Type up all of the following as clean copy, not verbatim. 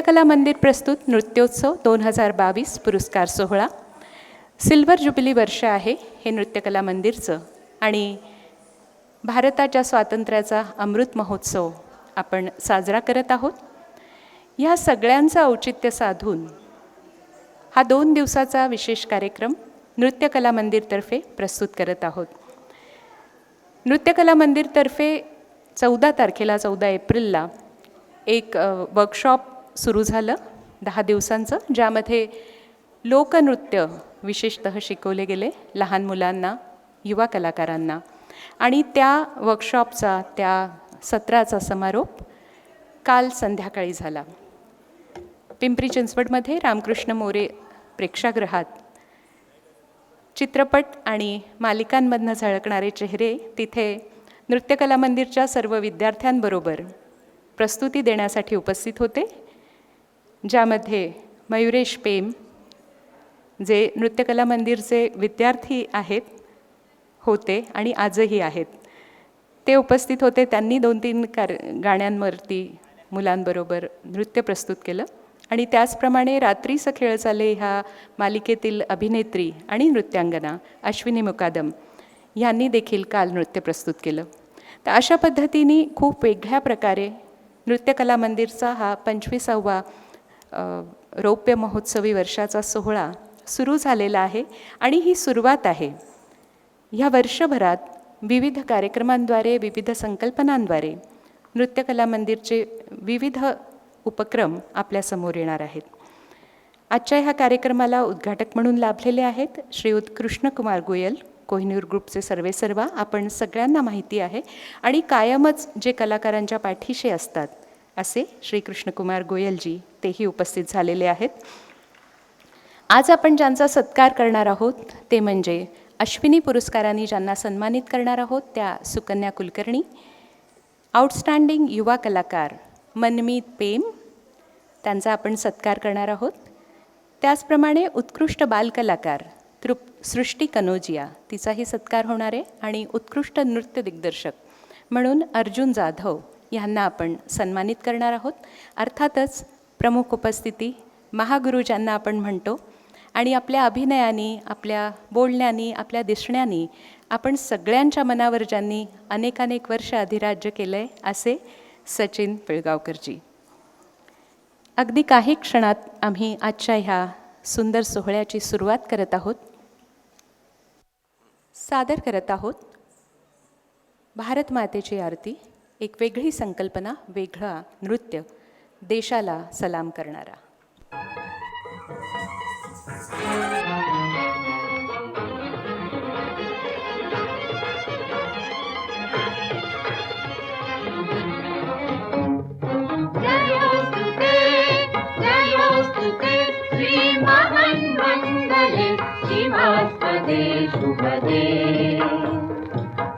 नृत्यकला मंदिर प्रस्तुत नृत्योत्सव 2022 पुरस्कार सोहळा. सिल्वर जुबिली वर्ष आहे हे नृत्यकला मंदिरचं आणि भारताच्या स्वातंत्र्याचा अमृत महोत्सव आपण साजरा करत आहोत. ह्या सगळ्यांचं औचित्य साधून हा 2 दिवसाचा विशेष कार्यक्रम नृत्यकला मंदिरतर्फे प्रस्तुत करत आहोत. नृत्यकला मंदिरतर्फे 14 तारखेला 14 एप्रिलला एक वर्कशॉप सुरू झालं 10 दिवसांचं, ज्यामध्ये लोकनृत्य विशेषतः शिकवले गेले लहान मुलांना, युवा कलाकारांना. आणि त्या वर्कशॉपचा, त्या सत्राचा समारोप काल संध्याकाळी झाला. पिंपरी चिंचवडमध्ये रामकृष्ण मोरे प्रेक्षागृहात चित्रपट आणि मालिकांमधनं झळकणारे चेहरे तिथे नृत्यकला मंदिरच्या सर्व विद्यार्थ्यांबरोबर प्रस्तुती देण्यासाठी उपस्थित होते, ज्यामध्ये मयुरेश पेम जे नृत्यकला मंदिरचे विद्यार्थी होते आणि आजही आहेत, ते उपस्थित होते. त्यांनी 2-3 गाण्यांवरती मुलांबरोबर नृत्य प्रस्तुत केलं. आणि त्याचप्रमाणे रात्रीचं खेळ चाले ह्या मालिकेतील अभिनेत्री आणि नृत्यांगना अश्विनी मुकादम यांनी देखील काल नृत्य प्रस्तुत केलं. तर अशा पद्धतीने खूप वेगळ्या प्रकारे नृत्यकला मंदिरचा हा 25वा रौप्य महोत्सवी वर्षाचा सोहळा सुरू झालेला आहे. आणि ही सुरुवात आहे. ह्या वर्षभरात विविध कार्यक्रमांद्वारे, विविध संकल्पनांद्वारे नृत्यकला मंदिरचे विविध उपक्रम आपल्यासमोर येणार आहेत. आजच्या ह्या कार्यक्रमाला उद्घाटक म्हणून लाभलेले आहेत श्रीयुत कृष्णकुमार गोयल, कोहिनूर ग्रुपचे सर्वेसर्वा. आपण सगळ्यांना माहिती आहे आणि कायमच जे कलाकारांच्या पाठीशी असतात असे श्री कृष्णकुमार गोयलजी तेही उपस्थित झालेले आहेत. आज आपण ज्यांचा सत्कार करणार आहोत ते म्हणजे अश्विनी पुरस्कारांनी ज्यांना सन्मानित करणार आहोत त्या सुकन्या कुलकर्णी, आउटस्टँडिंग युवा कलाकार मनमीत पेम, त्यांचा आपण सत्कार करणार आहोत. त्याचप्रमाणे उत्कृष्ट बालकलाकार सृष्टी कनोजिया, तिचाही सत्कार होणार आहे. आणि उत्कृष्ट नृत्य दिग्दर्शक म्हणून अर्जुन जाधव यांना आपण सन्मानित करणार आहोत. अर्थातच प्रमुख उपस्थिती महागुरू ज्यांना आपण म्हणतो आणि आपल्या अभिनयाने, आपल्या बोलण्याने, आपल्या दिसण्याने आपण सगळ्यांच्या मनावर ज्यांनी अनेकानेक वर्ष अधिराज्य केलं आहे असे सचिन पिळगावकरजी. अगदी काही क्षणात आम्ही आजच्या ह्या सुंदर सोहळ्याची सुरुवात करत आहोत. सादर करत आहोत भारत मातेची आरती, एक वेगळी संकल्पना, वेगळा नृत्य, देशाला सलाम करणारा. शुभदे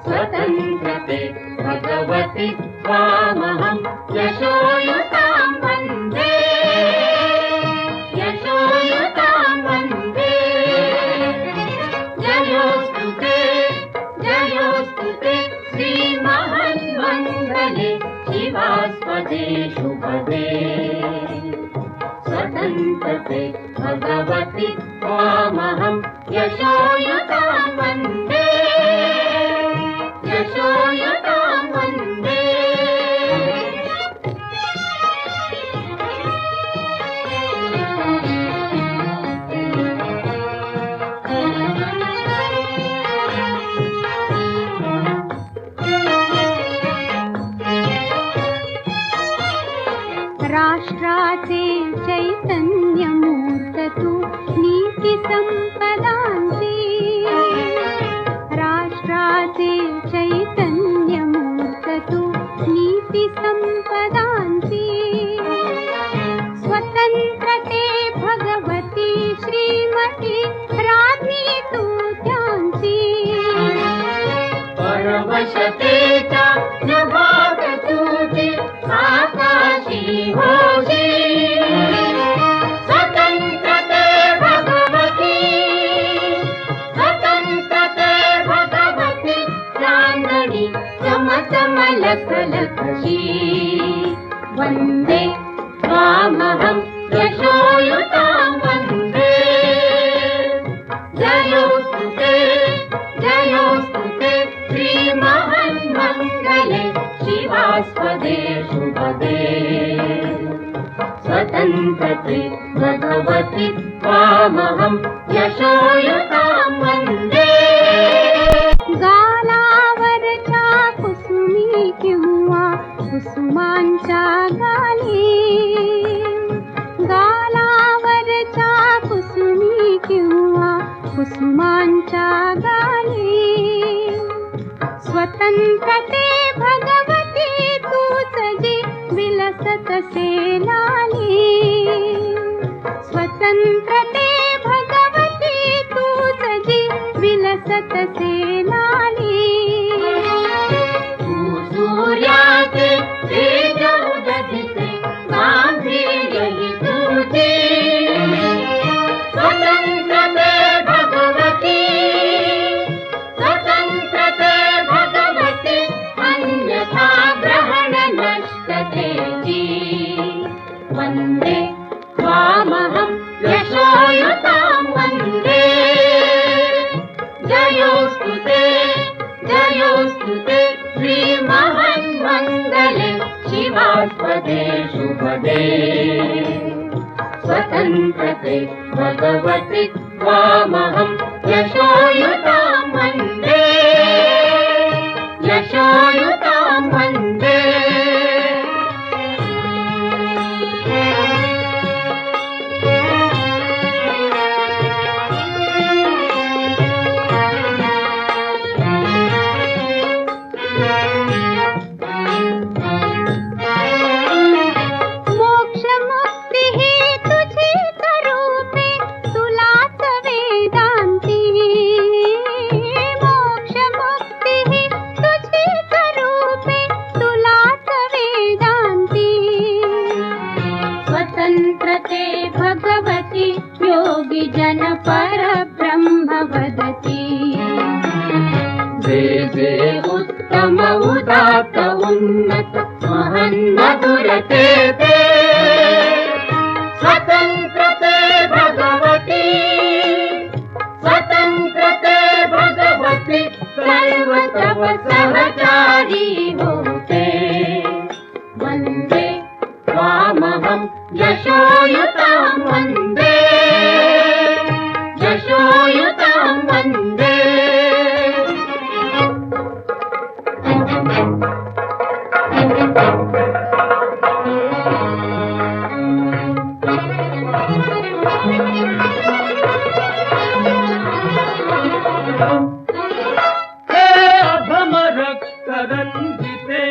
स्वतंत्रते भगवति त्वामहं यशोयुतां वन्दे, यशोयुतां वन्दे. जयोस्तु ते श्रीमन्मङ्गले शिवास्पदे शुभदे स्वतंत्रते भगवति त्वामहं यशोयुतां वन्दे, यशोयुतां वन्दे. राष्ट्राचे चैतन्यमूर्त तू, नीती संपदांची. राष्ट्राचे चैतन्यमूर्त तू, नीती संपदांची. स्वतंत्रते भगवती श्रीमती राज्ञी तू त्यांची. परवशतेचा नभाग तुझे आकाशी होशी. स्वतंत्रते भगवती, स्वतंत्रते भगवती चांदणी चमचम लख लखशी. वन्दे त्वामहं स्वतन्त्रते भगवति त्वामहं यशोयुतां वन्दे गालावरच्या कुसुमी किंवा कुसुमांच्या गाली, गालावरच्या कुसुमी किंवा कुसुमांच्या गाली, स्वतंत्रते भगवती तूच जी विलसतसे लाली, स्वतंत्रते भगवती तूच जी विलसतसे लाली. तू सूर्याचे तेज उदगिते गांभीर्यहि तुझे स्वतंत्रते भगवती स्वतंत्रते भगवती अन्यथा ग्रहण नष्टते जी वन्दे त्वामहं यशोयुतां वन्दे जयोस्तु ते श्रीमहन्मङ्गले शिवास्पदे शुभदे स्वतन्त्रते भगवति त्वामहं यशोयुतां वन्दे यशोयुतां वन्दे मोक्ष मुक्ती ही तुझीच रूपे तुलाच वेदांती, मोक्ष मुक्ती ही तुझीच रूपे तुलाच वेदांती, स्वतंत्रते भगवती योगी जन परब्रह्म वदती. जे जे उत्तम उदात्त उन्नत महन्मधुरते ते स्वतंत्रते भगवती स्वतंत्रते भगवती सर्व तव सहचारी होते वन्दे त्वामहं यशोयुतां वन्दे यशोयुतां वन्दे हे अधम रक्तरंजिते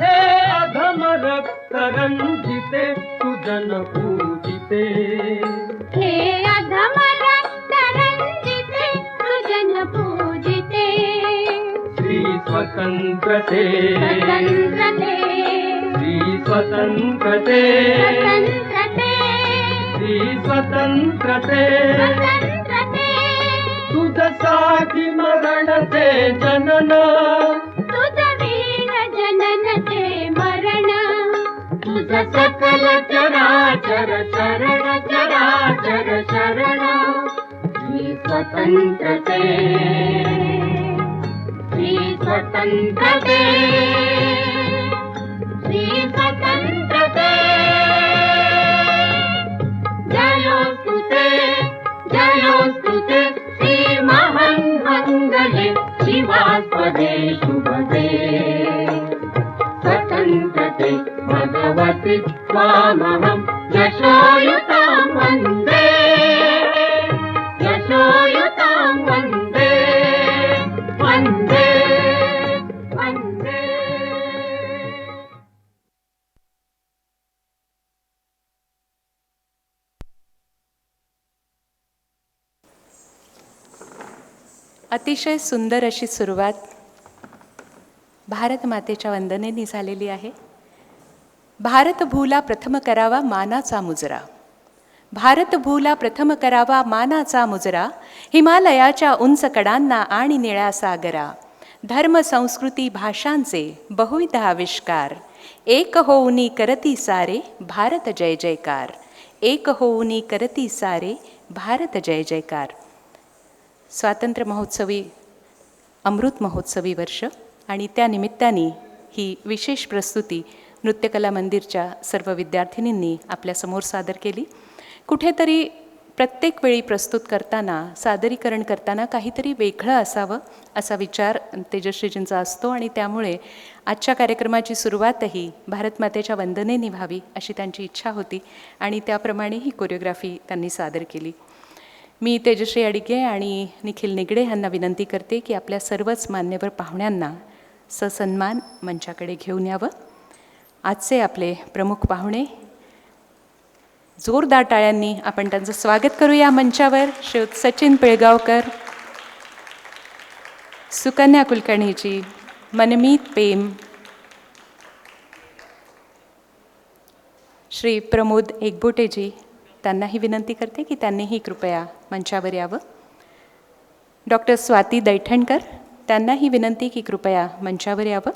हे अधम रक्तरंजिते सुजन पूजिते हे अधम रक्तरंजिते सुजन पूजिते श्री स्वतंत्रते स्वतंत्रते श्री स्वतंत्रते स्वतंत्रते श्री स्वतंत्रते स्वतंत्रते तुझसाठी मरण ते जनन तुझ वीर जनन ते मरण तुझ सकल चराचर शरण चराचर शरण श्री स्वतंत्रते श्री स्वतंत्रते श्री स्वतंत्रते जयोस्तु ते श्रीमहन्मङ्गले शिवास्पदे शुभदे स्वतंत्रते भगवति त्वामहं यशोयुतां वन्दे यशोयुतां वन्दे वन्दे वन्दे. अतिशय सुंदर अशी सुरुवात भारत मातेच्या वंदनेने झालेली आहे. भारत भूला प्रथम करावा मानाचा मुजरा, भारत भूला प्रथम करावा मानाचा मुजरा, हिमालयाच्या उंच कडांना आणि निळ्या सागरा, धर्म संस्कृती भाषांचे बहुविध आविष्कार, एक होऊनी करती सारे भारत जय जयकार, एक होऊनी करती सारे भारत जय जयकार. स्वातंत्र्य महोत्सवी अमृत महोत्सवी वर्ष आणि त्या निमित्ताने ही विशेष प्रस्तुती नृत्यकला मंदिरच्या सर्व विद्यार्थिनींनी आपल्यासमोर सादर केली. कुठेतरी प्रत्येक वेळी प्रस्तुत करताना, सादरीकरण करताना काहीतरी वेगळं असावं असा विचार तेजश्रीजींचा असतो आणि त्यामुळे आजच्या कार्यक्रमाची सुरुवातही भारतमातेच्या वंदनेने व्हावी अशी त्यांची इच्छा होती आणि त्याप्रमाणे ही कोरिओग्राफी त्यांनी सादर केली. मी तेजश्री अडिगे आणि निखिल निगडे यांना विनंती करते की आपल्या सर्वच मान्यवर पाहुण्यांना ससन्मान मंचाकडे घेऊन यावं. आजचे आपले प्रमुख पाहुणे, जोरदार टाळ्यांनी आपण त्यांचं स्वागत करूया मंचावर. श्रीयुत सचिन पिळगावकर, सुकन्या कुलकर्णीजी, मनमीत पेम, श्री प्रमोद एकबोटेजी, त्यांनाही विनंती करते की त्यांनीही कृपया मंचावर यावं. डॉक्टर स्वाती दैठणकर, त्यांनाही विनंती की कृपया मंचावर यावं.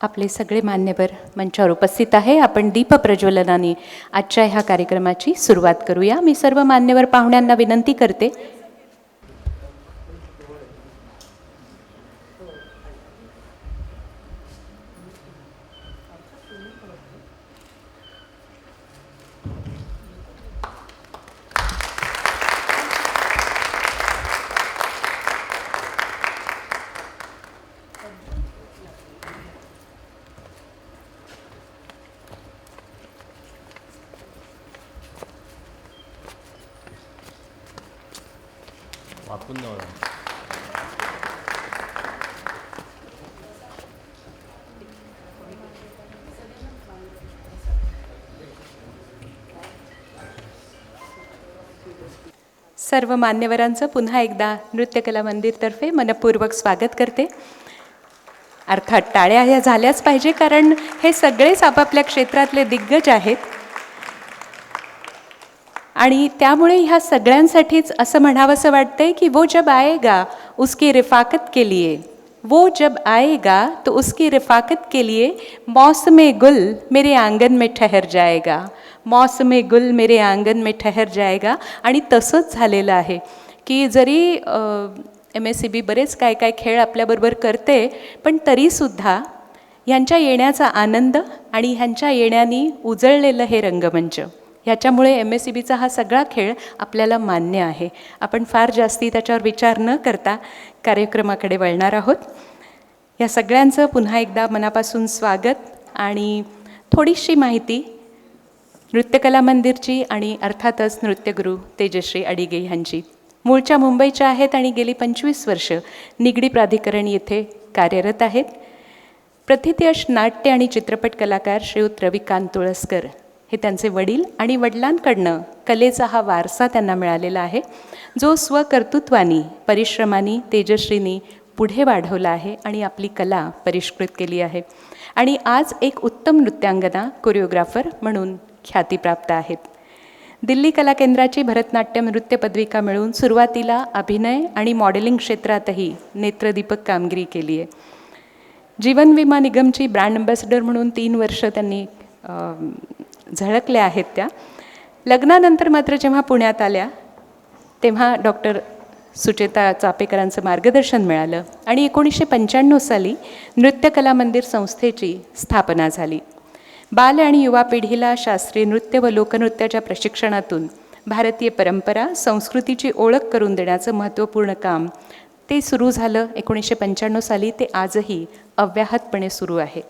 आपले सगळे मान्यवर मंचावर उपस्थित आहे. आपण दीपप्रज्वलनाने आजच्या ह्या कार्यक्रमाची सुरुवात करूया. मी सर्व मान्यवर पाहुण्यांना विनंती करते सर्व मान्यवरांचं पुन्हा एकदा नृत्यकला मंदिरतर्फे मनपूर्वक स्वागत करते. अर्थात टाळ्या ह्या झाल्याच पाहिजे, कारण हे सगळेच आपापल्या क्षेत्रातले दिग्गज आहेत आणि त्यामुळे ह्या सगळ्यांसाठीच असं म्हणावंसं वाटतंय की वो जब आएगा उसकी रिफाकत के लिए, वो जब आएगा तो उसकी रिफाकत के लिए मौसमे गुल मेरे आंगन में ठहर जाएगा, मौसमे गुल मेरे आंगन में ठहर जाएगा. आणि तसंच झालेलं आहे की जरी MSCB बरेच काय काय खेळ आपल्याबरोबर करते, पण तरीसुद्धा ह्यांच्या येण्याचा आनंद आणि ह्यांच्या येण्याने उजळलेलं हे रंगमंच, ह्याच्यामुळे MSCBचा हा सगळा खेळ आपल्याला मान्य आहे. आपण फार जास्ती त्याच्यावर विचार न करता कार्यक्रमाकडे वळणार आहोत. या सगळ्यांचं पुन्हा एकदा मनापासून स्वागत आणि थोडीशी माहिती नृत्यकला मंदिरची आणि अर्थातच नृत्यगुरू तेजश्री अडिगे ह्यांची. मूळच्या मुंबईच्या आहेत आणि गेली 25 वर्ष निगडी प्राधिकरण येथे कार्यरत आहेत. प्रथितयश नाट्य आणि चित्रपट कलाकार श्रीयुत रविकांत तुळसकर हे त्यांचे वडील आणि वडिलांकडनं कलेचा हा वारसा त्यांना मिळालेला आहे, जो स्वकर्तृत्वानी परिश्रमानी तेजश्रीनी पुढे वाढवला आहे आणि आपली कला परिष्कृत केली आहे आणि आज एक उत्तम नृत्यांगना कोरिओग्राफर म्हणून ख्यातीप्राप्त आहेत. दिल्ली कला केंद्राची भरतनाट्यम नृत्य पदविका मिळवून सुरुवातीला अभिनय आणि मॉडेलिंग क्षेत्रातही नेत्रदीपक कामगिरी केली आहे. जीवन विमा निगमची ब्रँड अँबॅसेडर म्हणून 3 वर्ष त्यांनी झळकल्या आहेत त्या. लग्नानंतर मात्र जेव्हा पुण्यात आल्या तेव्हा डॉक्टर सुचेता चापेकरांचं मार्गदर्शन मिळालं आणि 1995 साली नृत्यकला मंदिर संस्थेची स्थापना झाली. बाल आणि युवा पिढीला शास्त्रीय नृत्य व लोकनृत्याच्या प्रशिक्षणातून भारतीय परंपरा संस्कृतीची ओळख करून देण्याचं महत्त्वपूर्ण काम ते सुरू झालं 1995 साली. ते आजही अव्याहतपणे सुरू आहे.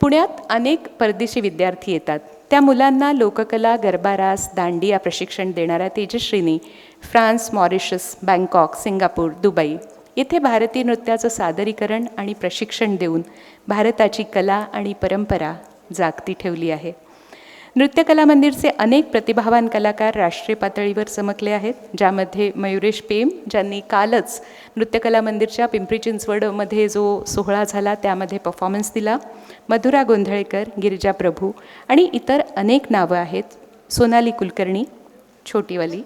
पुण्यात अनेक परदेशी विद्यार्थी येतात. त्या मुलांना लोककला, गरबा, रास, दांडिया प्रशिक्षण देणाऱ्या तेजश्रीनी France, Mauritius, Bangkok, Singapore, Dubai येथे भारतीय नृत्याचं सादरीकरण आणि प्रशिक्षण देऊन भारताची कला आणि परंपरा जागती ठेवली आहे. नृत्यकला मंदिरचे अनेक प्रतिभावान कलाकार राष्ट्रीय पातळीवर चमकले आहेत, ज्यामध्ये मयुरेश पेम, ज्यांनी कालच नृत्यकला मंदिरच्या पिंपरी चिंचवडमध्ये जो सोहळा झाला त्यामध्ये परफॉर्मन्स दिला, मधुरा गोंधळेकर, गिरिजा प्रभू आणि इतर अनेक नावं आहेत. सोनाली कुलकर्णी, छोटीवाली,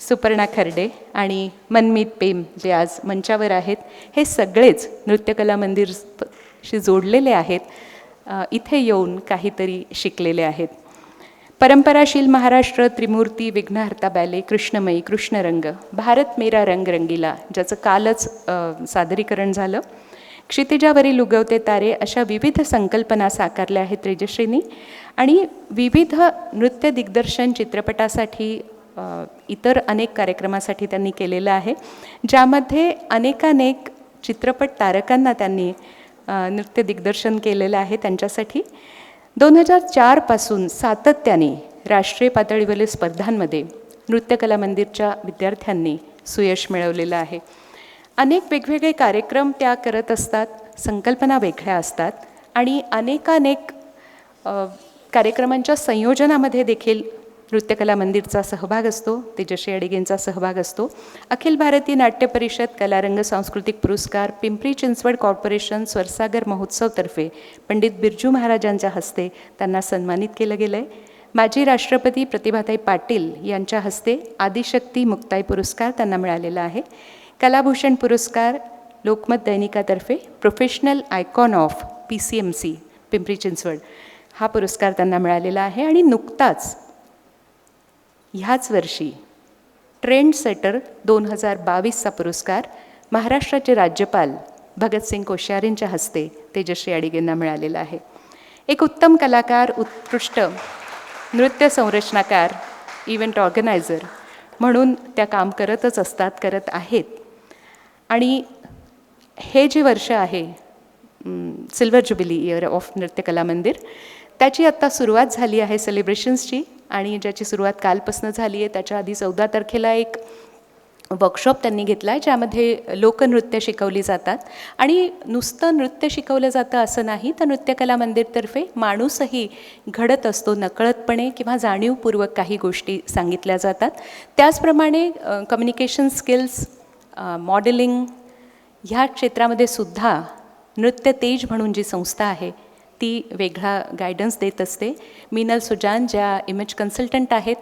सुपर्णा खर्डे आणि मनमीत पेम जे आज मंचावर आहेत, हे सगळेच नृत्यकला मंदिरशी जोडलेले आहेत, इथे येऊन काहीतरी शिकलेले आहेत. परंपराशील महाराष्ट्र, त्रिमूर्ती, विघ्नहर्ता बॅले, कृष्णमयी, कृष्णरंग, भारत मेरा रंग रंगीला, ज्याचं कालच सादरीकरण झालं, क्षितिजावरील उगवते तारे अशा विविध संकल्पना साकारल्या आहेत तेजश्रींनी. आणि विविध नृत्य दिग्दर्शन चित्रपटासाठी इतर अनेक कार्यक्रमासाठी त्यांनी केलेलं आहे, ज्यामध्ये अनेकानेक चित्रपट तारकांना त्यांनी नृत्य दिग्दर्शन केलेलं आहे त्यांच्यासाठी. 2004 पासून सातत्याने राष्ट्रीय पातळीवरील स्पर्धांमध्ये नृत्यकला मंदिरच्या विद्यार्थ्यांनी सुयश मिळवलेलं आहे. अनेक वेगवेगळे कार्यक्रम त्या करत असतात, संकल्पना वेगळ्या असतात आणि अनेकानेक कार्यक्रमांच्या संयोजनामध्ये देखील नृत्यकला मंदिरचा सहभाग असतो, तेजश्री अडिगेंचा सहभाग असतो. अखिल भारतीय नाट्य परिषद कलारंग सांस्कृतिक पुरस्कार पिंपरी चिंचवड कॉर्पोरेशन स्वरसागर महोत्सवतर्फे पंडित बिरजू महाराजांच्या हस्ते त्यांना सन्मानित केलं गेलं आहे. माजी राष्ट्रपती प्रतिभाताई पाटील यांच्या हस्ते आदिशक्ती मुक्ताई पुरस्कार त्यांना मिळालेला आहे. कलाभूषण पुरस्कार लोकमत दैनिकातर्फे professional icon of PCMC Pimpri Chinchwad हा पुरस्कार त्यांना मिळालेला आहे. आणि नुकताच ह्याच वर्षी ट्रेंड सेटर 2022चा पुरस्कार महाराष्ट्राचे राज्यपाल भगतसिंग कोश्यारींच्या हस्ते तेजश्री अडिगेंना मिळालेला आहे. एक उत्तम कलाकार, उत्कृष्ट नृत्य संरचनाकार, इव्हेंट ऑर्गनायझर म्हणून त्या काम करत आहेत. आणि हे जे वर्ष आहे सिल्वर जुबिली इयर ऑफ नृत्यकला मंदिर, त्याची आत्ता सुरुवात झाली आहे सेलिब्रेशन्सची. आणि ज्याची सुरुवात कालपासून झाली आहे, त्याच्या आधी 14 तारखेला एक वर्कशॉप त्यांनी घेतला आहे, ज्यामध्ये लोकनृत्य शिकवली जातात. आणि नुसतं नृत्य शिकवलं जातं असं नाही, तर नृत्यकला मंदिरतर्फे माणूसही घडत असतो नकळतपणे किंवा जाणीवपूर्वक काही गोष्टी सांगितल्या जातात. त्याचप्रमाणे कम्युनिकेशन स्किल्स, मॉडेलिंग ह्या क्षेत्रामध्ये सुद्धा नृत्य तेज म्हणून जी संस्था आहे ती वेगळा गायडन्स देत असते. मीनल सुजान ज्या इमेज कन्सल्टंट आहेत,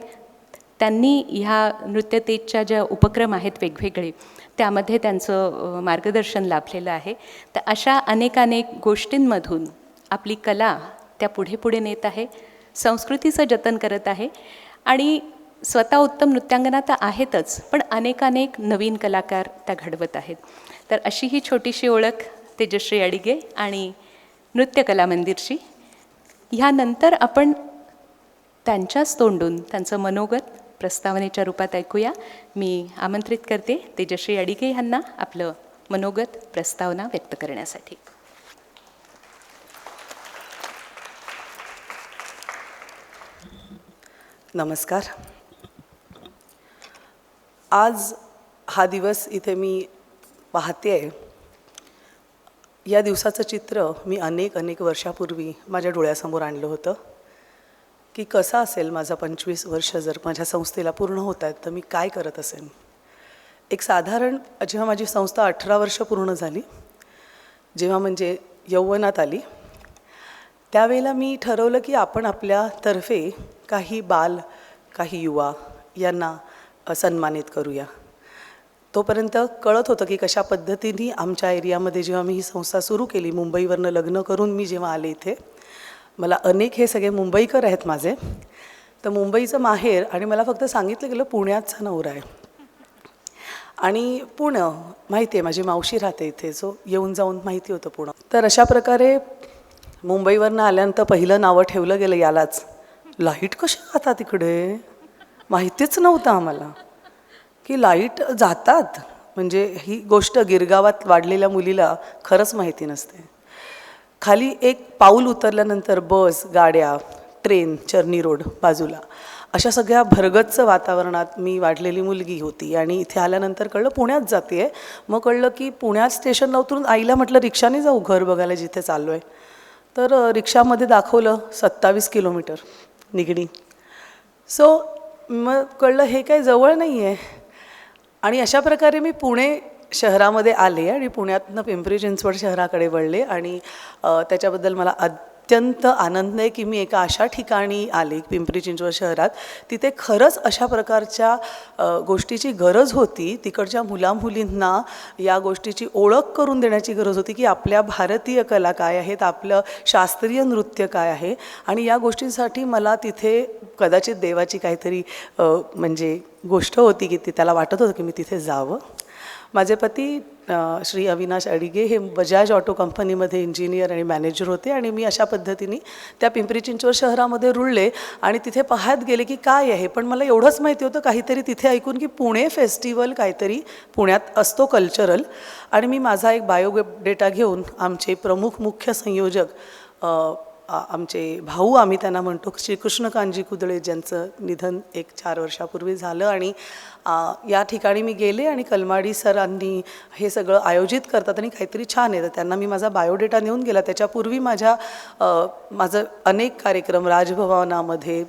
त्यांनी ह्या नृत्य तेजच्या ज्या उपक्रम आहेत वेगवेगळे, त्यामध्ये त्यांचं मार्गदर्शन लाभलेलं आहे. तर अशा अनेक गोष्टींमधून आपली कला त्या पुढे नेत आहे, संस्कृतीचं जतन करत आहे. आणि स्वतः उत्तम नृत्यांगना तर आहेतच, पण अनेक नवीन कलाकार त्या घडवत आहेत. तर अशी ही छोटीशी ओळख तेजश्री अडिगे आणि नृत्यकला मंदिरची. ह्यानंतर आपण त्यांच्याच तोंडून त्यांचं मनोगत प्रस्तावनेच्या रूपात ऐकूया. मी आमंत्रित करते तेजश्री अडिगे यांना आपलं मनोगत प्रस्तावना व्यक्त करण्यासाठी. नमस्कार. आज हा दिवस इथे मी पाहते आहे. या दिवसाचं चित्र मी अनेक वर्षापूर्वी माझ्या डोळ्यासमोर आणलं होतं की कसं असेल माझा 25 वर्ष जर माझ्या संस्थेला पूर्ण होत आहेत तर मी काय करत असेन. एक साधारण जेव्हा माझी संस्था 18 वर्ष पूर्ण झाली, जेव्हा म्हणजे यौवनात आली, त्यावेळेला मी ठरवलं की आपण आपल्यातर्फे काही बाल, काही युवा यांना सन्मानित करूया. तोपर्यंत कळत होतं की कशा पद्धतीने आमच्या एरियामध्ये जेव्हा मी ही संस्था सुरू केली, मुंबईवरनं लग्न करून मी जेव्हा आले इथे, मला अनेक हे सगळे मुंबईकर आहेत माझे, तर मुंबईचं माहेर आणि मला फक्त सांगितलं गेलं पुण्याचा नवरा आहे. आणि पुणे माहिती आहे, माझी मावशी राहते इथे, जो येऊन जाऊन माहिती होतं पुणे. तर अशा प्रकारे मुंबईवरनं आल्यानंतर पहिलं नावं ठेवलं गेलं यालाच, लाईट कशी जातात तिकडे, माहितीच नव्हतं आम्हाला की लाईट जातात. म्हणजे ही गोष्ट गिरगावात वाढलेल्या मुलीला खरंच माहिती नसते. खाली एक पाऊल उतरल्यानंतर बस, गाड्या, ट्रेन, चर्नी रोड बाजूला, अशा सगळ्या भरगच्च वातावरणात मी वाढलेली मुलगी होती. आणि इथे आल्यानंतर कळलं पुण्यात जाते आहे. मग कळलं की पुण्यात स्टेशनला उतरून आईला म्हटलं रिक्षाने जाऊ घर बघायला जिथे चाललो आहे. तर रिक्षामध्ये दाखवलं 27 किलोमीटर निगडी. सो मग कळलं हे काही जवळ नाही आहे. आणि अशा प्रकारे मी पुणे शहरामध्ये आले आणि पुण्यातनं पिंपरी चिंचवड शहराकडे वळले. आणि त्याच्याबद्दल मला अत्यंत आनंद आहे की मी एका अशा ठिकाणी आले पिंपरी चिंचवड शहरात, तिथे खरंच अशा प्रकारच्या गोष्टीची गरज होती. तिकडच्या मुलामुलींना या गोष्टीची ओळख करून देण्याची गरज होती की आपल्या भारतीय कला काय आहेत, आपलं शास्त्रीय नृत्य काय आहे. आणि या गोष्टींसाठी मला तिथे कदाचित देवाची काहीतरी म्हणजे गोष्ट होती की ती त्याला वाटत होतं की मी तिथे जावं. माझे पती श्री अविनाश अडिगे हे बजाज ऑटो कंपनीमध्ये इंजिनियर आणि मॅनेजर होते आणि मी अशा पद्धतीने त्या पिंपरी चिंचवड शहरामध्ये रुळले आणि तिथे पाहत गेले की काय आहे. पण मला एवढंच माहिती होतं काहीतरी तिथे ऐकून की पुणे फेस्टिवल काहीतरी पुण्यात असतो कल्चरल. आणि मी माझा एक बायोडेटा घेऊन आमचे प्रमुख मुख्य संयोजक आमचे भाऊ आम्ही त्यांना म्हणतो श्रीकृष्ण कांजी कुदळे ज्यांचं निधन 4 वर्षापूर्वी झालं. आणि या ठिकाणी मी गेले आणि कलमाडी सरांनी हे सगळं आयोजित करतात आणि काहीतरी छान आहे तर त्यांना मी माझा बायोडेटा नेऊन गेला. त्याच्यापूर्वी माझं अनेक कार्यक्रम राजभवनामध्ये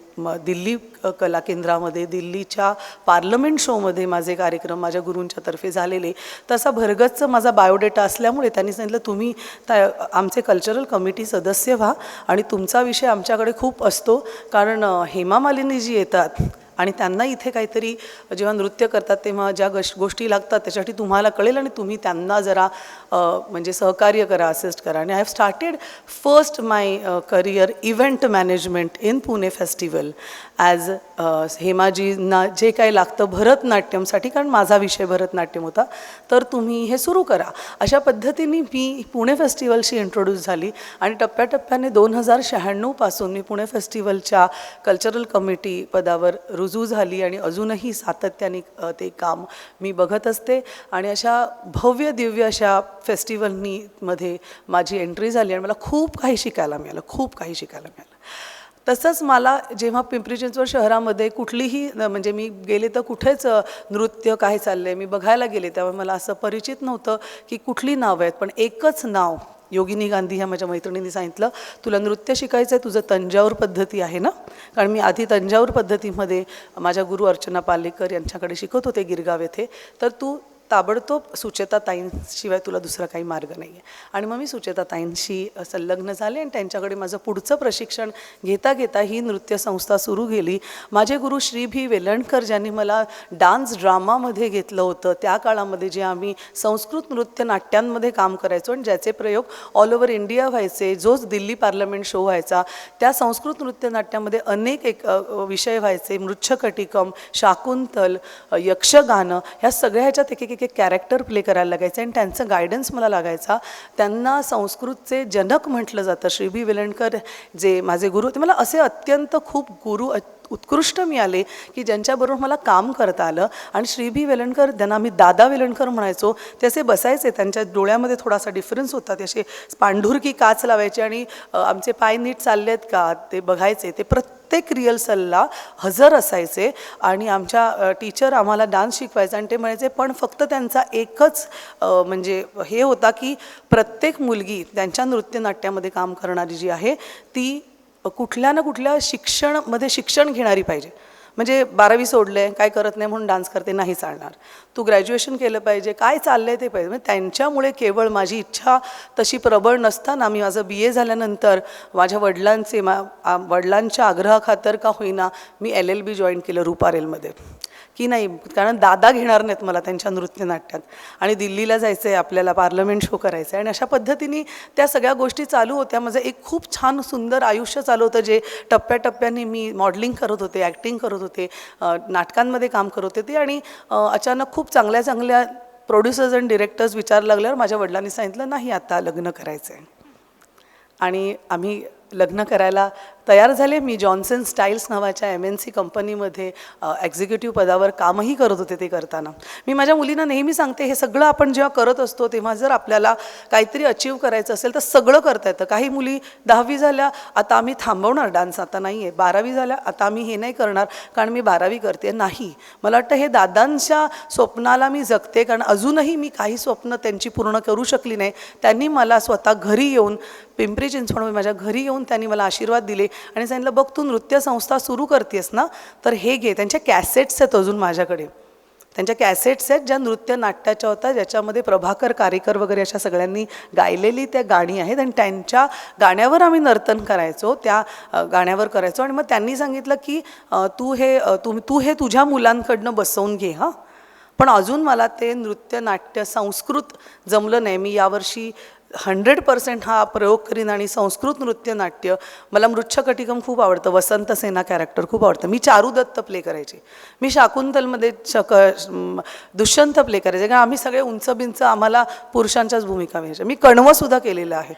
दिल्ली कला केंद्रामध्ये दिल्लीच्या पार्लमेंट शोमध्ये माझे कार्यक्रम माझ्या गुरूंच्या तर्फे झालेले. तसा भरगच्च माझा बायोडेटा असल्यामुळे त्यांनी सांगितलं तुम्ही आमचे कल्चरल कमिटी सदस्य व्हा आणि तुमचा विषय आमच्याकडे खूप असतो. कारण हेमा मालिनी जी येतात आणि त्यांना इथे काहीतरी जेव्हा नृत्य करतात तेव्हा ज्या गोष्टी लागतात त्याच्यासाठी तुम्हाला कळेल आणि तुम्ही त्यांना जरा म्हणजे सहकार्य करा, असिस्ट करा. आणि I have started first my career event management in Pune festival as हेमाजींना जे काही लागतं भरतनाट्यमसाठी, कारण माझा विषय भरतनाट्यम होता, तर तुम्ही हे सुरू करा. अशा पद्धतीने मी पुणे फेस्टिवलशी इंट्रोड्यूस झाली आणि टप्प्याटप्प्याने 2096 पासून मी पुणे फेस्टिवलच्या कल्चरल कमिटी पदावर रुजू झाली आणि अजूनही सातत्याने ते काम मी बघत असते. आणि अशा भव्य दिव्य अशा मध्ये माझी एंट्री झाली आणि मला खूप काही शिकायला मिळालं. तसंच मला जेव्हा पिंपरी चिंचवड शहरामध्ये कुठलीही म्हणजे मी गेले तर कुठेच नृत्य काय चाललं आहे मी बघायला गेले त्यामुळे मला असं परिचित नव्हतं की कुठली नावं आहेत. पण एकच नाव योगिनी गांधी ह्या माझ्या मैत्रिणींनी सांगितलं तुला नृत्य शिकायचं आहे, तुझं तंजावर पद्धती आहे ना. कारण मी आधी तंजावर पद्धतीमध्ये माझ्या गुरु अर्चना पालेकर यांच्याकडे शिकत होते गिरगाव येथे. तर तू ताबडतोब सुचेताताईंशिवाय तुला दुसरा काही मार्ग नाही आहे. आणि मग मी सुचेताताईंशी संलग्न झाले आणि त्यांच्याकडे माझं पुढचं प्रशिक्षण घेता घेता ही नृत्यसंस्था सुरू केली. माझे गुरु श्री भी वेलणकर ज्यांनी मला डान्स ड्रामामध्ये घेतलं होतं त्या काळामध्ये जे आम्ही संस्कृत नृत्य नाट्यांमध्ये काम करायचो आणि ज्याचे प्रयोग ऑल ओव्हर इंडिया व्हायचे, जोच दिल्ली पार्लमेंट शो व्हायचा त्या संस्कृत नृत्य नाट्यामध्ये अनेक विषय व्हायचे, मृच्छकटिकम, शाकुंतल, यक्षगानं, ह्या सगळ्या ह्याच्यात एक कॅरेक्टर प्ले करायला लागायचं आणि त्यांचं गायडन्स मला लागायचा. त्यांना संस्कृतचे जनक म्हटलं जातं. श्री बी वेलणकर जे माझे गुरु होते, मला असे अत्यंत खूप गुरु उत्कृष्ट मिळाले की ज्यांच्याबरोबर मला काम करता आलं. आणि श्री बी वेलणकर त्यांना मी दादा वेलणकर म्हणायचो. ते असे बसायचे, त्यांच्या डोळ्यामध्ये थोडासा डिफरन्स होता, ते असे पांढुरकी काच लावायचे आणि आमचे पाय नीट चाललेत का ते बघायचे. ते प्रत्येक रिहर्सलला हजर असायचे आणि आमच्या टीचर आम्हाला डान्स शिकवायचा आणि ते म्हणायचे पण फक्त त्यांचा एकच म्हणजे हे होता की प्रत्येक मुलगी त्यांच्या नृत्यनाट्यामध्ये काम करणारी जी आहे ती कुठल्या ना कुठल्या शिक्षण घेणारी पाहिजे. म्हणजे 12वी सोडले काय करत नाही म्हणून डान्स करते नाही चालणार, तू ग्रॅज्युएशन केलं पाहिजे, काय चाललंय ते पाहिजे. म्हणजे त्यांच्यामुळे केवळ माझी इच्छा तशी प्रबळ नसताना मी माझं BA झाल्यानंतर माझ्या वडिलांच्या आग्रहाखातर का होईना मी LLB जॉईन केलं रुपारेलमध्ये की नाही, कारण दादा घेणार नाहीत मला त्यांच्या नृत्यनाट्यात आणि दिल्लीला जायचं आहे आपल्याला, पार्लमेंट शो करायचं आहे. आणि अशा पद्धतीने त्या सगळ्या गोष्टी चालू होत्या. माझं एक खूप छान सुंदर आयुष्य चालू होतं जे टप्प्याटप्प्याने मी मॉडेलिंग करत होते, ॲक्टिंग करत होते, नाटकांमध्ये काम करत होते. आणि अचानक खूप चांगल्या प्रोड्युसर्स आणि डिरेक्टर्स विचारायला लागल्यावर माझ्या वडिलांनी सांगितलं नाही आता लग्न करायचं आहे. आणि आम्ही लग्न करायला तयार झाले. मी जॉन्सन स्टाईल्स नावाच्या MNC कंपनीमध्ये एक्झिक्युटिव्ह पदावर कामही करत होते. ते करताना मी माझ्या मुलींना नेहमी सांगते हे सगळं आपण जेव्हा करत असतो तेव्हा जर आपल्याला काहीतरी अचीव करायचं असेल तर सगळं करता येतं. काही मुली 10वी झाल्या आता आम्ही थांबवणार डान्स आता नाही आहे, 12वी झाल्या आता आम्ही हे नाही करणार कारण मी 12वी करते, नाही. मला वाटतं हे दादांच्या स्वप्नाला मी जगते कारण अजूनही मी काही स्वप्न त्यांची पूर्ण करू शकली नाही. त्यांनी मला स्वतः घरी येऊन पिंपरी चिंचवडमध्ये माझ्या घरी येऊन त्यांनी मला आशीर्वाद दिले आणि सांगितलं बघ तू नृत्य संस्था सुरू करतेस ना तर हे घे. त्यांच्या कॅसेट्स आहेत अजून माझ्याकडे, त्यांच्या कॅसेट्स आहेत ज्या नृत्य नाट्याच्या होत्या ज्याच्यामध्ये प्रभाकर कारेकर वगैरे अशा सगळ्यांनी गायलेली त्या गाणी आहेत आणि त्यांच्या गाण्यावर आम्ही नर्तन करायचो, त्या गाण्यावर करायचो. आणि मग त्यांनी सांगितलं की तू हे तुझ्या मुलांकडनं बसवून घे हां. पण अजून मला ते नृत्य नाट्य संस्कृत जमलं नाही. मी यावर्षी 100% हा प्रयोग करीन. आणि संस्कृत नृत्य नाट्य, मला मृच्छकटिकम खूप आवडतं, वसंत सेना कॅरेक्टर खूप आवडतं. मी चारू दत्त प्ले करायची, मी शाकुंतलमध्ये दुष्यंत प्ले करायचे, कारण आम्ही सगळे उंच बिंच, आम्हाला पुरुषांच्याच भूमिका मिळायच्या. मी कण्वसुद्धा केलेलं आहे.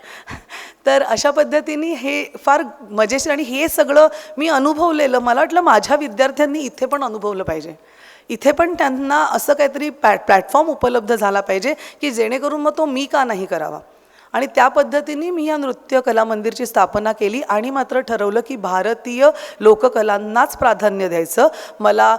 तर अशा पद्धतीने हे फार मजेशीर, आणि हे सगळं मी अनुभवलेलं. मला वाटलं माझ्या विद्यार्थ्यांनी इथे पण अनुभवलं पाहिजे, इथे पण त्यांना असं काहीतरी प्लॅटफॉर्म उपलब्ध झाला पाहिजे की जेणेकरून मग तो मी का नाही करावा. आणि त्या पद्धतीने मी या नृत्य कला मंदिरची स्थापना केली. आणि मात्र ठरवलं की भारतीय लोककलांनाच प्राधान्य द्यायचं, मला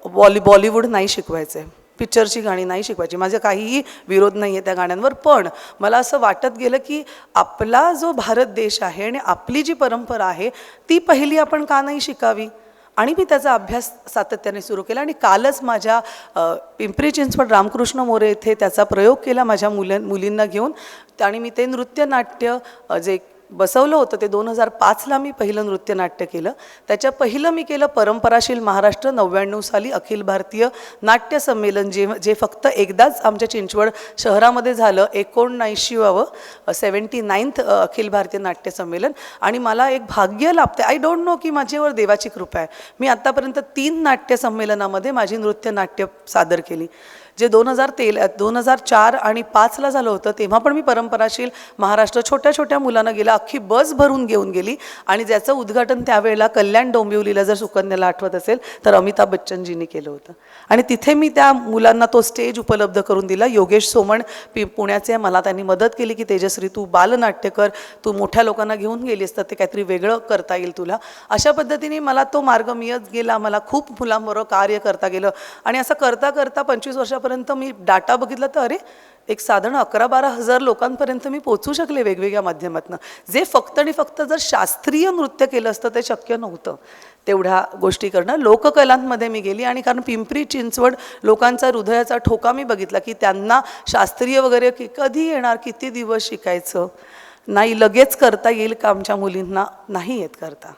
बॉलिवूड नाही शिकवायचं आहे, पिक्चरची गाणी नाही शिकवायची. माझा काहीही विरोध नाही आहे त्या गाण्यांवर, पण मला असं वाटत गेलं की आपला जो भारत देश आहे आणि आपली जी परंपरा आहे ती पहिली आपण का नाही शिकावी. आणि मी त्याचा अभ्यास सातत्याने सुरू केला. आणि कालच माझ्या पिंपरी चिंचवड रामकृष्ण मोरे येथे त्याचा प्रयोग केला माझ्या मुलींना घेऊन. आणि मी ते नृत्यनाट्य जे बसवलं होतं ते 2005ला मी पहिलं नृत्यनाट्य केलं. त्याच्या पहिलं मी केलं परंपराशील महाराष्ट्र 99 साली अखिल भारतीय नाट्य संमेलन, जे फक्त एकदाच आमच्या चिंचवड शहरामध्ये झालं, 79वे 79th अखिल भारतीय नाट्य संमेलन. आणि मला एक भाग्य लाभते, आय डोंट नो की माझ्यावर देवाची कृपा आहे. मी आत्तापर्यंत 3 नाट्य संमेलनामध्ये माझी नृत्यनाट्य सादर केली. जे 2004 आणि 5ला झालं होतं तेव्हा पण मी परंपराशील महाराष्ट्र छोट्या छोट्या मुलांना गेला, अख्खी बस भरून घेऊन गेली. आणि ज्याचं उद्घाटन त्यावेळेला कल्याण डोंबिवलीला, जर सुकन्याला आठवत असेल तर, अमिताभ बच्चनजींनी केलं होतं. आणि तिथे मी त्या मुलांना तो स्टेज उपलब्ध करून दिला. योगेश सोमण पुण्याचे, मला त्यांनी मदत केली की तेजश्री तू बालनाट्य कर, तू मोठ्या लोकांना घेऊन गेलीस तर ते काहीतरी वेगळं करता येईल तुला. अशा पद्धतीने मला तो मार्ग मिळत गेला, मला खूप मुलांबरोबर कार्य करता गेलं. आणि असं करता करता 25 वर्षापर्यंत मी डाटा बघितला तर अरे एक साधारण 11-12 हजार लोकांपर्यंत मी पोचू शकले वेगवेगळ्या माध्यमातून. जे फक्त आणि फक्त जर शास्त्रीय नृत्य केलं असतं ते शक्य नव्हतं तेवढ्या गोष्टी करणं. लोककलांमध्ये मी गेली. आणि कारण पिंपरी चिंचवड लोकांचा हृदयाचा ठोका मी बघितला की त्यांना शास्त्रीय वगैरे कधी येणार, किती दिवस शिकायचं, नाही लगेच करता येईल का आमच्या मुलींना, नाही येत करता.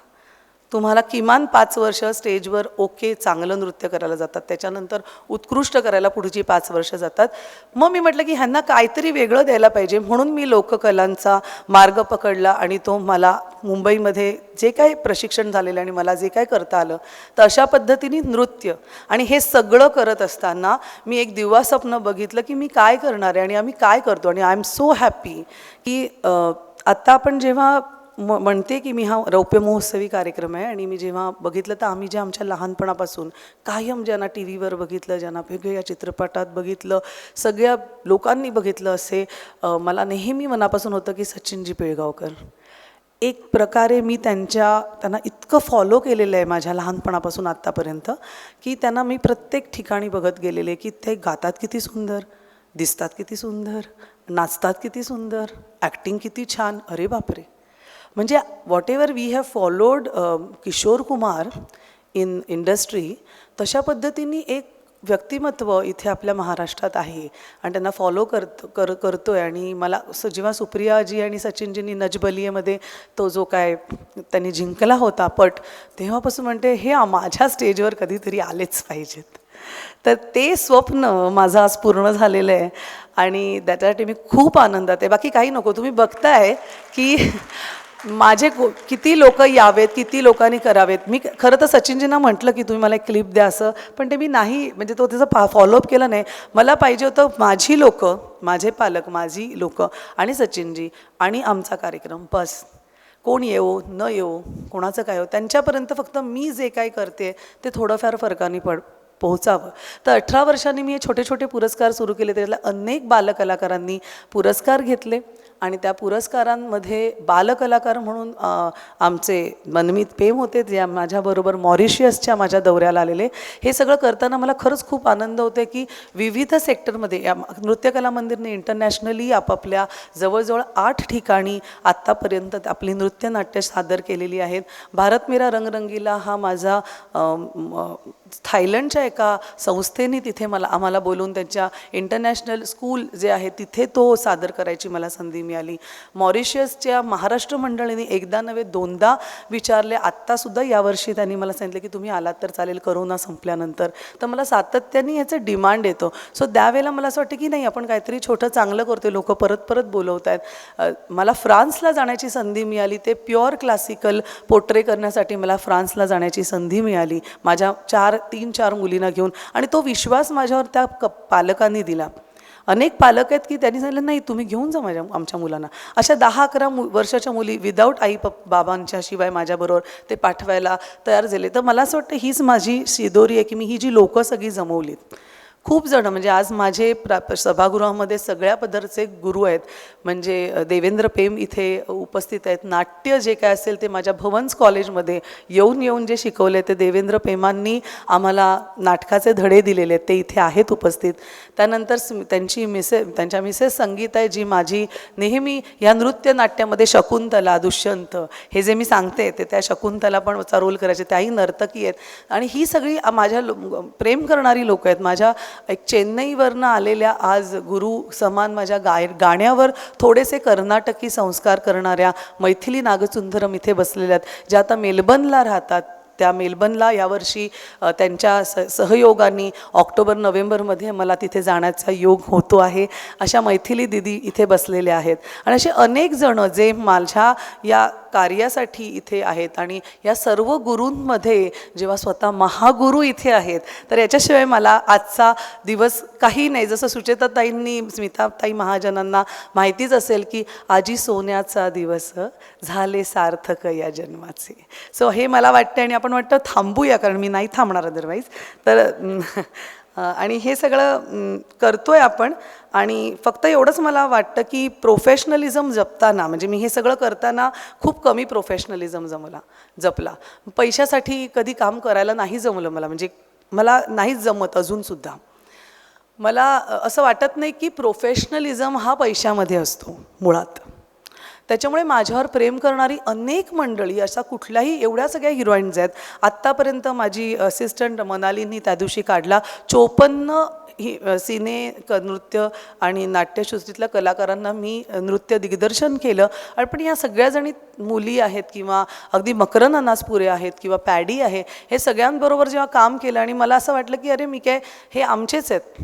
तुम्हाला किमान 5 वर्ष स्टेजवर ओके चांगलं नृत्य करायला जातात, त्याच्यानंतर उत्कृष्ट करायला पुढची 5 वर्ष जातात. मग मी म्हटलं की ह्यांना काहीतरी वेगळं द्यायला पाहिजे, म्हणून मी लोककलांचा मार्ग पकडला. आणि तो मला मुंबईमध्ये जे काही प्रशिक्षण झालेलं आणि मला जे काय करता आलं, तर अशा पद्धतीने नृत्य. आणि हे सगळं करत असताना मी एक दिवा स्वप्न बघितलं की मी काय करणार आहे आणि आम्ही काय करतो. आणि आय एम सो हॅपी की आत्ता आपण जेव्हा म्हणते की मी हा रौप्य महोत्सवी कार्यक्रम आहे, आणि मी जेव्हा बघितलं तर आम्ही जे आमच्या लहानपणापासून कायम ज्यांना टी व्हीवर बघितलं, ज्यांना वेगवेगळ्या चित्रपटात बघितलं, सगळ्या लोकांनी बघितलं, असे मला नेहमी मनापासून होतं की सचिनजी पिळगावकर. एक प्रकारे मी त्यांना इतकं फॉलो केलेलं आहे माझ्या लहानपणापासून आत्तापर्यंत की त्यांना मी प्रत्येक ठिकाणी बघत गेलेले की ते गातात किती सुंदर, दिसतात किती सुंदर, नाचतात किती सुंदर, ॲक्टिंग किती छान. अरे बापरे. म्हणजे whatever we have followed Kishore Kumar in industry, तशा पद्धतीने एक व्यक्तिमत्व इथे आपल्या महाराष्ट्रात आहे आणि त्यांना फॉलो करतो आहे. आणि मला जेव्हा सुप्रियाजी आणि सचिनजींनी नजबलियेमध्ये तो जो काय त्यांनी जिंकला होता पट, तेव्हापासून म्हणते हे माझ्या स्टेजवर कधीतरी आलेच पाहिजेत. तर ते स्वप्न माझं आज पूर्ण झालेलं आहे आणि त्याच्यासाठी मी खूप आनंदात आहे. बाकी काही नको, तुम्ही बघताय की माझे किती लोक यावेत, किती लोकांनी करावेत. मी खरं तर सचिनजींना म्हटलं की तुम्ही मला एक क्लिप द्या असं, पण ते मी नाही, म्हणजे तो त्याचा फॉलोअप केला नाही. मला पाहिजे होतं माझी लोकं, माझे पालक, माझी लोकं आणि सचिनजी आणि आमचा कार्यक्रम, बस. कोण येवो न येवो, कोणाचं काय हो, त्यांच्यापर्यंत फक्त मी जे काय करते ते थोडंफार फरकाने पोहोचावं. तर 18 वर्षांनी मी हे छोटे छोटे पुरस्कार सुरू केले. त्यातल्या अनेक बालकलाकारांनी पुरस्कार घेतले आणि त्या पुरस्कारांमध्ये बालकलाकार म्हणून आमचे मनमीत पेम होते, जे माझ्याबरोबर मॉरिशियसच्या माझ्या दौऱ्याला आलेले. हे सगळं करताना मला खरंच खूप आनंद होते की विविध सेक्टरमध्ये या नृत्यकला मंदिरने इंटरनॅशनली आपापल्या जवळजवळ 8 ठिकाणी आत्तापर्यंत आपली नृत्यनाट्य सादर केलेली आहेत. भारत मेरा रंगरंगीला हा माझा थायलंडच्या एका संस्थेने तिथे आम्हाला बोलवून त्यांच्या इंटरनॅशनल स्कूल जे आहे तिथे तो सादर करायची मला संधी मिळाली. मिळाली. मॉरिशियसच्या महाराष्ट्र मंडळीने एकदा नव्हे दोनदा विचारले. आत्तासुद्धा यावर्षी त्यांनी मला सांगितलं की तुम्ही आलात तर चालेल करोना संपल्यानंतर. तर मला सातत्याने याचं डिमांड येतो. सो त्यावेळेला मला असं वाटतं की नाही, आपण काहीतरी छोटं चांगलं करतो, लोक परत परत बोलवत आहेत. मला फ्रान्सला जाण्याची संधी मिळाली. ते प्युअर क्लासिकल पोर्ट्रे करण्यासाठी मला फ्रान्सला जाण्याची संधी मिळाली माझ्या 3-4 मुलींना घेऊन. आणि तो विश्वास माझ्यावर त्या पालकांनी दिला. अनेक पालक आहेत की त्यांनी सांगितलं नाही तुम्ही घेऊन जा आमच्या मुलांना. अशा 10-11 वर्षाच्या मुली विदाऊट आई बाबांच्या शिवाय माझ्याबरोबर ते पाठवायला तयार झाले. तर मला असं वाटतं हीच माझी शिदोरी आहे की मी ही जी लोकं सगळी जमवलीत. खूप जण म्हणजे आज माझे सभागृहामध्ये सगळ्या पदरचे गुरु आहेत. म्हणजे देवेंद्र पेम इथे उपस्थित आहेत. नाट्य जे काय असेल ते माझ्या भवन्स कॉलेजमध्ये येऊन जे शिकवले ते देवेंद्र पेमांनी आम्हाला नाटकाचे धडे दिलेले आहेत, ते इथे आहेत उपस्थित. त्यानंतर त्यांच्या मिसेस संगीत आहे जी माझी नेहमी या नृत्य नाट्यामध्ये शकुंतला, दुष्यंत हे जे मी सांगते ते त्या शकुंतला पण चा रोल करायचे, त्याही नर्तकी आहेत. आणि ही सगळी माझ्या प्रेम करणारी लोक आहेत. माझ्या एक चेन्नईवरनं आलेल्या आज गुरु समान माझ्या गाण्यावर थोडेसे कर्नाटकी संस्कार करणाऱ्या मैथिली नागचुंदरम इथे बसलेल्या आहेत, ज्या आता मेलबर्नला राहतात. त्या मेलबर्नला यावर्षी त्यांच्या सहयोगाने ऑक्टोबर-नोव्हेंबरमध्ये मला तिथे जाण्याचा योग होतो आहे. अशा मैथिली दिदी इथे बसलेल्या आहेत. आणि असे अनेक जणं जे माझ्या या कार्यासाठी इथे आहेत. आणि या सर्व गुरूंमध्ये जेव्हा स्वतः महागुरू इथे आहेत तर याच्याशिवाय मला आजचा दिवस काही नाही. जसं सुचेताताईंनी, स्मिताताई महाजनांना माहितीच असेल की आजी सोन्याचा दिवस झाले सार्थक या जन्माचे. सो हे मला वाटतं आणि आपण वाटतं थांबूया, कारण मी नाही थांबणार अदरवाईज. तर आणि हे सगळं करतोय आपण. आणि फक्त एवढंच मला वाटतं की प्रोफेशनलिझम जपताना, म्हणजे मी हे सगळं करताना खूप कमी प्रोफेशनलिझम जपला. पैशासाठी कधी काम करायला नाही जमलं मला, म्हणजे मला नाहीच जमत अजूनसुद्धा. मला असं वाटत नाही की प्रोफेशनलिझम हा पैशामध्ये असतो मुळात. त्याच्यामुळे माझ्यावर प्रेम करणारी अनेक मंडळी, असा कुठल्याही एवढ्या सगळ्या हिरोईन्स आहेत. आत्तापर्यंत माझी असिस्टंट मनालींनी त्या दिवशी काढला 54 सिने नृत्य आणि नाट्यसृष्टीतल्या कलाकारांना मी नृत्य दिग्दर्शन केलं. आणि पण या सगळ्याजणी मुली आहेत किंवा अगदी मकरंद अनासपुरे आहेत किंवा पॅडी आहे, हे सगळ्यांबरोबर जेव्हा काम केलं आणि मला असं वाटलं की अरे मी काय, हे आमचेच आहेत.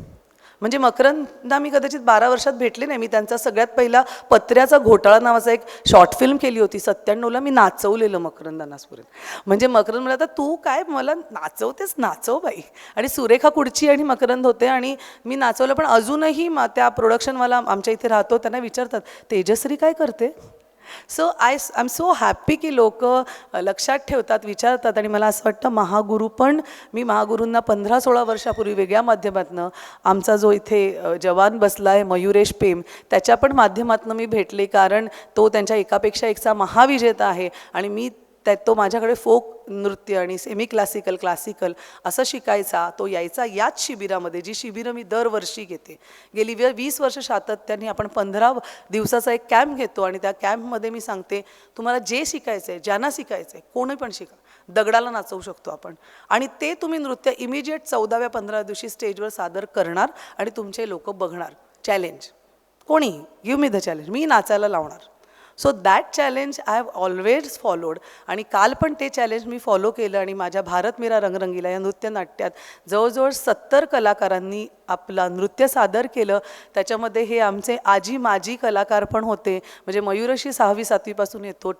म्हणजे मकरंदना मी कदाचित 12 वर्षात भेटले नाही. मी त्यांचा सगळ्यात पहिला पत्र्याचा घोटाळा नावाचा एक शॉर्ट फिल्म केली होती 97ला. मी नाचवलेलं मकरंद अनासपुरे. म्हणजे मकरंद मला, आता तू काय मला नाचवतेस, नाचव बाई. आणि सुरेखा कुडची आणि मकरंद होते आणि मी नाचवलं. पण अजूनही त्या प्रोडक्शनवाला आमच्या इथे राहतो, त्यांना विचारतात तेजश्री काय करते. So I am so happy की लोक लक्षात ठेवतात, विचारतात. आणि मला असं वाटतं महागुरू पण, मी महागुरूंना 15-16 वर्षापूर्वी वेगळ्या माध्यमातून, आमचा जो इथे जवान बसला आहे मयुरेश पेम, त्याच्या पण माध्यमातून मी भेटले. कारण तो त्यांच्या एकापेक्षा एकचा महाविजेता आहे. आणि मी तो माझ्याकडे फोक नृत्य आणि सेमी क्लासिकल असं शिकायचा. तो यायचा याच शिबिरामध्ये, जी शिबिरं मी दरवर्षी घेते. गेली 20 वर्ष सातत्याने आपण 15 दिवसाचा एक कॅम्प घेतो. आणि त्या कॅम्पमध्ये मी सांगते तुम्हाला जे शिकायचं आहे, ज्यांना शिकायचं आहे, कोणी पण शिका. दगडाला नाचवू शकतो आपण. आणि ते तुम्ही नृत्य इमिजिएट 14व्या-15व्या दिवशी स्टेजवर सादर करणार आणि तुमचे लोक बघणार. चॅलेंज कोणी, गिव्ह मी द चॅलेंज, मी नाचायला लावणार. So that challenge I have always followed. आणि काल पण ते चॅलेंज मी फॉलो केलं. आणि माझ्या भारत मेरा रंगरंगीला या नृत्यनाट्यात जवळजवळ 70 कलाकारांनी आपला नृत्य सादर केलं. त्याच्यामध्ये हे आमचे आजी माजी कलाकार पण होते. म्हणजे मयूरशी 6वी-7वीपासून येतो,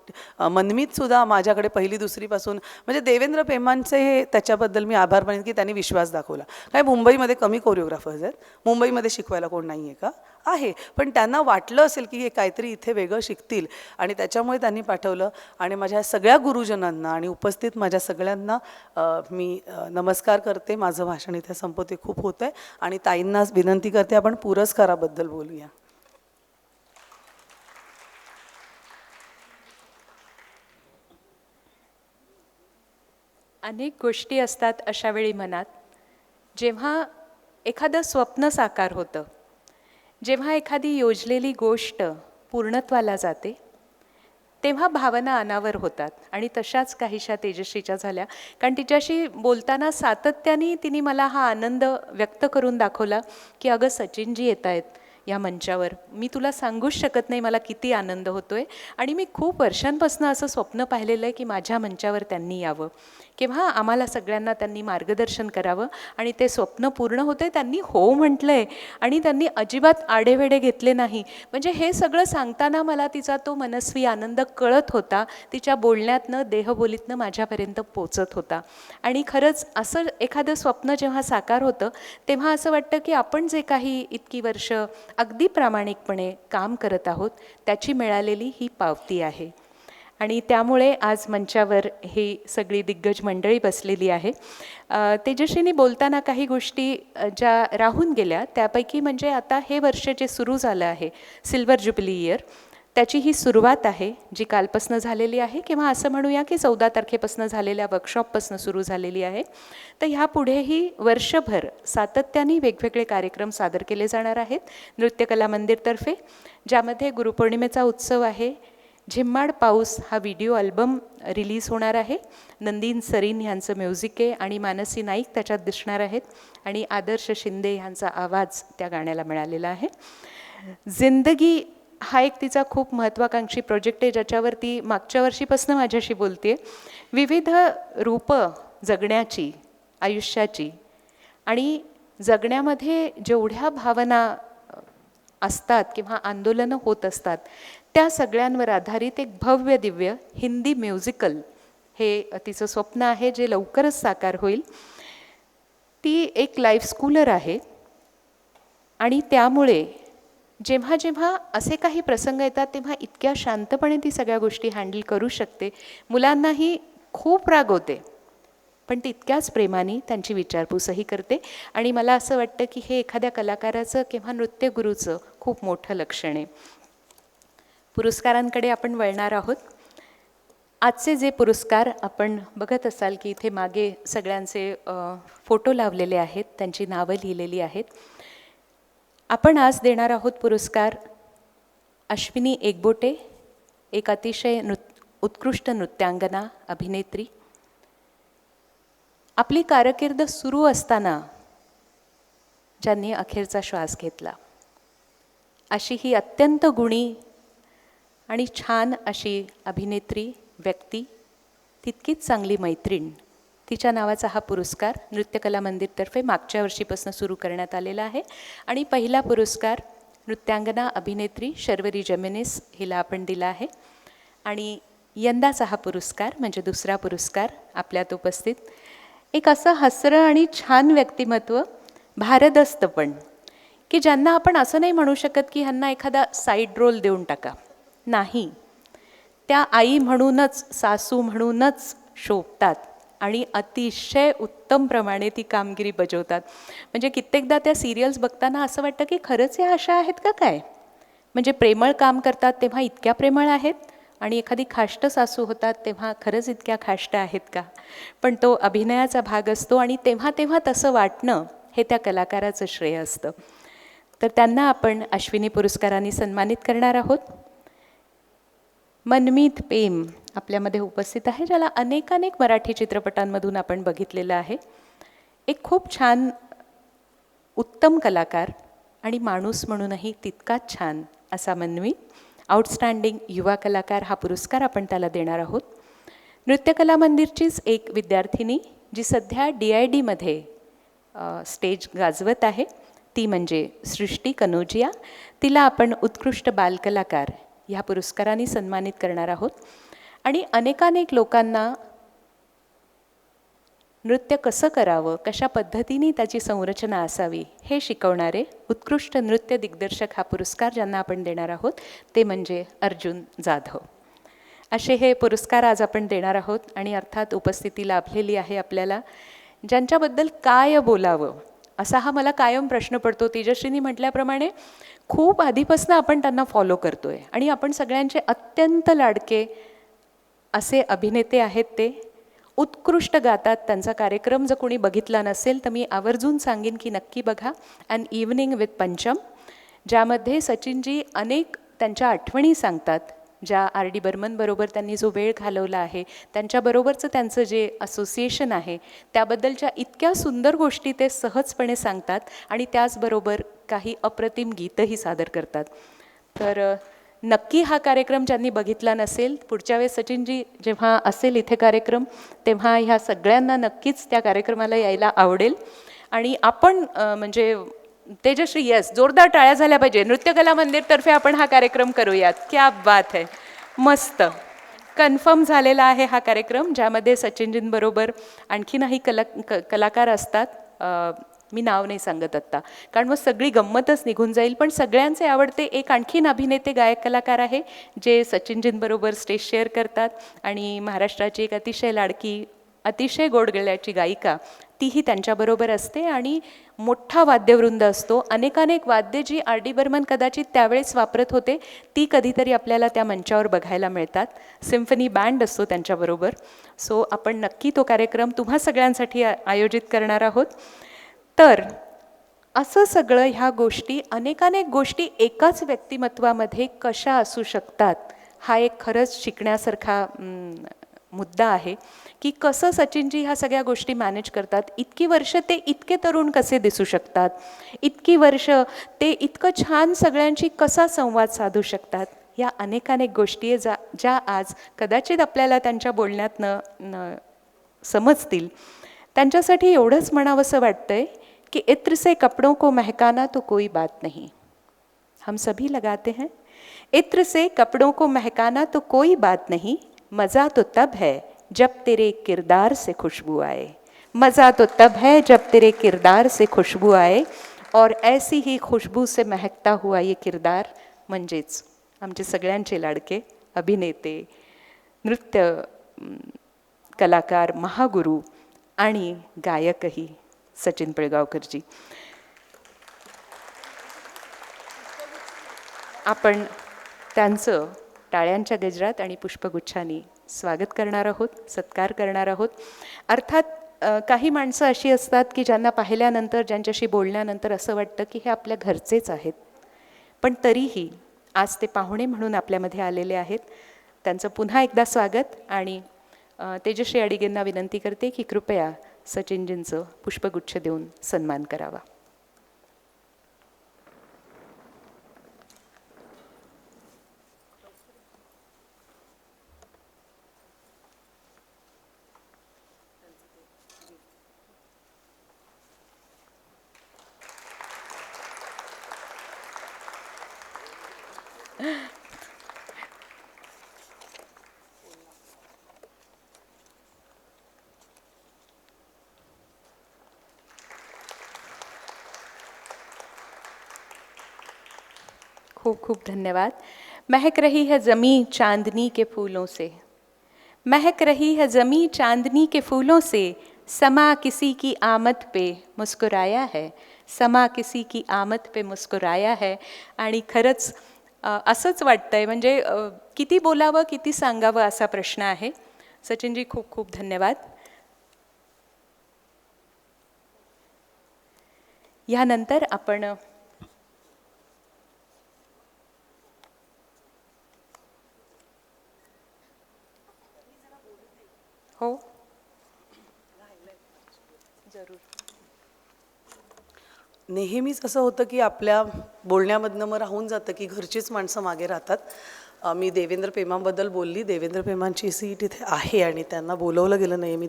मनमीतसुद्धा माझ्याकडे 1ली-2रीपासून. म्हणजे देवेंद्र पेमांचे हे, त्याच्याबद्दल मी आभार मानेन की त्यांनी विश्वास दाखवला. काय मुंबईमध्ये कमी कोरिओग्राफर्स आहेत, मुंबईमध्ये शिकवायला कोण नाही आहे का, आहे. पण त्यांना वाटलं असेल की हे काहीतरी इथे वेगळं शिकतील आणि त्याच्यामुळे त्यांनी पाठवलं. आणि माझ्या सगळ्या गुरुजनांना आणि उपस्थित माझ्या सगळ्यांना मी नमस्कार करते. माझं भाषण इथे संपवते, खूप होतं आहे. आणि ताईंना विनंती करते आपण पुरस्काराबद्दल बोलूया. अनेक गोष्टी असतात अशा वेळी मनात, जेव्हा एखादं स्वप्न साकार होतं, जेव्हा एखादी योजलेली गोष्ट पूर्णत्वाला जाते, तेव्हा भावना अनावर होतात. आणि तशाच काहीशा तेजश्रीच्या झाल्या. कारण तिच्याशी बोलताना सातत्याने तिने मला हा आनंद व्यक्त करून दाखवला की अगं सचिनजी येत आहेत, या मंचावर. मी तुला सांगूच शकत नाही मला किती आनंद होतो आहे. आणि मी खूप वर्षांपासून असं स्वप्न पाहिलेलं आहे की माझ्या मंचावर त्यांनी यावं, किंवा आम्हाला सगळ्यांना त्यांनी मार्गदर्शन करावं. आणि ते स्वप्न पूर्ण होते. त्यांनी हो म्हटलं आहे आणि त्यांनी अजिबात आढेवेढे घेतले नाही. म्हणजे हे सगळं सांगताना मला तिचा तो मनस्वी आनंद कळत होता, तिच्या बोलण्यातनं देहबोलीतनं माझ्यापर्यंत पोचत होता. आणि खरंच असं एखादं स्वप्न जेव्हा साकार होतं तेव्हा असं वाटतं की आपण जे काही इतकी वर्ष अगदी प्रामाणिकपणे काम करत आहोत त्याची मिळालेली ही पावती आहे. आणि त्यामुळे आज मंचावर ही सगळी दिग्गज मंडळी बसलेली आहे. तेजस्विनी बोलताना काही गोष्टी ज्या राहून गेल्या त्यापैकी म्हणजे आता हे वर्ष जे सुरू झालं आहे सिल्वर ज्युबिली इयर, त्याची ही सुरुवात आहे जी कालपासनं झालेली आहे, किंवा असं म्हणूया की 14 तारखेपासून झालेल्या वर्कशॉपपासून सुरू झालेली आहे. तर ह्यापुढेही वर्षभर सातत्याने वेगवेगळे कार्यक्रम सादर केले जाणार आहेत नृत्यकला मंदिरतर्फे, ज्यामध्ये गुरुपौर्णिमेचा उत्सव आहे, झिम्माड पाऊस हा व्हिडिओ अल्बम रिलीज होणार आहे, नंदीन सरीन ह्यांचं म्युझिक आहे आणि मानसी नाईक त्याच्यात दिसणार आहेत आणि आदर्श शिंदे ह्यांचा आवाज त्या गाण्याला मिळालेला आहे. जिंदगी हा एक तिचा खूप महत्त्वाकांक्षी प्रोजेक्ट आहे ज्याच्यावरती मागच्या वर्षीपासून माझ्याशी बोलते. विविध रूपं जगण्याची, आयुष्याची, आणि जगण्यामध्ये जेवढ्या भावना असतात किंवा आंदोलनं होत असतात त्या सगळ्यांवर आधारित एक भव्य दिव्य हिंदी म्युझिकल हे तिचं स्वप्न आहे जे लवकरच साकार होईल. ती एक लाईफ स्कूलर आहे आणि त्यामुळे जेव्हा जेव्हा असे काही प्रसंग येतात तेव्हा इतक्या शांतपणे ती सगळ्या गोष्टी हँडल करू शकते. मुलांनाही खूप रागवते पण तितक्याच प्रेमाने त्यांची विचारपूसही करते. आणि मला असं वाटतं की हे एखाद्या कलाकाराचं किंवा नृत्यगुरूचं खूप मोठं लक्षण आहे. पुरस्कारांकडे आपण वळणार आहोत. आजचे जे पुरस्कार आपण बघत असाल की इथे मागे सगळ्यांचे फोटो लावलेले आहेत, त्यांची नावं लिहिलेली आहेत. आपण आज देणार आहोत पुरस्कार अश्विनी एकबोटे, एक अतिशय उत्कृष्ट नृत्यांगना, अभिनेत्री. आपली कारकीर्द सुरू असताना ज्यांनी अखेरचा श्वास घेतला अशी ही अत्यंत गुणी आणि छान अशी अभिनेत्री, व्यक्ती, तितकीच चांगली मैत्रीण, तिच्या नावाचा हा पुरस्कार नृत्यकला मंदिरतर्फे मागच्या वर्षीपासून सुरू करण्यात आलेला आहे. आणि पहिला पुरस्कार नृत्यांगना अभिनेत्री शर्वरी जमेनेस हिला आपण दिला आहे. आणि यंदाचा हा पुरस्कार म्हणजे दुसरा पुरस्कार आपल्यात उपस्थित एक असं हसरं आणि छान व्यक्तिमत्व, भारदस्त पण, की ज्यांना आपण असं नाही म्हणू शकत की ह्यांना एखादा साईड रोल देऊन टाका. नाही, त्या आई म्हणूनच, सासू म्हणूनच शोभतात आणि अतिशय उत्तम प्रमाणे ती कामगिरी बजावतात. म्हणजे कित्येकदा त्या सिरियल्स बघताना असं वाटतं की खरंच या अशा आहेत का काय. म्हणजे प्रेमळ काम करतात तेव्हा इतक्या प्रेमळ आहेत आणि एखादी खाष्ट सासू होतात तेव्हा खरंच इतक्या खाष्ट आहेत का. पण तो अभिनयाचा भाग असतो आणि तेव्हा तेव्हा तसं वाटणं हे त्या कलाकाराचं श्रेय असतं. तर त्यांना आपण अश्विनी पुरस्कारांनी सन्मानित करणार आहोत. मनमीत प्रेम आपल्यामध्ये उपस्थित आहे, ज्याला अनेक मराठी चित्रपटांमधून आपण बघितलेलं आहे. एक खूप छान उत्तम कलाकार आणि माणूस म्हणूनही तितकाच छान असा मनमीत. आउटस्टँडिंग युवा कलाकार हा पुरस्कार आपण त्याला देणार आहोत. नृत्यकला मंदिरचीच एक विद्यार्थिनी जी सध्या DIDमध्ये स्टेज गाजवत आहे ती म्हणजे सृष्टी कनोजिया. तिला आपण उत्कृष्ट बालकलाकार ह्या पुरस्काराने सन्मानित करणार आहोत. आणि अनेकानेक लोकांना नृत्य कसं करावं, कशा पद्धतीने त्याची संरचना असावी हे शिकवणारे उत्कृष्ट नृत्य दिग्दर्शक हा पुरस्कार ज्यांना आपण देणार आहोत ते म्हणजे अर्जुन जाधव. असे हे पुरस्कार आज आपण देणार आहोत. आणि अर्थात उपस्थिती लाभलेली आहे आपल्याला, ज्यांच्याबद्दल काय बोलावं असा हा मला कायम प्रश्न पडतो. तेजस्विनी म्हटल्याप्रमाणे खूप आधीपासून आपण त्यांना फॉलो करतोय आणि आपण सगळ्यांचे अत्यंत लाडके असे अभिनेते आहेत. ते उत्कृष्ट गातात. त्यांचा कार्यक्रम जर कोणी बघितला नसेल तर मी आवर्जून सांगेन की नक्की बघा, ॲन इव्हनिंग विथ पंचम, ज्यामध्ये सचिनजी अनेक त्यांच्या आठवणी सांगतात, ज्या RD बर्मनबरोबर त्यांनी जो वेळ घालवला आहे, त्यांच्याबरोबरचं त्यांचं जे असोसिएशन आहे त्याबद्दलच्या इतक्या सुंदर गोष्टी ते सहजपणे सांगतात. आणि त्याचबरोबर काही अप्रतिम गीतही सादर करतात. तर नक्की हा कार्यक्रम ज्यांनी बघितला नसेल, पुढच्या वेळेस सचिनजी जेव्हा असेल इथे कार्यक्रम तेव्हा ह्या सगळ्यांना नक्कीच त्या कार्यक्रमाला यायला आवडेल. आणि आपण म्हणजे तेजश्री, येस, जोरदार टाळ्या झाल्या पाहिजे. नृत्यकला मंदिरतर्फे आपण हा कार्यक्रम करूयात. क्या बात है, मस्त. कन्फर्म झालेला आहे हा कार्यक्रम, ज्यामध्ये सचिनजींबरोबर आणखीनही कलाकार असतात. मी नाव नाही सांगत आत्ता, कारण मग सगळी गंमतच निघून जाईल. पण सगळ्यांचे आवडते एक आणखीन अभिनेते गायक कलाकार आहे जे सचिनजींबरोबर स्टेज शेअर करतात. आणि महाराष्ट्राची एक अतिशय लाडकी, अतिशय गोड गळ्याची गायिका तीही त्यांच्याबरोबर असते. आणि मोठा वाद्यवृंद असतो, अनेकानेक वाद्ये जी आर डी बर्मन कदाचित त्यावेळेस वापरत होते ती कधीतरी आपल्याला त्या मंचावर बघायला मिळतात. सिम्फनी बँड असतो त्यांच्याबरोबर. सो आपण नक्की तो कार्यक्रम तुम्हा सगळ्यांसाठी आयोजित करणार आहोत. तर असं सगळं ह्या गोष्टी, अनेकानेक गोष्टी एकाच व्यक्तिमत्वामध्ये कशा असू शकतात, हा एक खरंच शिकण्यासारखा मुद्दा आहे की कसं सचिनजी ह्या सगळ्या गोष्टी मॅनेज करतात. इतकी वर्ष ते इतके तरुण कसे दिसू शकतात, इतकी वर्ष ते इतकं छान सगळ्यांशी कसा संवाद साधू शकतात. या अनेकानेक गोष्टी ज्या आज कदाचित आपल्याला त्यांच्या बोलण्यातनं समजतील. त्यांच्यासाठी एवढंच म्हणावंसं वाटतंय कि इत्र से कपड़ों को महकाना तो कोई बात नहीं. हम सभी लगाते हैं. इत्र से कपड़ों को महकाना तो कोई बात नहीं, मज़ा तो तब है जब तेरे किरदार से खुशबू आए. मज़ा तो तब है जब तेरे किरदार से खुशबू आए. और ऐसी ही खुशबू से महकता हुआ ये किरदार म्हणजेच आमचे सगळ्यांचे लाडके अभिनेते, नृत्य कलाकार, महागुरू आणि गायकही सचिन पिळगावकरजी. आपण त्यांचं टाळ्यांच्या गजरात आणि पुष्पगुच्छांनी स्वागत करणार आहोत, सत्कार करणार आहोत. अर्थात काही माणसं अशी असतात की ज्यांना पाहिल्यानंतर, ज्यांच्याशी बोलल्यानंतर असं वाटतं की हे आपल्या घरचेच आहेत. पण तरीही आज ते पाहुणे म्हणून आपल्यामध्ये आलेले आहेत. त्यांचं पुन्हा एकदा स्वागत. आणि तेजश्री अडिगेंना विनंती करते की कृपया सचिनजींचं पुष्पगुच्छ देऊन सन्मान करावा. खूब खूब धन्यवाद. महक रही है ज़मीं चांदनी के फूलों से, महक रही है ज़मीं चांदनी के फूलों से, समा किसी की आमद पे मुस्कुराया है, समा किसी की आमद पे मुस्कुराया है. आणि खरंच असंच वाटतंय, म्हणजे किती बोलावं किती सांगावं असा प्रश्न आहे. सचिनजी खूप खूप धन्यवाद. यानंतर आपण हो जरूर. नेहमीच असं होतं की आपल्या बोलण्यामधनं मग राहून जातं की घरचीच माणसं मागे राहतात. मी देवेंद्र पेमांबद्दल बोलली. देवेंद्र पेमांची सीट इथे आहे आणि त्यांना बोलवलं गेलं नाही. मी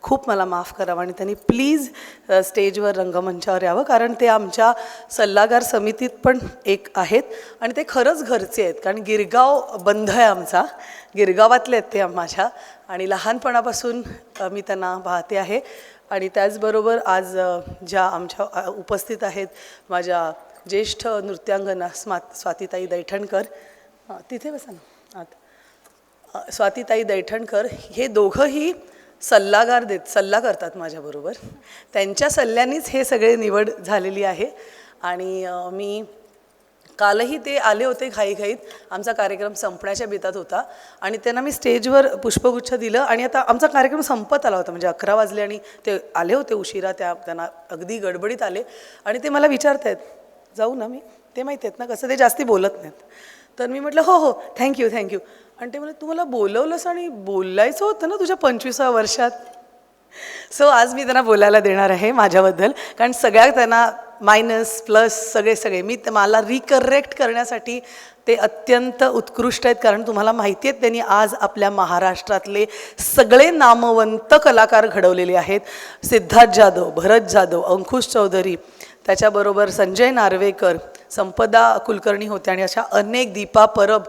खूप मला माफ करावं आणि त्यांनी प्लीज स्टेजवर रंगमंचावर यावं, कारण ते आमच्या सल्लागार समितीत पण एक आहेत आणि ते खरंच घरचे आहेत. कारण गिरगाव बंध आहे आमचा, गिरगावातले आहेत ते माझ्या, आणि लहानपणापासून मी त्यांना पाहते आहे. आणि त्याचबरोबर आज ज्या आमच्या उपस्थित आहेत माझ्या ज्येष्ठ नृत्यांगना स्वातीताई दैठणकर, तिथे बसा ना आत, स्वातीताई दैठणकर, हे दोघंही सल्ला करतात माझ्याबरोबर. त्यांच्या सल्ल्यानेच हे सगळे निवड झालेली आहे. आणि मी कालही ते आले होते घाईघाईत, आमचा कार्यक्रम संपण्याच्या बेतात होता आणि त्यांना मी स्टेजवर पुष्पगुच्छ दिलं. आणि आता आमचा कार्यक्रम संपत आला होता, म्हणजे 11 वाजले आणि ते आले होते उशिरा. त्यांना अगदी गडबडीत आले आणि ते मला विचारत आहेत जाऊ ना मी, ते माहीत आहेत ना कसं ते जास्ती बोलत नाहीत. तर मी म्हटलं हो हो थँक्यू. आणि ते म्हटलं तू मला बोलवलंस आणि बोलायचं होतं ना तुझ्या 25व्या वर्षात. सो आज मी त्यांना बोलायला देणार आहे माझ्याबद्दल, कारण सगळ्या त्यांना मायनस प्लस सगळे मला रिकरेक्ट करण्यासाठी ते अत्यंत उत्कृष्ट आहेत, कारण तुम्हाला माहिती आहेत त्यांनी आज आपल्या महाराष्ट्रातले सगळे नामवंत कलाकार घडवलेले आहेत. सिद्धार्थ जाधव, भरत जाधव, अंकुश चौधरी, त्याच्याबरोबर संजय नार्वेकर, संपदा कुलकर्णी होते आणि अशा अनेक, दीपा परब,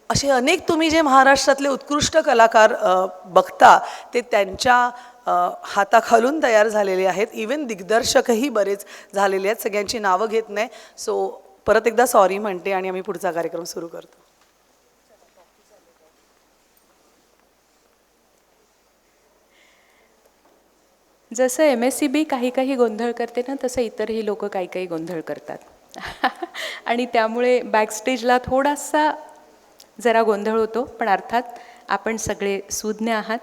असे अनेक तुम्ही जे महाराष्ट्रातले उत्कृष्ट कलाकार बघता ते त्यांच्या हाताखालून तयार झालेले आहेत. इवन दिग्दर्शकही बरेच झालेले आहेत. सगळ्यांची नावं घेत नाही. सो परत एकदा सॉरी म्हणते आणि आम्ही पुढचा कार्यक्रम सुरू करतो. जसं MSCB काही गोंधळ करते ना, तसं इतरही लोक काही गोंधळ करतात आणि त्यामुळे बॅकस्टेजला थोडासा जरा गोंधळ होतो. पण अर्थात आपण सगळे सुज्ञ आहात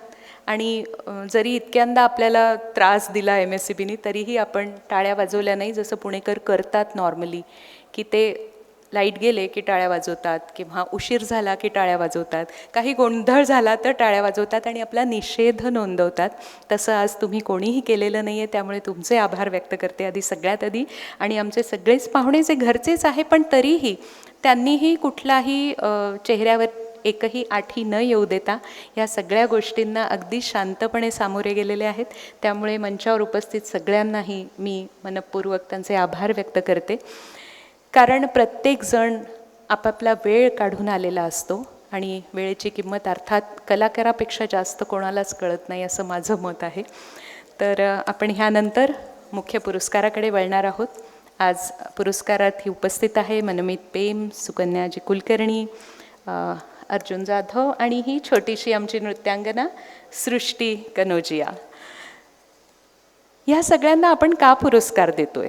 आणि जरी इतक्यांदा आपल्याला त्रास दिला MSCBनी तरीही आपण टाळ्या वाजवल्या नाही, जसं पुणेकर करतात नॉर्मली, की ते लाईट गेले की टाळ्या वाजवतात किंवा उशीर झाला की टाळ्या वाजवतात, काही गोंधळ झाला तर टाळ्या वाजवतात आणि आपला निषेध नोंदवतात. तसं आज तुम्ही कोणीही केलेलं नाही आहे, त्यामुळे तुमचे आभार व्यक्त करते सगळ्यात आधी. आणि आमचे सगळेच पाहुणे जे घरचेच आहे, पण तरीही त्यांनीही कुठलाही चेहऱ्यावर एकही आठी न येऊ देता या सगळ्या गोष्टींना अगदी शांतपणे सामोरे गेलेले आहेत. त्यामुळे मंचावर उपस्थित सगळ्यांनाही मी मनपूर्वक त्यांचे आभार व्यक्त करते. कारण प्रत्येकजण आपापला वेळ काढून आलेला असतो आणि वेळेची किंमत अर्थात कलाकारापेक्षा जास्त कोणालाच कळत नाही, असं माझं मत आहे. तर आपण ह्यानंतर मुख्य पुरस्काराकडे वळणार आहोत. आज पुरस्कारात ही उपस्थित आहे मनमित पेम, सुकन्याजी कुलकर्णी, अर्जुन जाधव आणि ही छोटीशी आमची नृत्यांगना सृष्टी कनोजिया. ह्या सगळ्यांना आपण का पुरस्कार देतोय,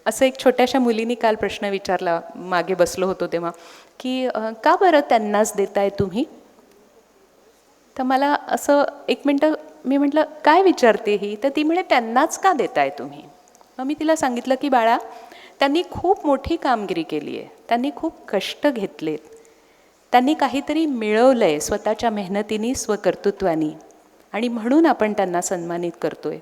असं एक छोट्याशा मुलीने काल प्रश्न विचारला, मागे बसलो होतो तेव्हा, की का बरं त्यांनाच देताय तुम्ही. तर मला असं एक मिनटं मी म्हटलं काय विचारते ही, तर ती म्हणे त्यांनाच का देताय तुम्ही. मग मी तिला सांगितलं की बाळा, त्यांनी खूप मोठी कामगिरी केली आहे, त्यांनी खूप कष्ट घेतलेत, त्यांनी काहीतरी मिळवलं आहे स्वतःच्या मेहनतीने, स्वकर्तृत्वानी, आणि म्हणून आपण त्यांना सन्मानित करतोय.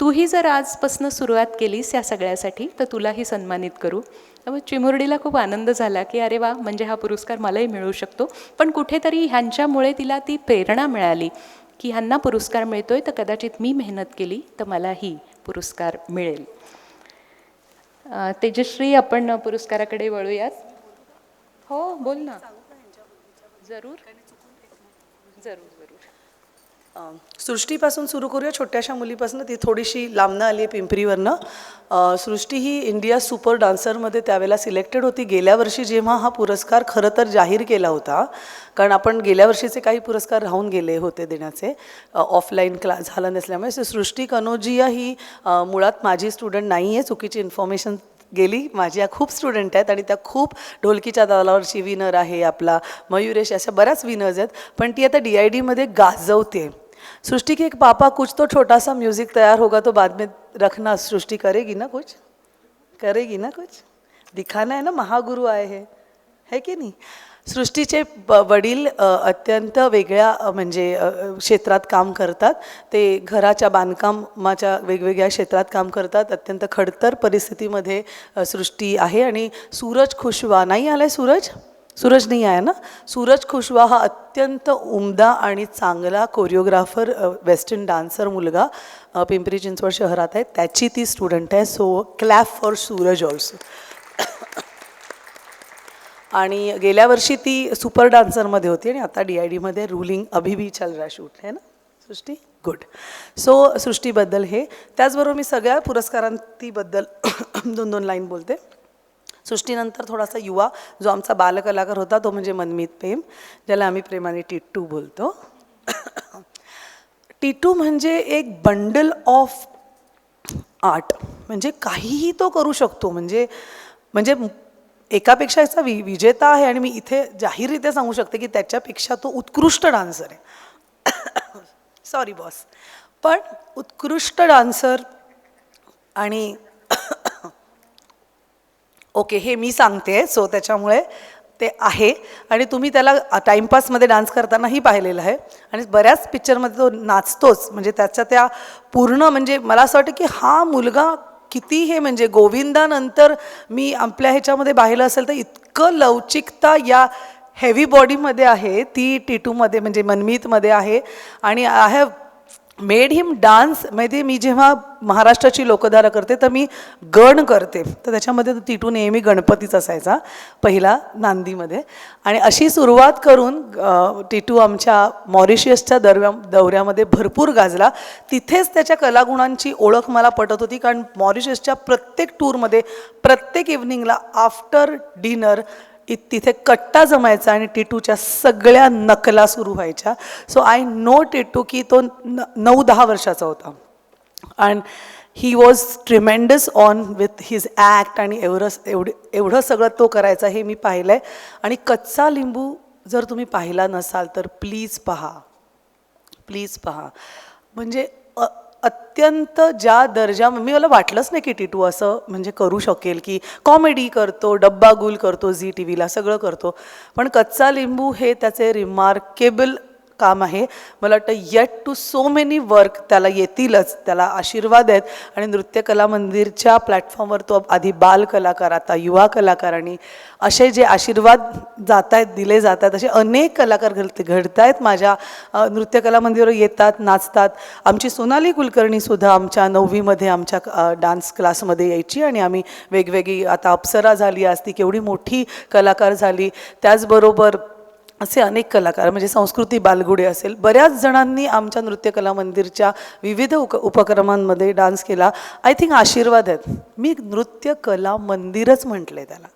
तूही जर आजपासून सुरुवात केलीस या सगळ्यासाठी तर तुलाही सन्मानित करू. मग चिमुरडीला खूप आनंद झाला की अरे वा, म्हणजे हा पुरस्कार मलाही मिळू शकतो. पण कुठेतरी ह्यांच्यामुळे तिला ती प्रेरणा मिळाली की ह्यांना पुरस्कार मिळतोय तर कदाचित मी मेहनत केली तर मलाही पुरस्कार मिळेल. तेजश्री, आपण पुरस्काराकडे वळूयात. हो बोल ना. जरूर जरूर. सृष्टीपासून सुरू करूया, छोट्याशा मुलीपासून. ती थोडीशी लांबनं आली आहे पिंपरीवरनं. सृष्टी ही इंडिया सुपर डान्सरमध्ये त्यावेळेला सिलेक्टेड होती. गेल्या वर्षी जेव्हा हा पुरस्कार खरं तर जाहीर केला होता, कारण आपण गेल्या वर्षीचे काही पुरस्कार राहून गेले होते देण्याचे, ऑफलाईन क्लास झाला नसल्यामुळे. सृष्टी कनोजिया ही मुळात माझी स्टुडंट नाही आहे, चुकीची इन्फॉर्मेशन गेली. माझ्या खूप स्टुडंट आहेत आणि त्या खूप ढोलकीच्या तालावरची विनर आहे, आपला मयुरेश, अशा बऱ्याच विनर्स आहेत. पण ती आता DIDमध्ये गाजवते. सृष्टि के एक पापा कुछ तो छोटा सा म्यूज़िक तैयार होगा तो बाद में रखना. सृष्टि करेगी ना कुछ, करेगी ना कुछ, दिखाना है ना, महागुरु आए हैं, है की नाही. सृष्टीचे वडील अत्यंत वेगळ्या म्हणजे क्षेत्रात काम करतात. ते घराच्या बांधकामाच्या वेगवेगळ्या क्षेत्रात काम करतात. अत्यंत खडतर परिस्थितीमध्ये सृष्टी आहे. आणि सूरज खुशवा नाही आलाय, सूरज नाही आहे ना. सूरज खुशवा हा अत्यंत उमदा आणि चांगला कोरिओग्राफर, वेस्टर्न डान्सर मुलगा पिंपरी चिंचवड शहरात आहे. त्याची ती स्टुडंट आहे. So clap for Suraj also. आणि गेल्या वर्षी ती सुपर डान्सरमध्ये होती आणि आता DIDमध्ये रूलिंग अभी भी चल रहा शूट है ना सृष्टी. गुड. सो सृष्टीबद्दल हे. त्याचबरोबर मी सगळ्या पुरस्कारांतीबद्दल 2-2 लाईन बोलते. सृष्टीनंतर थोडासा युवा जो आमचा बालकलाकार होता तो म्हणजे मनमित पेम, ज्याला आम्ही प्रेमाने टिट्टू बोलतो. टिट्टू म्हणजे एक बंडल ऑफ आर्ट, म्हणजे काहीही तो करू शकतो. म्हणजे एकापेक्षा याचा विजेता आहे आणि मी इथे जाहीररीत्या सांगू शकते की त्याच्यापेक्षा तो उत्कृष्ट डान्सर आहे. सॉरी बॉस, पण उत्कृष्ट डान्सर. आणि ओके, हे मी सांगते, सो त्याच्यामुळे ते आहे. आणि तुम्ही त्याला टाईमपासमध्ये डान्स करतानाही पाहिलेलं आहे आणि बऱ्याच पिक्चरमध्ये तो नाचतोच. म्हणजे त्याच्या त्या पूर्ण, म्हणजे मला असं वाटतं की हा मुलगा किती हे म्हणजे गोविंदानंतर मी आपल्या ह्याच्यामध्ये पाहिलं असेल तर इतकं लवचिकता या हेवी बॉडीमध्ये आहे, ती टिटूमध्ये म्हणजे मनमीतमध्ये आहे. आणि I have made him dance. माहिती मी जेव्हा महाराष्ट्राची लोकधारा करते तर मी गण करते, तर त्याच्यामध्ये टिटू नेहमी गणपतीच असायचा पहिला नांदीमध्ये. आणि अशी सुरुवात करून टिटू आमच्या मॉरिशियसच्या दौऱ्यामध्ये भरपूर गाजला. तिथेच त्याच्या कलागुणांची ओळख मला पटत होती, कारण मॉरिशियसच्या प्रत्येक टूरमध्ये प्रत्येक इव्हनिंगला आफ्टर डिनर तिथे कट्टा जमायचा आणि टिटूच्या सगळ्या नकला सुरू व्हायच्या. सो आय नो टिटू की तो 9-10 वर्षाचा होता. And he was tremendous on with his act. आणि एवढं सगळं तो करायचा हे मी पाहिलं आहे. आणि कच्चा लिंबू जर तुम्ही पाहिला नसाल तर प्लीज पहा, प्लीज पहा. म्हणजे अत्यंत ज्या दर्जा, मला वाटलंच नाही की टिटू असं म्हणजे करू शकेल, की कॉमेडी करतो, डब्बा गुल करतो, झी टी व्हीला सगळं करतो. पण कच्चा लिंबू हे त्याचे रिमार्केबल काम आहे. मला वाटतं yet to so many work त्याला येतीलच, त्याला आशीर्वाद आहेत. आणि नृत्य कला मंदिरच्या प्लॅटफॉर्मवर तो आधी बाल कलाकार, आता युवा कलाकार, आणि असे जे आशीर्वाद जात आहेत, दिले जातात, असे अनेक कलाकार घडत आहेत माझ्या नृत्य कला मंदिरावर, येतात, नाचतात. आमची सोनाली कुलकर्णीसुद्धा आमच्या 9वीमध्ये आमच्या डान्स क्लासमध्ये यायची आणि आम्ही वेगवेगळी, आता अप्सरा झाली, आज ती केवढी मोठी कलाकार झाली. त्याचबरोबर असे अनेक कलाकार, म्हणजे संस्कृती बालगुडे असेल, बऱ्याच जणांनी आमच्या नृत्य कला मंदिरच्या विविध उपक्रमांमध्ये डान्स केला. आय थिंक आशीर्वाद आहेत. मी नृत्य कला मंदिरच म्हटले त्याला.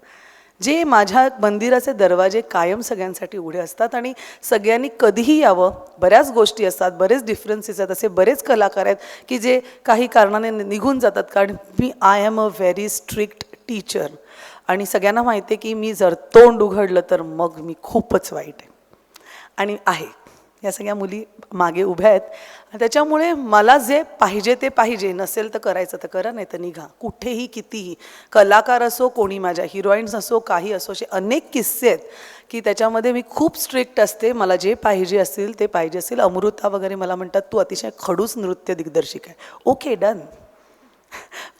जे माझ्या मंदिराचे दरवाजे कायम सगळ्यांसाठी उघडे असतात आणि सगळ्यांनी कधीही यावं. बऱ्याच गोष्टी असतात, बरेच डिफरन्सेस आहेत, असे बरेच कलाकार आहेत की जे काही कारणाने निघून जातात. कारण I am a very strict teacher. आणि सगळ्यांना माहिती आहे की मी जर तोंड उघडलं तर मग मी खूपच वाईट आहे. आणि आहे, या सगळ्या मुली मागे उभ्या आहेत. त्याच्यामुळे मला जे पाहिजे ते पाहिजे, नसेल तर करायचं तर करा, नाही तर निघा. कुठेही कितीही कलाकार असो, कोणी माझ्या हिरोईन्स असो, काही असो, असे अनेक किस्से आहेत की त्याच्यामध्ये मी खूप स्ट्रिक्ट असते. मला जे पाहिजे असेल ते पाहिजे असेल. अमृता वगैरे मला म्हणतात तू अतिशय खडूस नृत्य दिग्दर्शिका आहे. Okay, done.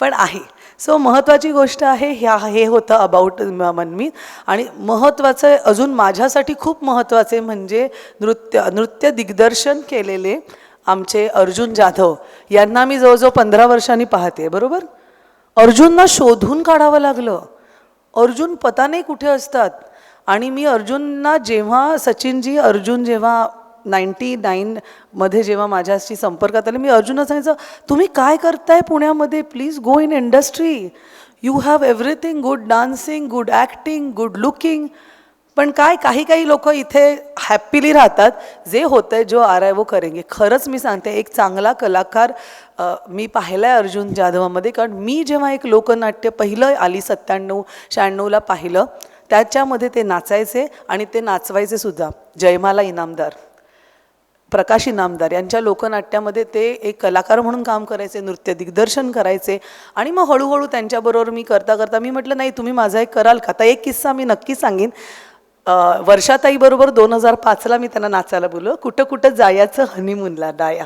पण आहे. सो महत्त्वाची गोष्ट आहे. हे होतं अबाउट मनमीत. आणि महत्त्वाचं अजून माझ्यासाठी खूप महत्त्वाचे म्हणजे नृत्य दिग्दर्शन केलेले आमचे अर्जुन जाधव यांना मी जवळजवळ 15 वर्षांनी पाहते. बरोबर, अर्जुनना शोधून काढावं लागलं. अर्जुन पता नाही कुठे असतात. आणि मी अर्जुनना जेव्हा अर्जुन जेव्हा 99मध्ये जेव्हा माझ्याशी संपर्कात आले, मी अर्जुनला सांगितलं तुम्ही काय करताय पुण्यामध्ये, please go in industry, you have everything, good dancing, good acting, good looking. पण काही लोक इथे हॅपीली राहतात. जे होतं आहे, जो आ रहा है वो करेंगे. खरंच मी सांगते, एक चांगला कलाकार मी पाहिला आहे अर्जुन जाधवामध्ये. कारण मी जेव्हा एक लोकनाट्य पहिलं आली 97-96ला पाहिलं, त्याच्यामध्ये ते नाचायचे आणि ते नाचवायचे सुद्धा. जयमाला इनामदार, प्रकाश इनामदार यांच्या लोकनाट्यामध्ये ते एक कलाकार म्हणून काम करायचे, नृत्य दिग्दर्शन करायचे. आणि मग हळूहळू त्यांच्याबरोबर मी करता मी म्हटलं नाही तुम्ही माझा एक कराल का. आता एक किस्सा मी नक्की सांगेन. वर्षाताईबरोबर 2005ला मी त्यांना नाचायला बोललो. कुठं जायचं हनीमूनला डाया.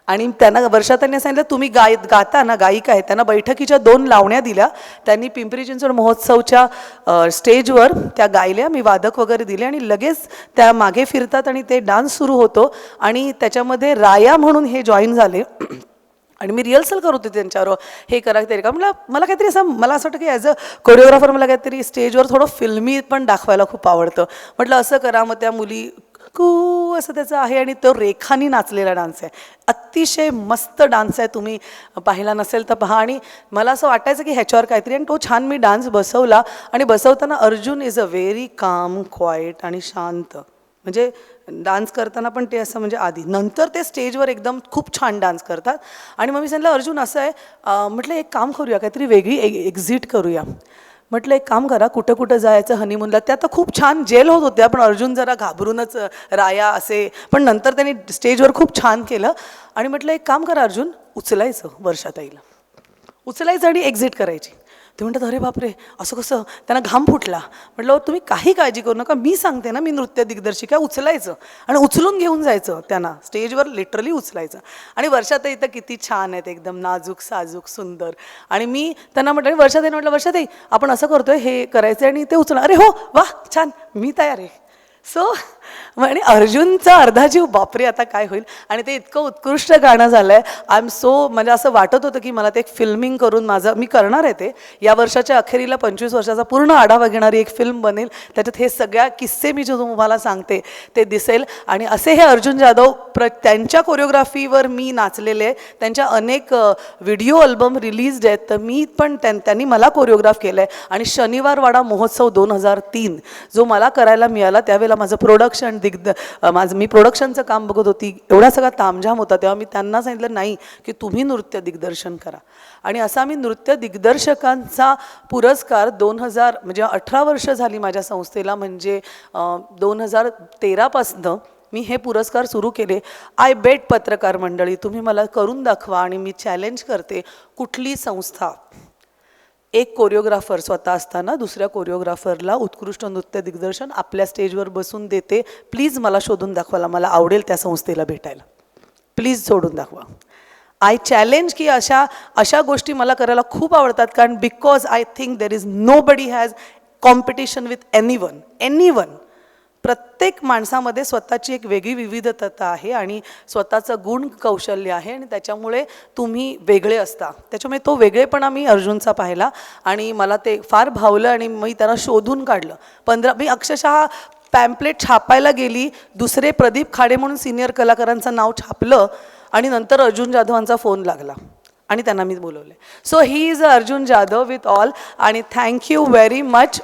आणि त्यांना वर्षाताईंनी सांगितलं तुम्ही गाता ना, गायिका आहे. त्यांना बैठकीच्या 2 लावण्या दिल्या. त्यांनी पिंपरी चिंचवड महोत्सवच्या स्टेजवर त्या गायल्या. मी वादक वगैरे दिले आणि लगेच त्या मागे फिरतात आणि ते डान्स सुरू होतो. आणि त्याच्यामध्ये राया म्हणून हे जॉईन झाले. आणि मी रिहर्सल करत होते त्यांच्यावर, हे करा ते का. मला काहीतरी असं, मला असं वाटतं की ॲज अ कोरिओग्राफर मला काहीतरी स्टेजवर थोडं फिल्मी पण दाखवायला खूप आवडतं. म्हटलं असं करा. मग त्या मुली कू असं त्याचं आहे आणि तो रेखानी नाचलेला डान्स आहे. अतिशय मस्त डान्स आहे. तुम्ही पाहिला नसेल तर पहा. आणि मला असं वाटायचं की ह्याच्यावर काहीतरी, आणि तो छान मी डान्स बसवला. आणि बसवताना Arjun is a very calm, quiet आणि शांत. म्हणजे डान्स करताना पण ते असं, म्हणजे आधी नंतर ते स्टेजवर एकदम खूप छान डान्स करतात. आणि मग मी सांगितलं अर्जुन असं आहे, म्हटलं एक काम करूया, काहीतरी वेगळी एक्झिट करूया. म्हटलं एक काम करा, कुठं जायचं हनीमूनला. त्या तर खूप छान जेल होत होत्या, पण अर्जुन जरा घाबरूनच राया असे. पण नंतर त्यांनी स्टेजवर खूप छान केलं. आणि म्हटलं एक काम करा अर्जुन, उचलायचं वर्षाताईला, उचलायचं आणि एक्झिट करायची. ते म्हणतात अरे बापरे असं कसं, त्यांना घाम फुटला. म्हटलं "अहो, तुम्ही काही काळजी करू नका, मी सांगते ना, मी नृत्य दिग्दर्शिका." उचलायचं आणि उचलून घेऊन जायचं त्यांना स्टेजवर, लिटरली उचलायचं. आणि वर्षाताई तर किती छान आहेत, एकदम नाजूक साजूक सुंदर. आणि मी त्यांना म्हटलं, वर्षाताईने म्हटलं वर्षाताई आपण असं करतोय, हे करायचं आणि ते उचलणार. अरे हो वा छान, मी तयार आहे. सो आणि अर्जुनचा अर्धा जीव बापरे आता काय होईल. आणि ते इतकं उत्कृष्ट गाणं झालं आहे. आय एम सो, म्हणजे असं वाटत होतं की मला ते एक फिल्मिंग करून मी करणार आहे ते या वर्षाच्या अखेरीला 25 वर्षाचा पूर्ण आढावा घेणारी एक फिल्म बनेल. त्याच्यात हे सगळ्या किस्से मी जे तुम्हाला सांगते ते दिसेल. आणि असे हे अर्जुन जाधव त्यांच्या कोरिओग्राफीवर मी नाचलेले, त्यांच्या अनेक व्हिडिओ अल्बम रिलीज्ड आहेत, तर मी पण त्यांनी मला कोरिओग्राफ केलं आहे. आणि शनिवारवाडा महोत्सव 2003 जो मला करायला मिळाला, त्यावेळेला माझं प्रोडक्शन मी प्रोडक्शनचं काम बघत होती, एवढा सगळा तामझाम होता. तेव्हा मी त्यांना सांगितलं नाही की तुम्ही नृत्य दिग्दर्शन करा. आणि असा मी नृत्य दिग्दर्शकांचा पुरस्कार 2000 म्हणजे 18 वर्ष झाली माझ्या संस्थेला, म्हणजे 2013पासनं मी हे पुरस्कार सुरू केले. आय बेट पत्रकार मंडळी, तुम्ही मला करून दाखवा. आणि मी चॅलेंज करते, कुठली संस्था एक कोरिओग्राफर स्वतः असताना दुसऱ्या कोरिओग्राफरला उत्कृष्ट नृत्य दिग्दर्शन आपल्या स्टेजवर बसून देते, प्लीज मला शोधून दाखवायला, मला आवडेल त्या संस्थेला भेटायला, प्लीज शोधून दाखवा. आय चॅलेंज की अशा गोष्टी मला करायला खूप आवडतात. कारण because I think there is nobody has competition with anyone. प्रत्येक माणसामध्ये स्वतःची एक वेगळी विविधता आहे आणि स्वतःचं गुण कौशल्य आहे आणि त्याच्यामुळे तुम्ही वेगळे असता. त्याच्यामुळे तो वेगळेपणा मी अर्जुनचा पाहिला आणि मला ते फार भावलं आणि मी त्यांना शोधून काढलं. मी अक्षरशः पॅम्पलेट छापायला गेली, दुसरे प्रदीप खाडे म्हणून सिनियर कलाकारांचं नाव छापलं आणि नंतर अर्जुन जाधवांचा फोन लागला आणि त्यांना मी बोलवले. So he is Arjun Jadhav with all. आणि थँक्यू व्हेरी मच.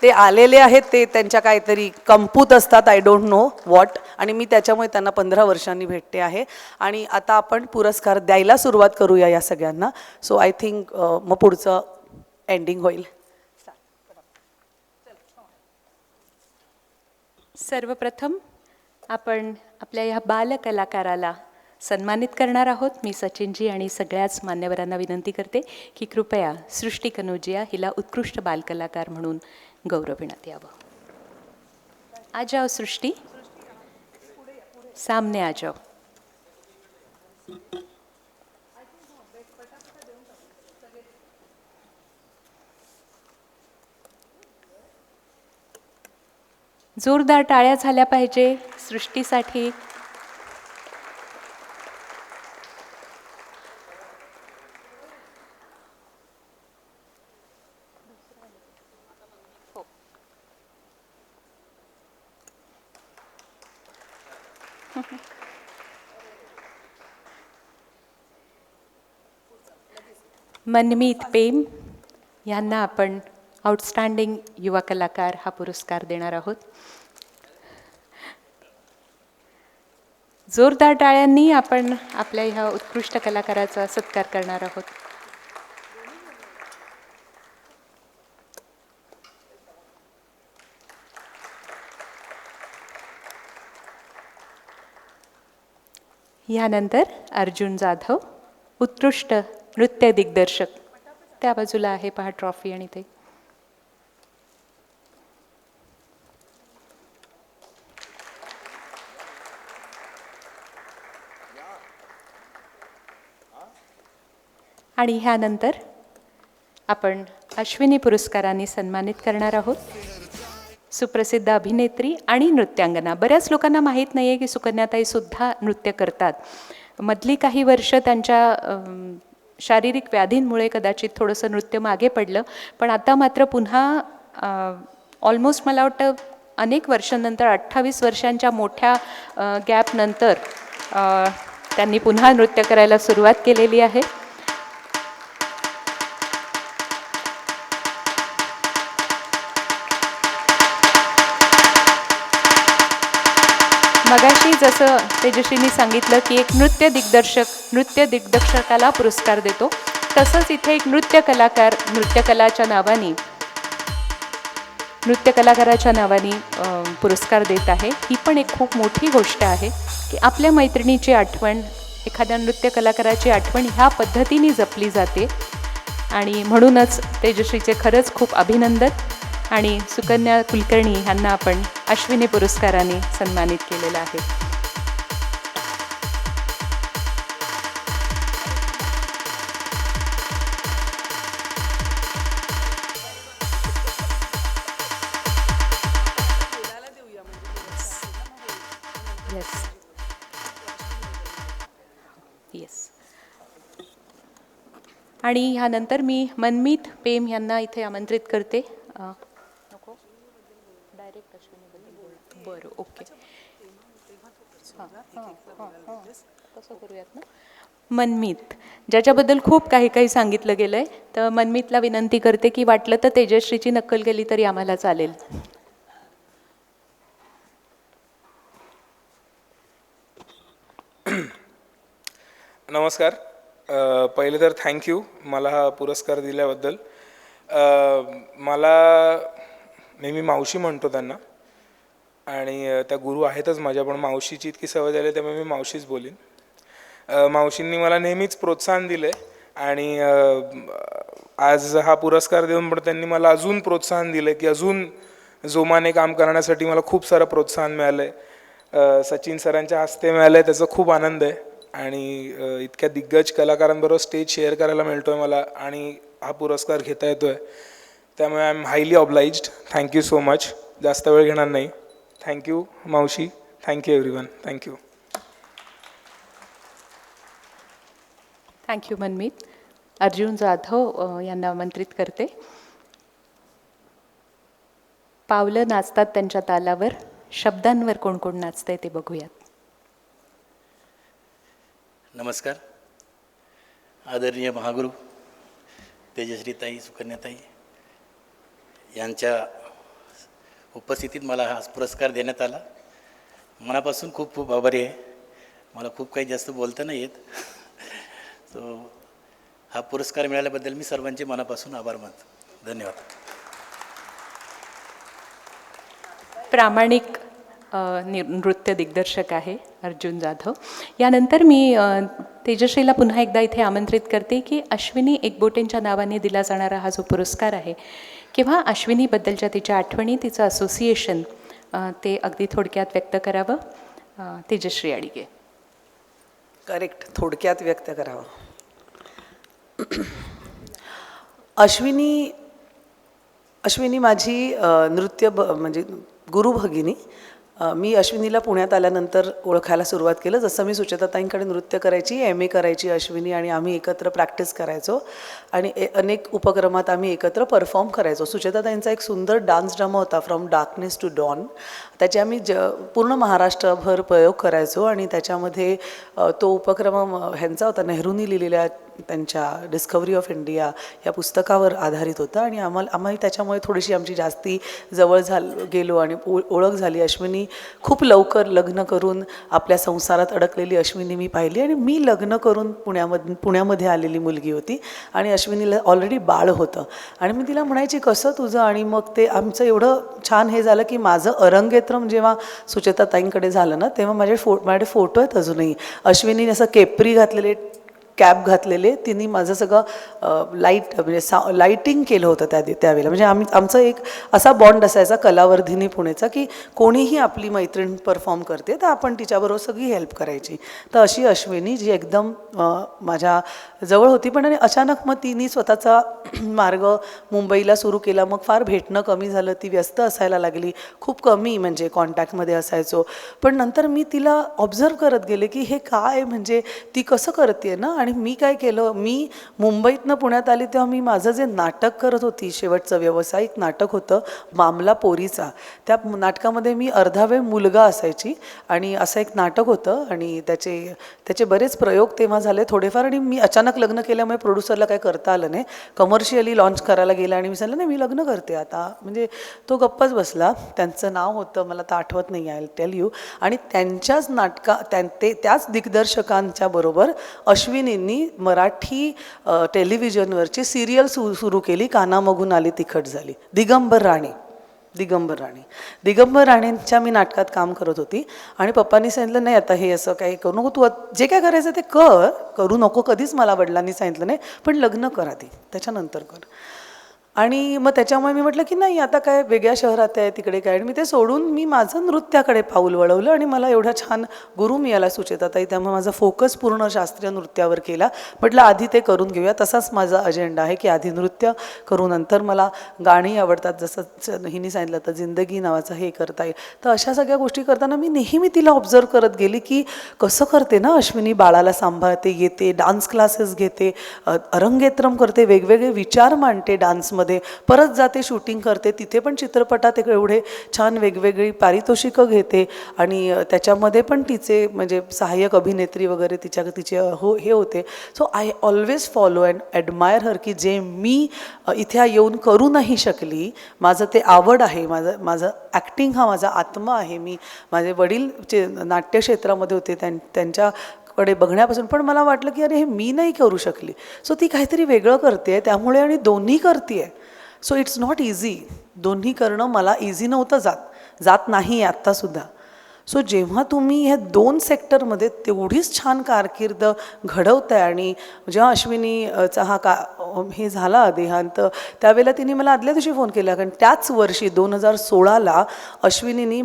ते आलेले आहेत, ते त्यांच्या काहीतरी कंपूत असतात, आय डोंट नो व्हॉट, आणि मी त्याच्यामुळे त्यांना 15 वर्षांनी भेटते आहे. आणि आता आपण पुरस्कार द्यायला सुरुवात करूया या सगळ्यांना. सो आय थिंक मग पुढचं एंडिंग होईल. सर्वप्रथम आपण आपल्या ह्या बालकलाकाराला सन्मानित करणार आहोत. मी सचिनजी आणि सगळ्याच मान्यवरांना विनंती करते की कृपया सृष्टी कनोजिया हिला उत्कृष्ट बालकलाकार म्हणून गौरविण्यात यावं. आ जाओ सृष्टी, सामने आ जाओ. जोरदार टाळ्या झाल्या पाहिजे सृष्टीसाठी. मनमीत पेम यांना आपण आउटस्टँडिंग युवा कलाकार हा पुरस्कार देणार आहोत. जोरदार टाळ्यांनी आपण आपल्या ह्या उत्कृष्ट कलाकाराचा सत्कार करणार आहोत. यानंतर अर्जुन जाधव उत्कृष्ट नृत्य दिग्दर्शक, त्या बाजूला आहे पहा ट्रॉफी आणि ते. आणि ह्यानंतर आपण अश्विनी पुरस्कारांनी सन्मानित करणार आहोत सुप्रसिद्ध अभिनेत्री आणि नृत्यांगना. बऱ्याच लोकांना माहीत नाही आहे की सुकन्याताईसुद्धा नृत्य करतात. मधली काही वर्ष त्यांच्या शारीरिक व्याधींमुळे कदाचित थोडंसं नृत्य मागे पडलं, पण आता मात्र पुन्हा ऑलमोस्ट मला वाटतं अनेक वर्षांनंतर 28 वर्षांच्या मोठ्या गॅपनंतर त्यांनी पुन्हा नृत्य करायला सुरुवात केलेली आहे. मगाशी जसं तेजस्वीनी सांगितलं की एक नृत्य दिग्दर्शकाला पुरस्कार देतो, तसंच इथे एक नृत्य कलाकाराच्या नावाने पुरस्कार देत आहे. ही पण एक खूप मोठी गोष्ट आहे की आपल्या मैत्रिणीची आठवण, एखाद्या नृत्य कलाकाराची आठवण ह्या पद्धतीने जपली जाते. आणि म्हणूनच तेजश्रीचे खरंच खूप अभिनंदन. आणि सुकन्या कुलकर्णी यांना आपण अश्विनी पुरस्काराने सन्मानित केलेलं आहे. Yes yes. आणि ह्यानंतर मी मनमीत पेम यांना इथे आमंत्रित करते. नको डायरेक्ट अश्विनीबद्दल बोल. बरं ओके. कसं करूयात ना. मनमीत ज्याच्याबद्दल खूप काही काही सांगितलं गेलं आहे, तर मनमीतला विनंती करते की वाटलं तर तेजश्रीची नक्कल केली तरी आम्हाला चालेल. नमस्कार. पहिले तर थँक्यू मला हा पुरस्कार दिल्याबद्दल. मला नेहमी मावशी म्हणतो त्यांना, आणि त्या गुरु आहेतच माझ्या, पण मावशीची इतकी सवय झाली त्यामुळे मी मावशीच बोलीन. मावशींनी मला नेहमीच प्रोत्साहन दिलं आहे, आणि आज हा पुरस्कार देऊन पण त्यांनी मला अजून प्रोत्साहन दिलं की अजून जोमाने काम करण्यासाठी मला खूप सारं प्रोत्साहन मिळालं आहे. सचिन सरांच्या हस्ते मिळालं आहे, त्याचा खूप आनंद आहे. आणि इतक्या दिग्गज कलाकारांबरोबर स्टेज शेअर करायला मिळतो आहे मला, आणि हा पुरस्कार घेता येतो आहे, त्यामुळे I am highly obliged. Thank you so much. जास्त वेळ घेणार नाही. थँक्यू मावशी. Thank you everyone. Thank you. Thank you Manmeet. Arjun Jadhav यांना आमंत्रित करते. पावलं नाचतात त्यांच्या तालावर, शब्दांवर कोण कोण नाचतंय ते बघूयात. नमस्कार. आदरणीय महागुरू तेजश्रीताई, सुकन्याताई यांच्या उपस्थितीत मला हा पुरस्कार देण्यात आला. मनापासून खूप खूप आभारी आहे. मला खूप काही जास्त बोलता नाही येत. सो हा पुरस्कार मिळाल्याबद्दल मी सर्वांचे मनापासून आभार मानतो. धन्यवाद. प्रामाणिक नृत्य दिग्दर्शक आहे अर्जुन जाधव. यानंतर मी तेजश्रीला पुन्हा एकदा इथे आमंत्रित करते की अश्विनी एकबोटेंच्या नावाने दिला जाणारा हा जो पुरस्कार आहे, किंवा अश्विनीबद्दलच्या तिच्या आठवणी, तिचं असोसिएशन, ते अगदी थोडक्यात व्यक्त करावं. तेजश्री अडिगे. करेक्ट, थोडक्यात व्यक्त करावं. अश्विनी माझी म्हणजे गुरु भगिनी. मी अश्विनीला पुण्यात आल्यानंतर ओळखायला सुरुवात केलं. जसं मी सुचेताताईंकडे नृत्य करायची, MA करायची अश्विनी, आणि आम्ही एकत्र प्रॅक्टिस करायचो आणि अनेक उपक्रमात आम्ही एकत्र परफॉर्म करायचो. सुचेताताईंचा एक सुंदर डान्स ड्रामा होता, फ्रॉम डार्कनेस टू डॉन. त्याचे आम्ही पूर्ण महाराष्ट्रभर प्रयोग करायचो, आणि त्याच्यामध्ये तो उपक्रम ह्यांचा होता, नेहरूंनी लिहिलेल्या त्यांच्या डिस्कव्हरी ऑफ इंडिया या पुस्तकावर आधारित होता. आणि आम्हाला त्याच्यामुळे थोडीशी आमची जास्ती जवळ गेलो आणि ओळख झाली. अश्विनी खूप लवकर लग्न करून आपल्या संसारात अडकलेली अश्विनी मी पाहिली, आणि मी लग्न करून पुण्यामध्ये आलेली मुलगी होती, आणि अश्विनीला ऑलरेडी बाळ होतं. आणि मी तिला म्हणायची कसं तुझं, आणि मग ते आमचं एवढं छान हे झालं की माझं अरंगेत्रम जेव्हा सुचेताताईंकडे झालं ना, तेव्हा माझे फोटो आहेत अजूनही. अश्विनीने असं केपरी घातलेले, कॅप घातलेले, तिने माझं सगळं लाईटिंग केलं होतं त्यावेळेला. म्हणजे आमचं एक असा बॉन्ड असायचा कलावर्धिनी पुणेचा की कोणीही आपली मैत्रीण परफॉर्म करते तर आपण तिच्याबरोबर सगळी हेल्प करायची. तर अशी अश्विनी जी एकदम माझ्या जवळ होती. पण आणि अचानक मग तिने स्वतःचा मार्ग मुंबईला सुरू केला. मग फार भेटणं कमी झालं, ती व्यस्त असायला लागली, खूप कमी म्हणजे कॉन्टॅक्टमध्ये असायचो. पण नंतर मी तिला ऑब्झर्व करत गेले की हे काय, म्हणजे ती कसं करते ना. आणि मी काय केलं, मी मुंबईतनं पुण्यात आली तेव्हा मी माझं जे नाटक करत होती, शेवटचं व्यावसायिक नाटक होतं मामला पोरीचा, त्या नाटकामध्ये मी अर्धा वेळ मुलगा असायची. आणि असं एक नाटक होतं, आणि त्याचे बरेच प्रयोग तेव्हा झाले थोडेफार. आणि मी अचानक लग्न केल्यामुळे प्रोड्युसरला काय करता आलं नाही, कमर्शियली लॉन्च करायला गेला. आणि मी सांगितलं नाही मी लग्न करते आता, म्हणजे तो गप्पच बसला. त्यांचं नाव होतं, मला तर आठवत नाही, आय टेल यू. आणि त्यांच्याच त्याच दिग्दर्शकांच्या बरोबर अश्विनींनी मराठी टेलिव्हिजनवरची सिरियल सुरू केली, कानामगून आली तिखट झाली, दिगंबर राणी. दिगंबर राणेंच्या मी नाटकात काम करत होती आणि पप्पांनी सांगितलं नाही आता हे असं काही करू नको, तू जे काय करायचं ते करू नको, कधीच मला वडिलांनी सांगितलं नाही, पण लग्न कर आधी त्याच्यानंतर कर. आणि मग त्याच्यामुळे मी म्हटलं की नाही आता काय वेगळ्या शहरात आहे तिकडे काय, आणि मी ते सोडून मी माझं नृत्याकडे पाऊल वळवलं आणि मला एवढा छान गुरु मिळाला सुचेताताई, त्यामुळे माझा फोकस पूर्ण शास्त्रीय नृत्यावर केला. म्हटलं आधी ते करून घेऊया, तसाच माझा अजेंडा आहे की आधी नृत्य करू, नंतर मला गाणी आवडतात, जसं हिनी सांगितलं तर जिंदगी नावाचं हे करता येईल. तर अशा सगळ्या गोष्टी करताना मी नेहमी तिला ऑब्झर्व करत गेली की कसं करते ना अश्विनी, बाळाला सांभाळते, येते, डान्स क्लासेस घेते, अरंगेत्रम करते, वेगवेगळे विचार मांडते डान्समध्ये, परत जाते शूटिंग करते, तिथे पण चित्रपटात एवढे छान वेगवेगळी पारितोषिकं घेते आणि त्याच्यामध्ये पण तिचे म्हणजे सहाय्यक अभिनेत्री वगैरे तिचे हे होते. So I always follow and admire her की जे मी इथे येऊन करू नाही शकली, माझं ते आवड आहे, माझं ॲक्टिंग हा माझा आत्मा आहे. माझे वडील जे नाट्यक्षेत्रामध्ये होते त्यांच्याकडे बघण्यापासून पण मला वाटलं की अरे हे मी नाही करू शकली, सो ती काहीतरी वेगळं करते त्यामुळे, आणि दोन्ही करते आहे. सो इट्स नॉट इझी, दोन्ही करणं मला इझी नव्हतं, जात नाही आत्तासुद्धा. सो जेव्हा तुम्ही ह्या 2 सेक्टरमध्ये तेवढीच छान कारकीर्द घडवताय, आणि जेव्हा अश्विनीचा हे झाला देहांत, त्यावेळेला तिने मला आदल्या दिवशी फोन केला, कारण त्याच वर्षी 2016ला अश्विनीनी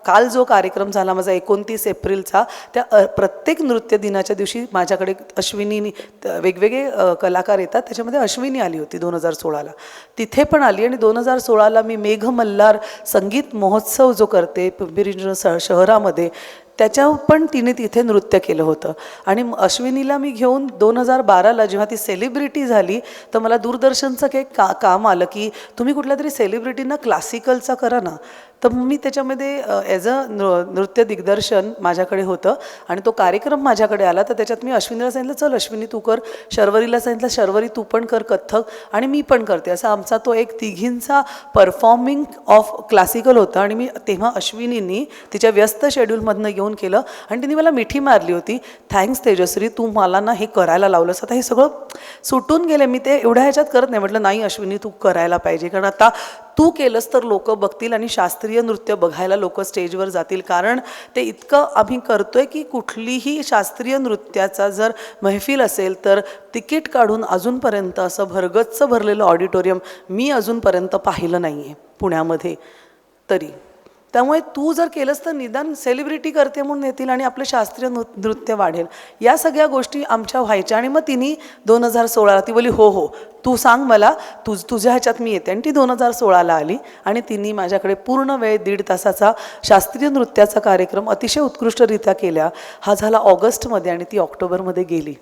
काल जो कार्यक्रम झाला माझा 29 एप्रिलचा, त्या प्रत्येक नृत्य दिनाच्या दिवशी माझ्याकडे अश्विनीनी वेगवेगळे कलाकार येतात, त्याच्यामध्ये अश्विनी आली होती 2016ला, तिथे पण आली. आणि 2016ला मी मेघमल्हार संगीत महोत्सव जो करते पिंपरी शहरामध्ये, त्याच्या पण तिने तिथे नृत्य केलं होतं. आणि अश्विनीला मी घेऊन 2012ला जेव्हा ती सेलिब्रिटी झाली, तर मला दूरदर्शनचं काही काम आलं की तुम्ही कुठल्या तरी सेलिब्रिटींना क्लासिकलचा करा ना, तर मी त्याच्यामध्ये ॲज अ नृत्य दिग्दर्शन माझ्याकडे होतं आणि तो कार्यक्रम माझ्याकडे आला. तर त्याच्यात मी अश्विनीला सांगितलं चल अश्विनी तू कर, शर्वरीला सांगितलं शर्वरी तू पण कर कथ्थक, आणि मी पण करते, असा आमचा तो एक तिघींचा परफॉर्मिंग ऑफ क्लासिकल होता. आणि मी तेव्हा अश्विनींनी तिच्या व्यस्त शेड्यूलमधनं येऊन केलं आणि तिने मला मिठी मारली होती, थँक्स तेजश्री तू मला ना हे करायला लावलंस. आता हे सगळं सुटून गेले, मी ते एवढ्या ह्याच्यात करत नाही. म्हटलं नाही अश्विनी तू करायला पाहिजे, कारण आता तू केलंस तर लोक बघतील आणि शास्त्रीय नृत्य बघायला लोक स्टेजवर जातील, कारण ते इतकं आम्ही करतोय की कुठलीही शास्त्रीय नृत्याचा जर महफिल असेल तर तिकीट काढून अजूनपर्यंत असं भरगच्च भरलेलं ऑडिटोरियम मी अजूनपर्यंत पाहिलं नाही आहे पुण्यामध्ये तरी. त्यामुळे तू जर केलंस तर निदान सेलिब्रिटी करते म्हणून येतील आणि आपलं शास्त्रीय नृत्य वाढेल. या सगळ्या गोष्टी आमच्या व्हायच्या. आणि मग तिने 2016ला ती बोली हो तू सांग मला, तुझ्या ह्याच्यात मी येते. आणि ती 2016ला आली आणि तिने माझ्याकडे पूर्ण वेळ 1.5 तासाचा शास्त्रीय नृत्याचा कार्यक्रम अतिशय उत्कृष्टरित्या केला. हा झाला ऑगस्टमध्ये आणि ती ऑक्टोबरमध्ये गेली.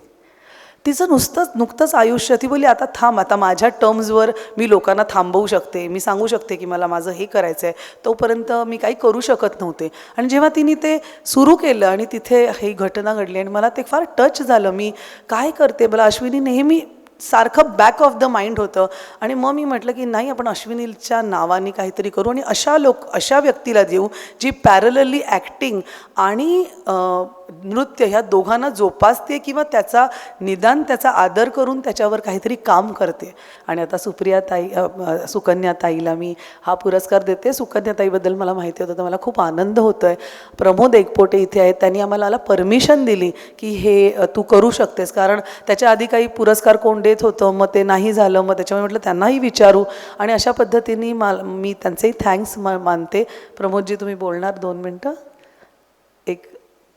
तिचं नुकतंच आयुष्य, ती बोलली आता थांब, आता माझ्या टर्म्सवर मी लोकांना थांबवू शकते, मी सांगू शकते की मला माझं हे करायचं आहे, तोपर्यंत मी काही करू शकत नव्हते. आणि जेव्हा तिने ते सुरू केलं आणि तिथे ही घटना घडली आणि मला ते फार टच झालं. मी काय करते, मला अश्विनी नेहमी सारखं बॅक ऑफ द माइंड होतं. आणि मग मी म्हटलं की नाही आपण अश्विनीच्या नावाने काहीतरी करू आणि अशा व्यक्तीला देऊ जी पॅरलली ॲक्टिंग आणि नृत्य ह्या दोघांना जोपासते किंवा त्याचा आदर करून त्याच्यावर काहीतरी काम करते. आणि आता सुकन्याताईला मी हा पुरस्कार देते. सुकन्याताईबद्दल मला माहिती होतं तर मला खूप आनंद होतो आहे. प्रमोद एकपोटे इथे आहेत, त्यांनी आम्हाला परमिशन दिली की हे तू करू शकतेस, कारण त्याच्या आधी काही पुरस्कार कोण देत होतं, मग ते नाही झालं, मग त्याच्यामुळे म्हटलं त्यांनाही विचारू. आणि अशा पद्धतीने मी त्यांचेही थँक्स मानते. प्रमोदजी तुम्ही बोलणार 2 मिनटं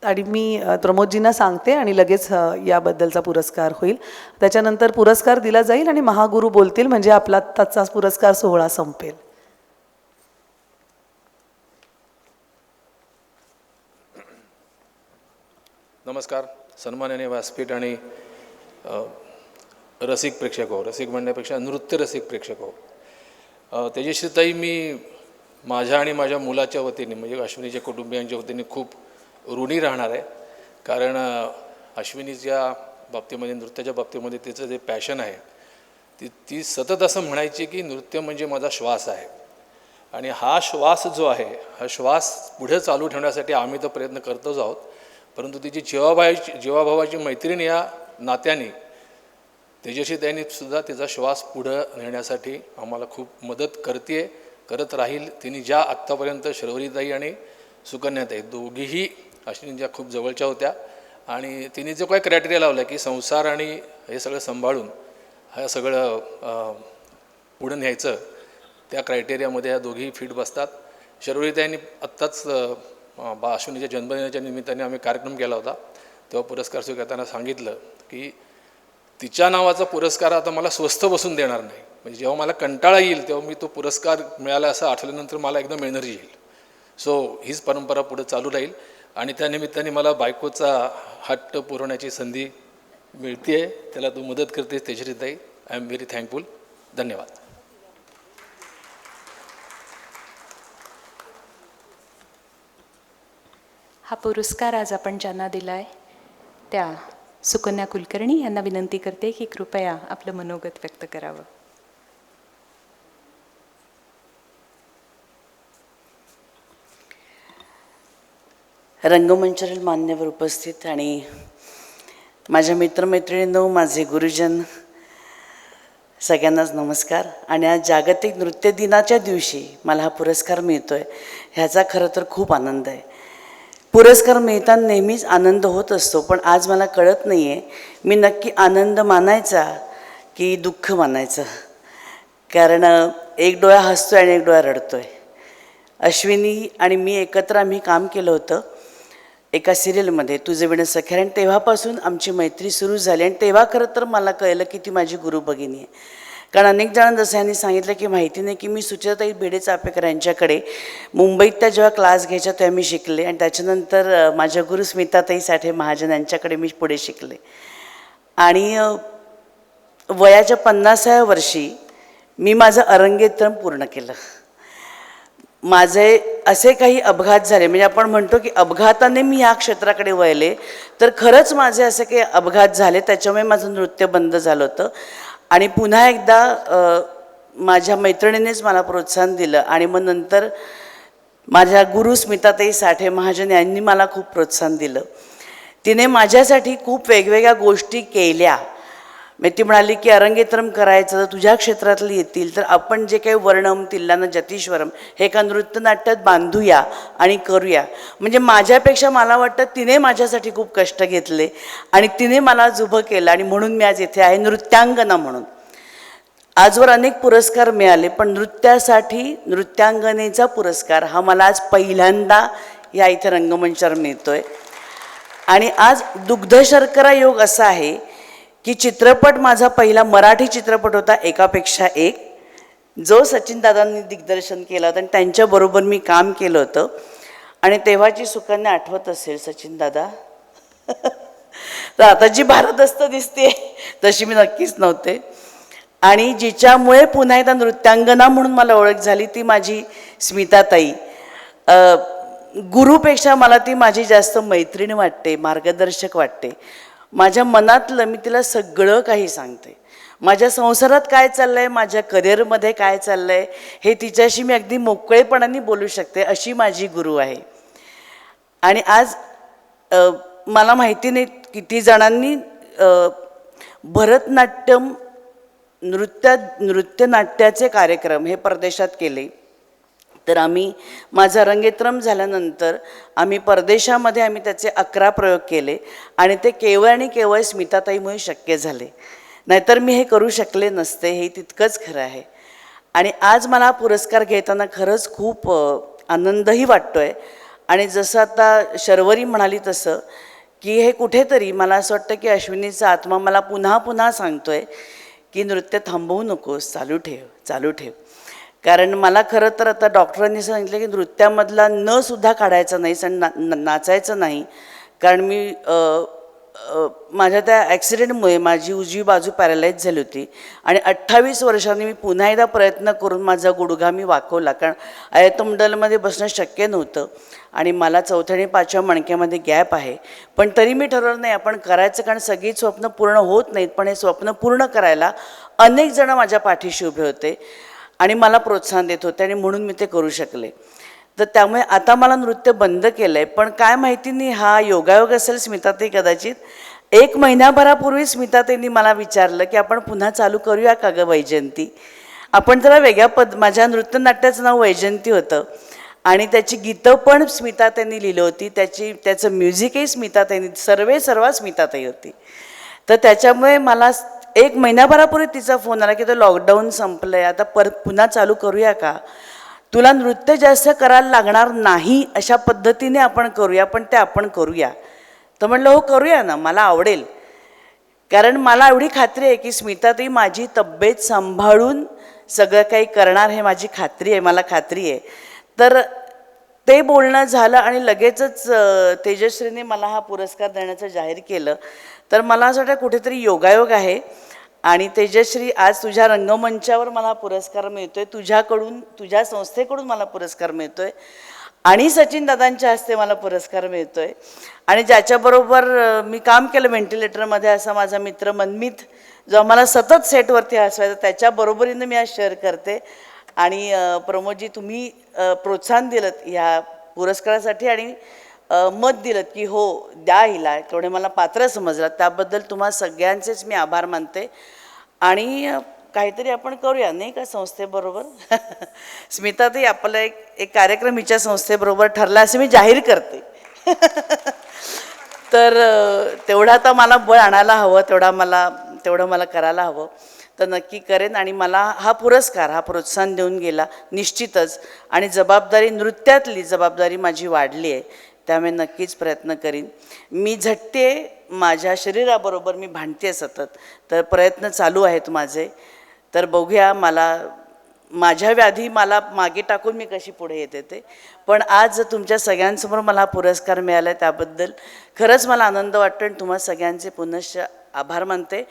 आणि मी प्रमोदजींना सांगते आणि लगेच याबद्दलचा पुरस्कार होईल. त्याच्यानंतर पुरस्कार दिला जाईल आणि महागुरू बोलतील, म्हणजे आपला आत्ताचा पुरस्कार सोहळा संपेल. नमस्कार सन्माननीय व्यासपीठ आणि रसिक प्रेक्षक हो, रसिक म्हणण्यापेक्षा नृत्य रसिक प्रेक्षक हो. तेजस्वीताई, मी माझ्या आणि माझ्या मुलाच्या वतीने म्हणजे अश्विनीच्या कुटुंबियांच्या वतीने खूप ऋणी राहणार आहे. कारण अश्विनीच्या बाबतीमध्ये, नृत्याच्या बाबतीमध्ये तिचं जे पॅशन आहे ती सतत असं म्हणायची की नृत्य म्हणजे माझा श्वास आहे. आणि हा श्वास जो आहे, हा श्वास पुढे चालू ठेवण्यासाठी आम्ही तर प्रयत्न करतोच आहोत, परंतु तिची जीवाभावाची मैत्रीण या नात्याने तेजस्वीताईंनी सुद्धा तिचा श्वास पुढं नेण्यासाठी आम्हाला खूप मदत करते करत राहील. तिने ज्या आत्तापर्यंत शर्वरीताई आणि सुकन्याताई दोघीही अश्विनीच्या खूप जवळच्या होत्या आणि तिने जो काही क्रायटेरिया लावला की संसार आणि हे सगळं सांभाळून हे सगळं पुढं न्यायचं, त्या क्रायटेरियामध्ये ह्या दोघीही फिट बसतात. शर्वरीताईंनी आत्ताच अश्विनीच्या जन्मदिनाच्या निमित्ताने आम्ही कार्यक्रम केला होता, तेव्हा पुरस्कार स्वीकारताना सांगितलं की तिच्या नावाचा पुरस्कार आता मला स्वस्थ बसून देणार नाही. म्हणजे जेव्हा मला कंटाळा येईल तेव्हा मी तो पुरस्कार मिळाला असं आठवल्यानंतर मला एकदम एनर्जी येईल. सो हीच परंपरा पुढे चालू राहील आणि त्या निमित्ताने मला बायकोचा हट्ट पुरवण्याची संधी मिळते आहे. त्याला तू मदत करते तेजश्रीताई. I am very thankful. धन्यवाद. हा पुरस्कार आज आपण ज्यांना दिला आहे त्या सुकन्या कुलकर्णी यांना विनंती करते की कृपया आपलं मनोगत व्यक्त करावं. रंगमंचावरील मान्यवर उपस्थित आणि माझ्या मित्रमैत्रिणींनो, माझे गुरुजन, सगळ्यांनाच नमस्कार. आणि आज जागतिक नृत्य दिनाच्या दिवशी मला हा पुरस्कार मिळतो आहे ह्याचा खरं तर खूप आनंद आहे. पुरस्कार मिळताना नेहमीच आनंद होत असतो, पण आज मला कळत नाही आहे मी नक्की आनंद मानायचा की दुःख मानायचं. कारण एक डोळा हसतो आणि एक डोळा रडतो आहे. अश्विनी आणि मी एकत्र आम्ही काम केलं होतं एका सिरियलमध्ये, तुझे विण सख्या, आणि तेव्हापासून आमची मैत्री सुरू झाली. आणि तेव्हा खरं तर मला कळलं की ती माझी गुरु भगिनी आहे. कारण अनेक जणांना जसं यांनी सांगितलं की माहिती नाही की मी सुचेताई भिडे चापेकर यांच्याकडे मुंबईत त्या जेव्हा क्लास घ्यायच्या तेव्हा मी शिकले आणि त्याच्यानंतर माझ्या गुरु स्मिताताई साठे महाजन यांच्याकडे मी पुढे शिकले. आणि वयाच्या 50व्या वर्षी मी माझं अरंगेत्रम पूर्ण केलं. माझे असे काही अपघात झाले, म्हणजे आपण म्हणतो की अपघाताने मी ह्या क्षेत्राकडे वळले, तर खरंच माझे असे काही अपघात झाले त्याच्यामुळे माझं नृत्य बंद झालं होतं. आणि पुन्हा एकदा माझ्या मैत्रिणीनेच मला प्रोत्साहन दिलं आणि मग नंतर माझ्या गुरु स्मिताताई साठे महाजन यांनी मला खूप प्रोत्साहन दिलं. तिने माझ्यासाठी खूप वेगवेगळ्या गोष्टी केल्या. मग ती म्हणाली की अरंगेत्रम करायचं तर तुझ्या क्षेत्रातले येतील तर आपण जे काही वर्णम तिल्लाना जतीश्वरम हे एका नृत्यनाट्यात बांधूया आणि करूया. म्हणजे माझ्यापेक्षा मला वाटतं तिने माझ्यासाठी खूप कष्ट घेतले आणि तिने मला आज उभं केलं आणि म्हणून मी आज इथे आहे नृत्यांगना म्हणून. आजवर अनेक पुरस्कार मिळाले, पण नृत्यासाठी नृत्यांगनेचा पुरस्कार हा मला आज पहिल्यांदा या इथे रंगमंचावर मिळतोय. आणि आज दुग्ध शर्करा योग असा आहे की चित्रपट माझा पहिला मराठी चित्रपट होता एकापेक्षा एक, जो सचिन दादांनी दिग्दर्शन केला होता आणि त्यांच्याबरोबर मी काम केलं होतं. आणि तेव्हाची सुकन्या आठवत असेल सचिन दादा तर आता जी भारदस्त दिसते तशी मी नक्कीच नव्हते. आणि जिच्यामुळे पुन्हा एकदा नृत्यांगना म्हणून मला ओळख झाली ती माझी स्मिताताई. गुरुपेक्षा मला ती माझी जास्त मैत्रीण वाटते, मार्गदर्शक वाटते. माझ्या मनातलं मी तिला सगळं काही सांगते. माझ्या संसारात काय चाललं आहे, माझ्या करिअरमध्ये काय चाललं आहे हे तिच्याशी मी अगदी मोकळेपणाने बोलू शकते, अशी माझी गुरु आहे. आणि आज मला माहिती नाही किती जणांनी भरतनाट्यम नृत्यनाट्याचे कार्यक्रम हे परदेशात केले. तर आम्ही माझं रंगेत्रम झाल्यानंतर आम्ही परदेशामध्ये आम्ही त्याचे 11 प्रयोग केले आणि ते केवळ आणि केवळ स्मिताताईमुळे शक्य झाले, नाहीतर मी हे करू शकले नसते, हे तितकंच खरं आहे. आणि आज मला हा पुरस्कार घेताना खरंच खूप आनंदही वाटतो आहे. आणि जसं आता शर्वरी म्हणाली तसं की हे कुठेतरी मला असं वाटतं की अश्विनीचा आत्मा मला पुन्हा पुन्हा सांगतो आहे की नृत्य थांबवू नकोस, चालू ठेव, चालू ठेव. कारण मला खरं तर आता डॉक्टरांनी सांगितलं की नृत्यामधला न सुद्धा काढायचं नाही आणि नाचायचं नाही. कारण मी माझ्या त्या ॲक्सिडेंटमुळे माझी उजवी बाजू पॅरालाइज झाली होती आणि 28 वर्षांनी मी पुन्हा एकदा प्रयत्न करून माझा गुडघा मी वाकवला. कारण आयतमंडलमध्ये बसणं शक्य नव्हतं आणि मला 4थ्या आणि 5व्या मणक्यामध्ये गॅप आहे. पण तरी मी ठरवलं नाही आपण करायचं, कारण सगळी स्वप्न पूर्ण होत नाहीत, पण हे स्वप्न पूर्ण करायला अनेक जण माझ्या पाठीशी उभे होते आणि मला प्रोत्साहन देत होते आणि म्हणून मी ते करू शकले. तर त्यामुळे आता मला नृत्य बंद केलं आहे. पण काय माहिती नाही हा योगायोग असेल स्मिताताई कदाचित. 1 महिन्याभरापूर्वी स्मिताताईंनी मला विचारलं की आपण पुन्हा चालू करूया का गं वैजयंती. आपण जरा माझ्या नृत्यनाट्याचं नाव वैजयंती होतं आणि त्याची गीतं पण स्मिताताईंनी लिहिली होती, त्याचं म्युझिकही स्मिताताईंनी, सर्व स्मिताताई होती. तर त्याच्यामुळे मला 1 महिन्याभरापूर्वी तिचा फोन आला की तो लॉकडाऊन संपलं आहे, आता पुन्हा चालू करूया का, तुला नृत्य जास्त करायला लागणार नाही अशा पद्धतीने आपण करूया, पण ते आपण करूया. तर म्हणलं हो करूया ना, मला आवडेल. कारण मला एवढी खात्री आहे की स्मिताताई माझी तब्येत सांभाळून सगळं काही करणार हे माझी खात्री आहे, मला खात्री आहे. तर ते बोलणं झालं आणि लगेचच तेजश्रीने मला हा पुरस्कार देण्याचं जाहीर केलं. तर मला असं वाटतं कुठेतरी योगायोग आहे. आणि तेजश्री, आज तुझ्या रंगमंचावर मला पुरस्कार मिळतोय, तुझ्या संस्थेकडून मला पुरस्कार मिळतोय आणि सचिन दादांच्या हस्ते मला पुरस्कार मिळतोय. आणि ज्याच्याबरोबर मी काम केलं व्हेंटिलेटरमध्ये असा माझा मित्र मनमित, जो आम्हाला सतत सेटवरती हसवायचा, त्याच्याबरोबरीनं मी आज शेअर करते. आणि प्रमोदजी, तुम्ही प्रोत्साहन दिलं ह्या पुरस्कारासाठी आणि मत दिलं की हो द्या हिला, तेवढे मला पात्र समजलं, त्याबद्दल तुम्हा सगळ्यांचेच मी आभार मानते. आणि काहीतरी आपण करूया नाही का संस्थेबरोबर. स्मिताताई, आपला एक कार्यक्रम हिच्या संस्थेबरोबर ठरला असे मी जाहीर करते. तर तेवढं आता मला बळ आणायला हवं, तेवढं मला करायला हवं, तर नक्की करेन. आणि मला हा प्रोत्साहन देऊन गेला निश्चितच. आणि नृत्यातली जबाबदारी माझी वाढली आहे, त्यामुळे नक्कीच प्रयत्न करीन. मी झटते, माझ्या शरीराबरोबर मी भांडते सतत, तर प्रयत्न चालू आहेत माझे. तर बघूया, माझ्या व्याधी मला मागे टाकून मी कशी पुढे येते ते. पण आज तुमच्या सगळ्यांसमोर मला हा पुरस्कार मिळाला आहे, त्याबद्दल खरंच मला आनंद वाटतो आणि तुम्हा सगळ्यांचे पुनश्च आभार मानते.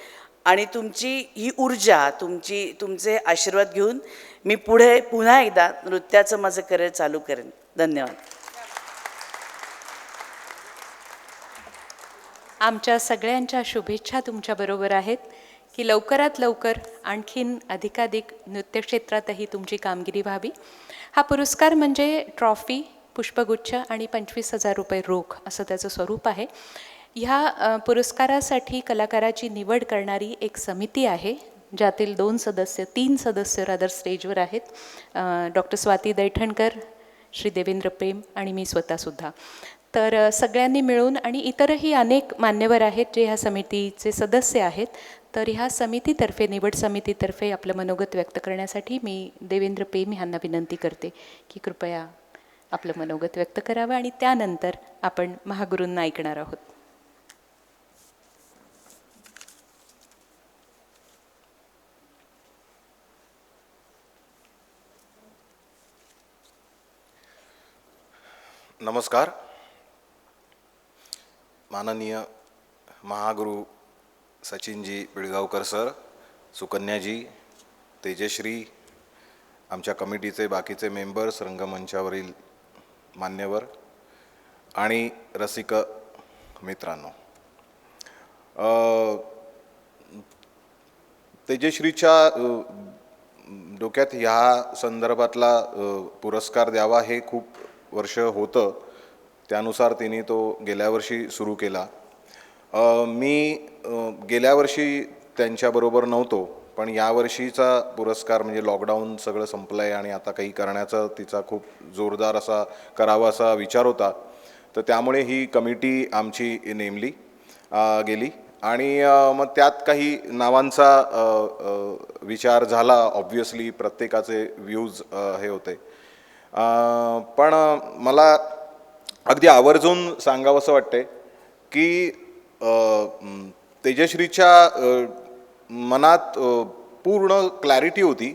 आणि तुमची ही ऊर्जा, तुमचे आशीर्वाद घेऊन मी पुन्हा एकदा नृत्याचं माझं करिअर चालू करेन. धन्यवाद. आमच्या सगळ्यांच्या शुभेच्छा तुमच्याबरोबर आहेत की लवकरात लवकर आणखीन अधिकाधिक नृत्यक्षेत्रातही तुमची कामगिरी व्हावी. हा पुरस्कार म्हणजे ट्रॉफी, पुष्पगुच्छ आणि 25,000 रुपये रोख असं त्याचं स्वरूप आहे. ह्या पुरस्कारासाठी कलाकाराची निवड करणारी एक समिती आहे, ज्यातील 3 सदस्य रादर स्टेजवर आहेत. डॉक्टर स्वाती दैठणकर, श्री देवेंद्र प्रेम आणि मी स्वतःसुद्धा. तर सगळ्यांनी मिळून, आणि इतरही अनेक मान्यवर आहेत जे ह्या समितीचे सदस्य आहेत. तर ह्या समितीतर्फे, निवड समितीतर्फे आपलं मनोगत व्यक्त करण्यासाठी मी देवेंद्र प्रेम ह्यांना विनंती करते की कृपया आपलं मनोगत व्यक्त करावं आणि त्यानंतर आपण महागुरूंना ऐकणार आहोत. नमस्कार. माननीय महागुरु सचिनजी पिळगावकर सर, सुकन्याजी, तेजश्री, आमच्या कमिटीचे बाकीचे मेंबर्स, रंगमंचावरील मान्यवर आणि रसिक मित्रांनो, तेजश्रीच्या डोक्यात ह्या संदर्भातला पुरस्कार द्यावा हे खूप वर्ष होतं, त्यानुसार तिने तो गेल्या वर्षी सुरू केला. मी गेल्या वर्षी त्यांच्याबरोबर नव्हतो, पण यावर्षीचा पुरस्कार म्हणजे लॉकडाऊन सगळं संपलं आहे आणि आता काही करण्याचा तिचा खूप जोरदार असा करावा असा विचार होता. तर त्यामुळे ही कमिटी आमची नेमली गेली आणि मग त्यात काही नावांचा विचार झाला. ऑब्व्हियसली प्रत्येकाचे व्ह्यूज हे होते, पण मला अगदी आवर्जून सांगावंसं वाटते की तेजश्रीच्या मनात पूर्ण क्लॅरिटी होती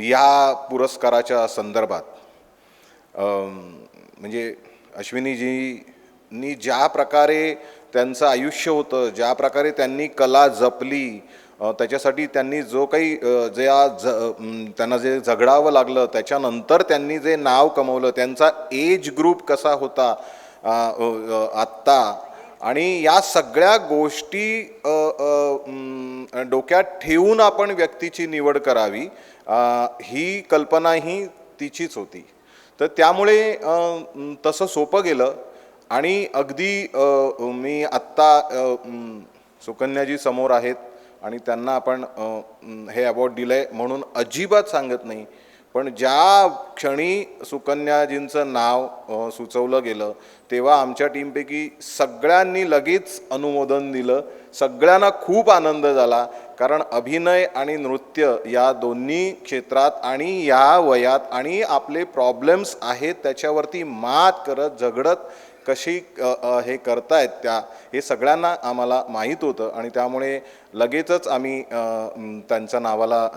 या पुरस्काराच्या संदर्भात. म्हणजे अश्विनीजींनी ज्या प्रकारे त्यांचं आयुष्य होतं, ज्या प्रकारे त्यांनी कला जपली, त्याच्यासाठी त्यांनी जो काही त्यांना जे झगडावं लागलं, त्याच्यानंतर त्यांनी जे नाव कमवलं, त्यांचा एज ग्रुप कसा होता आत्ता, आणि या सगळ्या गोष्टी डोक्यात ठेवून आपण व्यक्तीची निवड करावी ही कल्पनाही तिचीच होती. तर त्यामुळे तसं सोपं गेलं. आणि अगदी मी आत्ता सुकन्याजी समोर आहेत, आणि त्यांना आपण हे अवॉर्ड दिलं आहे म्हणून अजिबात सांगत नाही. पण ज्या क्षणी सुकन्याजींचं नाव सुचवलं गेलं तेव्हा आमच्या टीमपैकी सगळ्यांनी लगेच अनुमोदन दिलं. सगळ्यांना खूप आनंद झाला, कारण अभिनय आणि नृत्य या दोन्ही क्षेत्रात आणि या वयात आणि आपले प्रॉब्लेम्स आहेत त्याच्यावरती मात करत झगडत कशी हे करतायत हे सगळ्यांना आम्हाला माहीत होतं आणि त्यामुळे लगेचच आम्ही त्यांच्या नावाला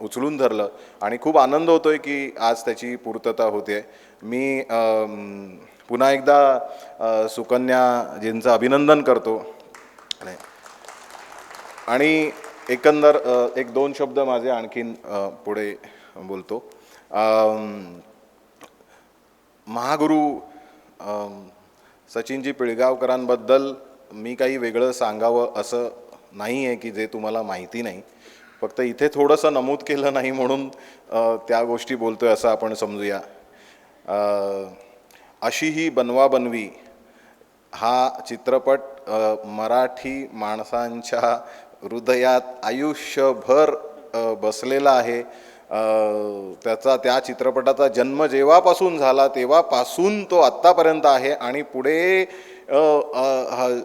उचलून धरलं आणि खूप आनंद होतो आहे की आज त्याची पूर्तता होते. मी पुन्हा एकदा सुकन्याजींचं अभिनंदन करतो आणि एकंदर एक दोन शब्द माझे आणखीन पुढे बोलतो. महागुरू सचिनजी पिळगावकरांबद्दल मी काही वेगळं सांगावं असं नाही आहे की जे तुम्हाला माहिती नाही. फक्त इथे थोडंसं नमूद केलं नाही म्हणून त्या गोष्टी बोलतोय असं आपण समजूया. अशी ही बनवाबनवी हा चित्रपट मराठी माणसांच्या हृदयात आयुष्यभर बसलेला आहे. त्या चित्रपटाचा जन्म जेव्हापासून झाला तेव्हापासून तो आत्तापर्यंत आहे आणि पुढे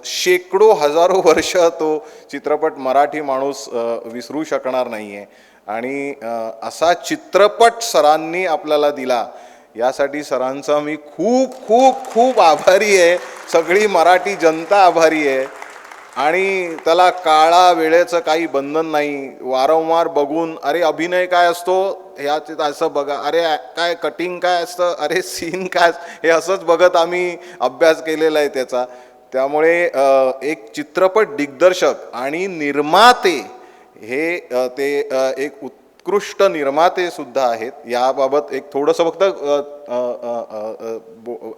शेकडो हजारो वर्ष तो चित्रपट मराठी माणूस विसरू शकणार नाही आहे. आणि असा चित्रपट सरांनी आपल्याला दिला यासाठी सरांचा मी खूप खूप खूप आभारी आहे. सगळी मराठी जनता आभारी आहे. आणि त्याला काळा वेळेचं काही बंधन नाही. वारंवार बघून अरे अभिनय काय असतो ह्याच असं बघा, अरे काय कटिंग काय असतं, अरे सीन काय, हे असंच बघत आम्ही अभ्यास केलेला आहे त्याचा. त्यामुळे एक चित्रपट दिग्दर्शक आणि निर्माते हे ते एक उत्कृष्ट निर्माते सुद्धा आहेत. याबाबत एक थोडंसं फक्त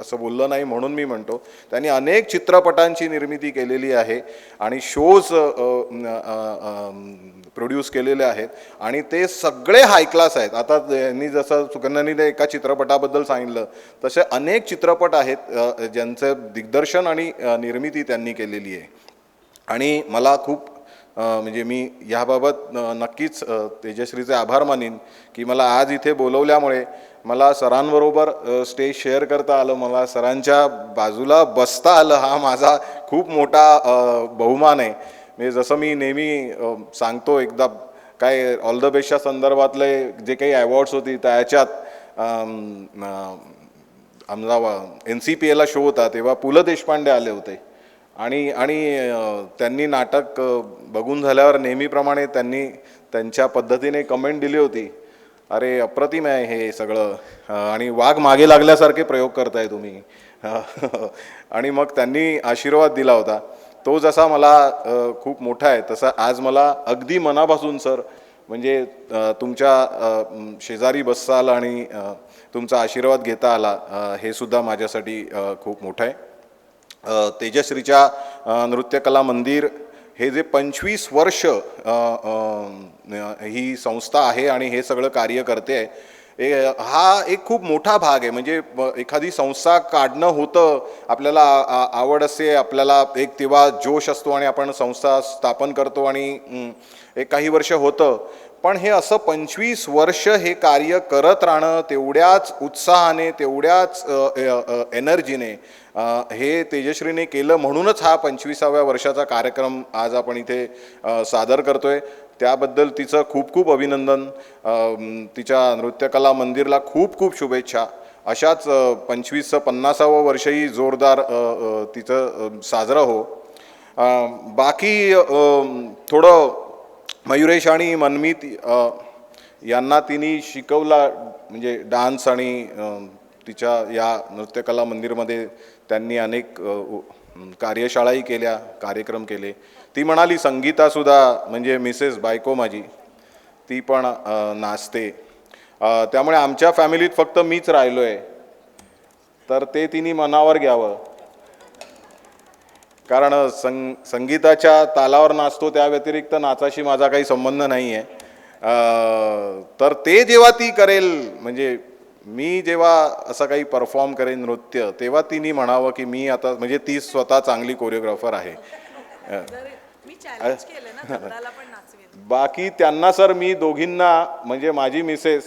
असं बोललं नाही म्हणून मी म्हणतो, त्यांनी अनेक चित्रपटांची निर्मिती केलेली आहे आणि शोज प्रोड्यूस केलेले आहेत आणि ते सगळे हाय क्लास आहेत. आता यांनी जसं सुकन्यानी एका चित्रपटाबद्दल सांगितलं तसे अनेक चित्रपट आहेत ज्यांचं दिग्दर्शन आणि निर्मिती त्यांनी केलेली आहे. आणि मला खूप म्हणजे मी ह्याबाबत नक्कीच तेजश्रीचे आभार मानीन की मला आज इथे बोलवल्यामुळे मला सरांबरोबर स्टेज शेअर करता आलं, मला सरांच्या बाजूला बसता आलं. हा माझा खूप मोठा बहुमान आहे. म्हणजे जसं मी नेहमी सांगतो, एकदा काय ऑल द बेस्टच्या संदर्भातले जे काही अवॉर्ड्स होती त्याच्यात आमचा NCPAला शो होता तेव्हा पु ल देशपांडे आले होते आणि त्यांनी नाटक बघून झाल्यावर नेहमीप्रमाणे त्यांनी त्यांच्या पद्धतीने कमेंट दिली होती, अरे अप्रतिम आहे हे सगळं आणि वाघ मागे लागल्यासारखे प्रयोग करताय तुम्ही. आणि मग त्यांनी आशीर्वाद दिला होता. तो जसा मला खूप मोठा आहे तसा आज मला अगदी मनापासून सर म्हणजे तुमच्या शेजारी बसता आला आणि तुमचा आशीर्वाद घेता आला हे सुद्धा माझ्यासाठी खूप मोठं आहे. तेजश्रीच्या नृत्यकला मंदिर हे जे 25 वर्ष ही संस्था आहे आणि हे सगळं कार्य करते आहे, हा एक खूप मोठा भाग आहे. म्हणजे एखादी संस्था काढणं होतं, आपल्याला आवड असते, आपल्याला एक तेव्हा जोश असतो आणि आपण संस्था स्थापन करतो आणि एक काही वर्ष होतं. पण हे असं 25 वर्ष हे कार्य करत राहणं, तेवढ्याच उत्साहाने तेवढ्याच एनर्जीने हे तेजश्रीने केलं म्हणूनच हा 25व्या वर्षाचा कार्यक्रम आज आपण इथे सादर करतोय. त्याबद्दल तिचं खूप खूप अभिनंदन. तिच्या नृत्यकला मंदिरला खूप खूप शुभेच्छा. अशाच 25-50वं वर्षही जोरदार तिचं साजरं हो. बाकी थोडं मयुरेश आणि मनमीत यांना तिने शिकवला म्हणजे डान्स आणि तिच्या या नृत्यकला मंदिरमध्ये त्यांनी अनेक कार्यशाळाही केल्या, कार्यक्रम केले. ती म्हणाली संगीतासुद्धा म्हणजे मिसेस बायको माझी ती पण नाचते. त्यामुळे आमच्या फॅमिलीत फक्त मीच राहिलो आहे, तर ते तिने मनावर घ्यावं. कारण संगीताच्या तालावर नाचतो त्या व्यतिरिक्त नाचाशी माझा काही संबंध नाही आहे. तर ते जेव्हा ती करेल म्हणजे मी जेव्हा असं काही परफॉर्म करेन नृत्य तेव्हा तिने म्हणावं की मी आता म्हणजे ती स्वतः चांगली कोरिओग्राफर आहे. मी बाकी त्यांना सर मी दोघींना म्हणजे माझी मिसेस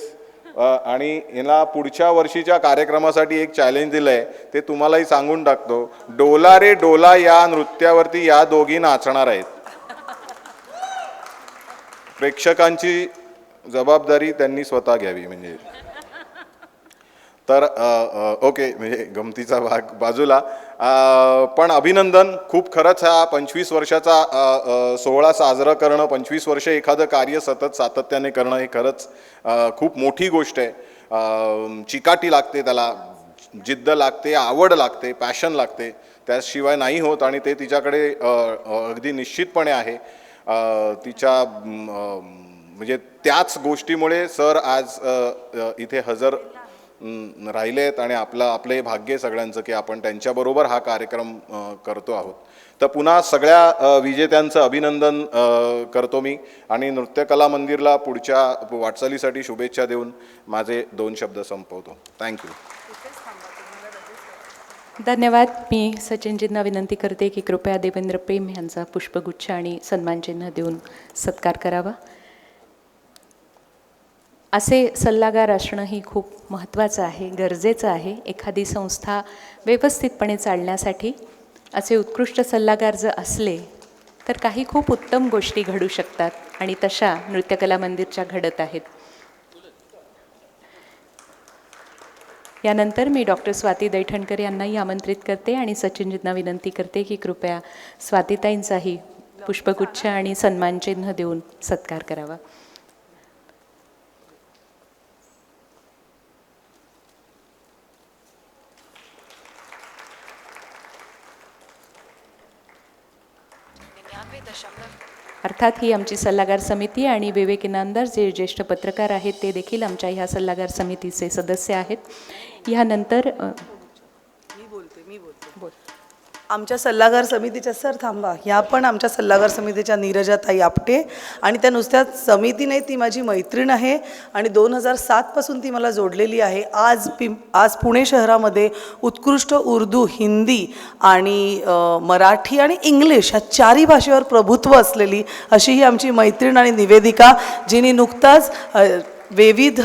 आणि हिला पुढच्या वर्षीच्या कार्यक्रमासाठी एक चॅलेंज दिलंय, ते तुम्हालाही सांगून टाकतो. डोला रे डोला या नृत्यावरती या दोघी नाचणार आहेत. प्रेक्षकांची जबाबदारी त्यांनी स्वतः घ्यावी. म्हणजे तर ओके, म्हणजे गमतीचा भाग बाजूला. पण अभिनंदन, खूप खरंच हा 25 वर्षाचा सोहळा साजरा करणं, 25 वर्ष एखादं कार्य सतत सातत्याने करणं हे खरंच खूप मोठी गोष्ट आहे. चिकाटी लागते, त्याला जिद्द लागते, आवड लागते, पॅशन लागते, त्याशिवाय नाही होत. आणि ते तिच्याकडे अगदी निश्चितपणे आहे. तिच्या म्हणजे त्याच गोष्टीमुळे सर आज इथे हजर राहिलेत आणि आपले भाग्य सगळ्यांचं की आपण त्यांच्याबरोबर हा कार्यक्रम करतो आहोत. तर पुन्हा सगळ्या विजेत्यांचं अभिनंदन करतो मी आणि नृत्यकला मंदिरला पुढच्या वाटचालीसाठी शुभेच्छा देऊन माझे 2 शब्द संपवतो. थँक्यू. धन्यवाद. मी सचिनजींना विनंती करते की कृपया देवेंद्र पेम यांचा पुष्पगुच्छ आणि सन्मानचिन्ह देऊन सत्कार करावा. असे सल्लागार असणंही खूप महत्त्वाचं आहे, गरजेचं आहे. एखादी संस्था व्यवस्थितपणे चालण्यासाठी असे उत्कृष्ट सल्लागार जर असले तर काही खूप उत्तम गोष्टी घडू शकतात आणि तशा नृत्यकला मंदिरच्या घडत आहेत. यानंतर मी डॉक्टर स्वाती दैठणकर यांनाही आमंत्रित करते आणि सचिनजींना विनंती करते की कृपया स्वातीताईंचाही पुष्पगुच्छ आणि सन्मानचिन्ह देऊन सत्कार करावा. अर्थात ही आमची सल्लागार समिती आणि विवेक इनामदार जे ज्येष्ठ पत्रकार आहेत ते देखील आमच्या ह्या सल्लागार समितीचे सदस्य आहेत. ह्यानंतर आमच्या सल्लागार समितीच्या सर थांबा, ह्या पण आमच्या सल्लागार समितीच्या नीरजाताई आपटे आणि त्या नुसत्या समिती नाही, ती माझी मैत्रीण आहे आणि 2007 पासून ती मला जोडलेली आहे. आज पुणे शहरामध्ये उत्कृष्ट उर्दू, हिंदी आणि मराठी आणि इंग्लिश ह्या 4ही भाषेवर प्रभुत्व असलेली अशी ही आमची मैत्रीण आणि निवेदिका, जिने नुकताच विविध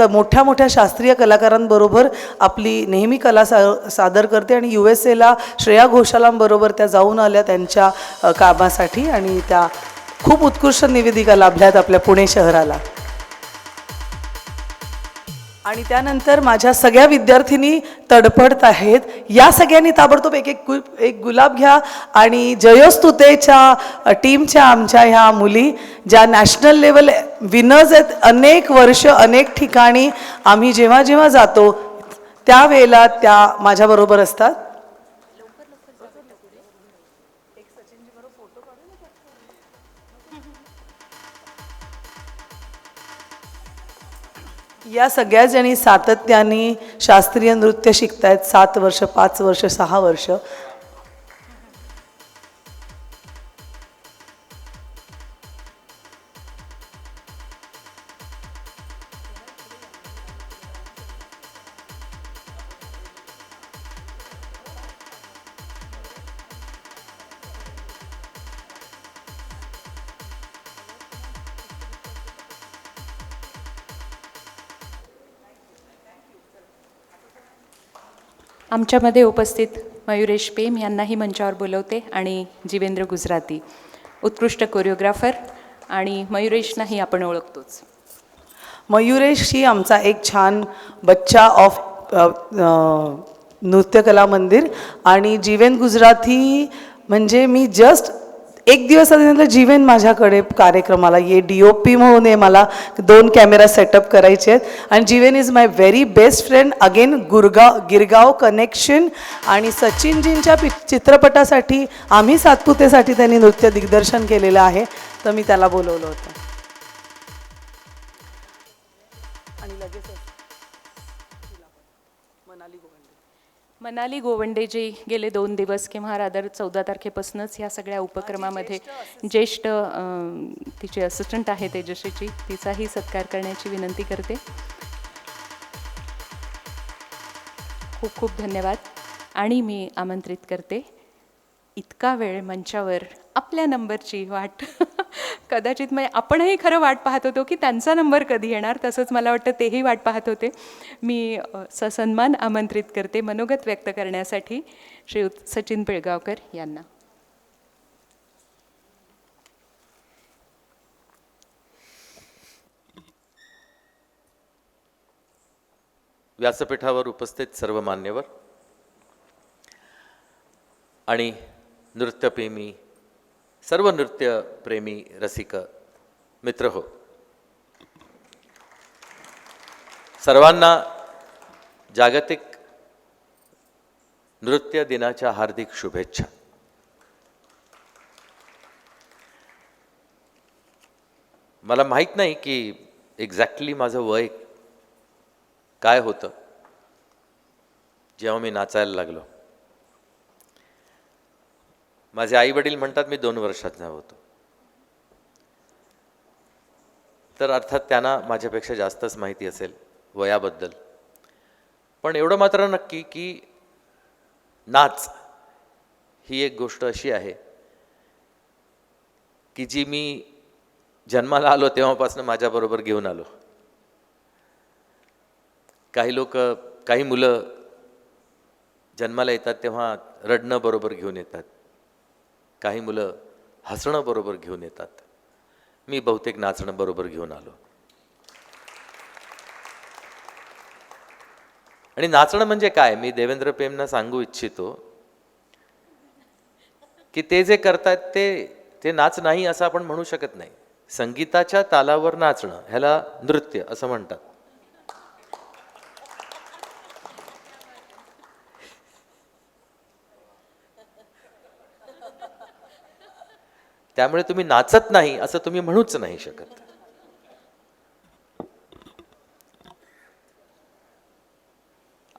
मोठ्या मोठ्या शास्त्रीय कलाकारांबरोबर आपली नेहमी कला सादर करते आणि USA श्रेया घोषालांबरोबर त्या जाऊन आल्या त्यांच्या कामासाठी आणि त्या खूप उत्कृष्ट निवेदिका लाभल्यात आपल्या पुणे शहराला. आणि त्यानंतर माझ्या सगळ्या विद्यार्थिनी तडफडत आहेत. या सगळ्यांनी ताबडतोब एक गुलाब घ्या आणि जयोस्तुतेच्या टीमच्या आमच्या ह्या मुली ज्या नॅशनल लेवल विनर्स आहेत. अनेक वर्ष अनेक ठिकाणी आम्ही जेव्हा जेव्हा जातो त्यावेळेला त्या माझ्याबरोबर असतात. या सगळ्या जणी सातत्याने शास्त्रीय नृत्य शिकतायत. 7 वर्ष, 5 वर्ष, 6 वर्ष. आमच्यामध्ये उपस्थित मयुरेश पेम यांनाही मंचावर बोलवते आणि जिवेंद्र गुजराती उत्कृष्ट कोरिओग्राफर आणि मयुरेशनाही आपण ओळखतोच. मयुरेश ही आमचा एक छान बच्चा ऑफ नृत्यकला मंदिर आणि जीवन गुजराती म्हणजे मी जस्ट एक दिवस आधी जीवन माझ्याकडे कार्यक्रमाला ये DOP म्हणून आहे, मला 2 कॅमेरा सेटअप करायचे आहेत आणि Jeevan is my very best friend. Again Girgaon connection आणि सचिनजींच्या चित्रपटासाठी आम्ही सातपुतेसाठी त्यांनी नृत्य दिग्दर्शन केलेलं आहे, तर मी त्याला बोलवलं होतं. आणि लगेच मनाली गोवंडेजी गेले 2 दिवस किंवा रादर 14 तारखेपासूनच ह्या सगळ्या उपक्रमामध्ये ज्येष्ठ तिचे असिस्टंट आहे तेजस्वीची, तिचाही सत्कार करण्याची विनंती करते. खूप खूप धन्यवाद. आणि मी आमंत्रित करते इतका वेळ मंचावर आपल्या नंबरची वाट कदाचित मग आपणही खरं वाट पाहत होतो की त्यांचा नंबर कधी येणार, तसंच मला वाटतं तेही वाट पाहत होते. मी ससन्मान आमंत्रित करते मनोगत व्यक्त करण्यासाठी श्रीयुत सचिन पिळगावकर यांना. व्यासपीठावर उपस्थित सर्व मान्यवर आणि नृत्यप्रेमी, सर्व नृत्यप्रेमी रसिक मित्र हो, सर्वांना जागतिक नृत्य दिनाच्या हार्दिक शुभेच्छा. मला माहीत नाही की एक्झॅक्टली माझं वय काय होतं जेव्हा मी नाचायला लागलो. माझे आई वडील म्हणतात मी 2 वर्षाचा होतो, तर अर्थात त्यांना माझ्यापेक्षा जास्तच माहिती असेल वयाबद्दल. पण एवढं मात्र नक्की की नाच ही एक गोष्ट अशी आहे की जी मी जन्माला आलो तेव्हापासून माझ्याबरोबर घेऊन आलो. काही मुलं जन्माला येतात तेव्हा रडणं बरोबर घेऊन येतात, काही मुलं हसणं बरोबर घेऊन येतात. मी बहुतेक नाचणं बरोबर घेऊन आलो. आणि नाचणं म्हणजे काय, मी देवेंद्र पेमना सांगू इच्छितो की ते जे करतात ते नाच नाही असं आपण म्हणू शकत नाही. संगीताच्या तालावर नाचणं ह्याला नृत्य असं म्हणतात. त्यामुळे तुम्ही नाचत नाही असं तुम्ही म्हणूच नाही शकत.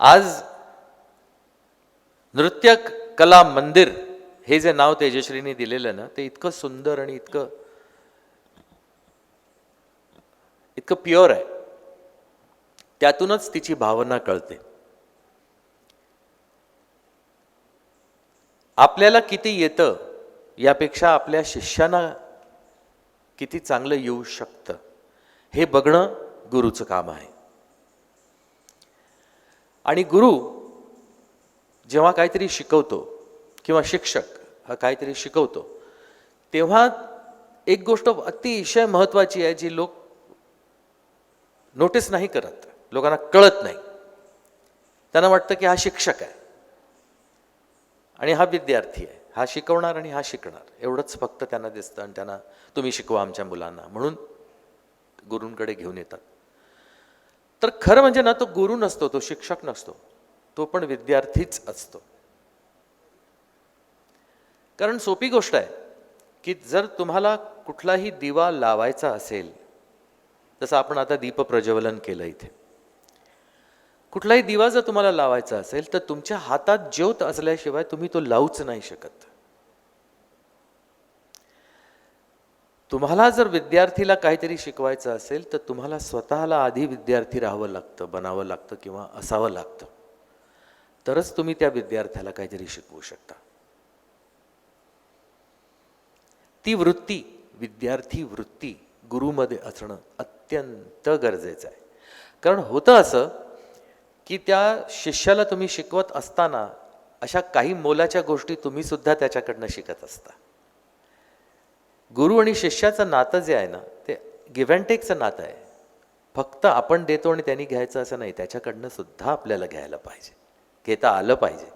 आज नृत्य कला मंदिर हे जे नाव तेजश्रीने दिलेलं ना, ते इतकं सुंदर आणि इतकं प्युअर आहे. त्यातूनच तिची भावना कळते. आपल्याला किती येतं यापेक्षा आपल्या शिष्यांना किती चांगलं येऊ शकतं हे बघणं गुरुचं काम आहे. आणि गुरु जेव्हा काहीतरी शिकवतो किंवा शिक्षक हा काहीतरी शिकवतो तेव्हा एक गोष्ट अतिशय महत्त्वाची आहे जी लोक नोटीस नाही करत, लोकांना कळत नाही. त्यांना वाटतं की हा शिक्षक आहे आणि हा विद्यार्थी आहे, हा शिकवणार आणि हा शिकणार, एवढंच फक्त त्यांना दिसतं. आणि त्यांना तुम्ही शिकवा आमच्या मुलांना म्हणून गुरूंकडे घेऊन येतात. तर खरं म्हणजे ना, तो गुरु नसतो, तो शिक्षक नसतो, तो पण विद्यार्थीच असतो. कारण सोपी गोष्ट आहे की जर तुम्हाला कुठलाही दिवा लावायचा असेल, जसं आपण आता दीप प्रज्वलन केलं इथे, कुठलाही दिवा जर तुम्हाला लावायचा असेल तर तुमच्या हातात ज्योत असल्याशिवाय तुम्ही तो लावूच नाही शकत. तुम्हाला जर विद्यार्थीला काहीतरी शिकवायचं असेल तर तुम्हाला स्वतःला आधी विद्यार्थी राहावं लागतं, बनावं लागतं किंवा असावं लागतं, तरच तुम्ही त्या विद्यार्थ्याला काहीतरी शिकवू शकता. ती वृत्ती, विद्यार्थी वृत्ती गुरुमध्ये असणं अत्यंत गरजेचं आहे. कारण होतं असं की त्या शिष्याला तुम्ही शिकवत असताना अशा काही मोलाच्या गोष्टी तुम्ही सुद्धा त्याच्याकडनं शिकत असता. गुरु आणि शिष्याचं नातं जे आहे ना, ते गिव्ह अँड टेकचं नातं आहे. फक्त आपण देतो आणि त्यांनी घ्यायचं असं नाही, त्याच्याकडनं सुद्धा आपल्याला घ्यायला पाहिजे, घेता आलं पाहिजे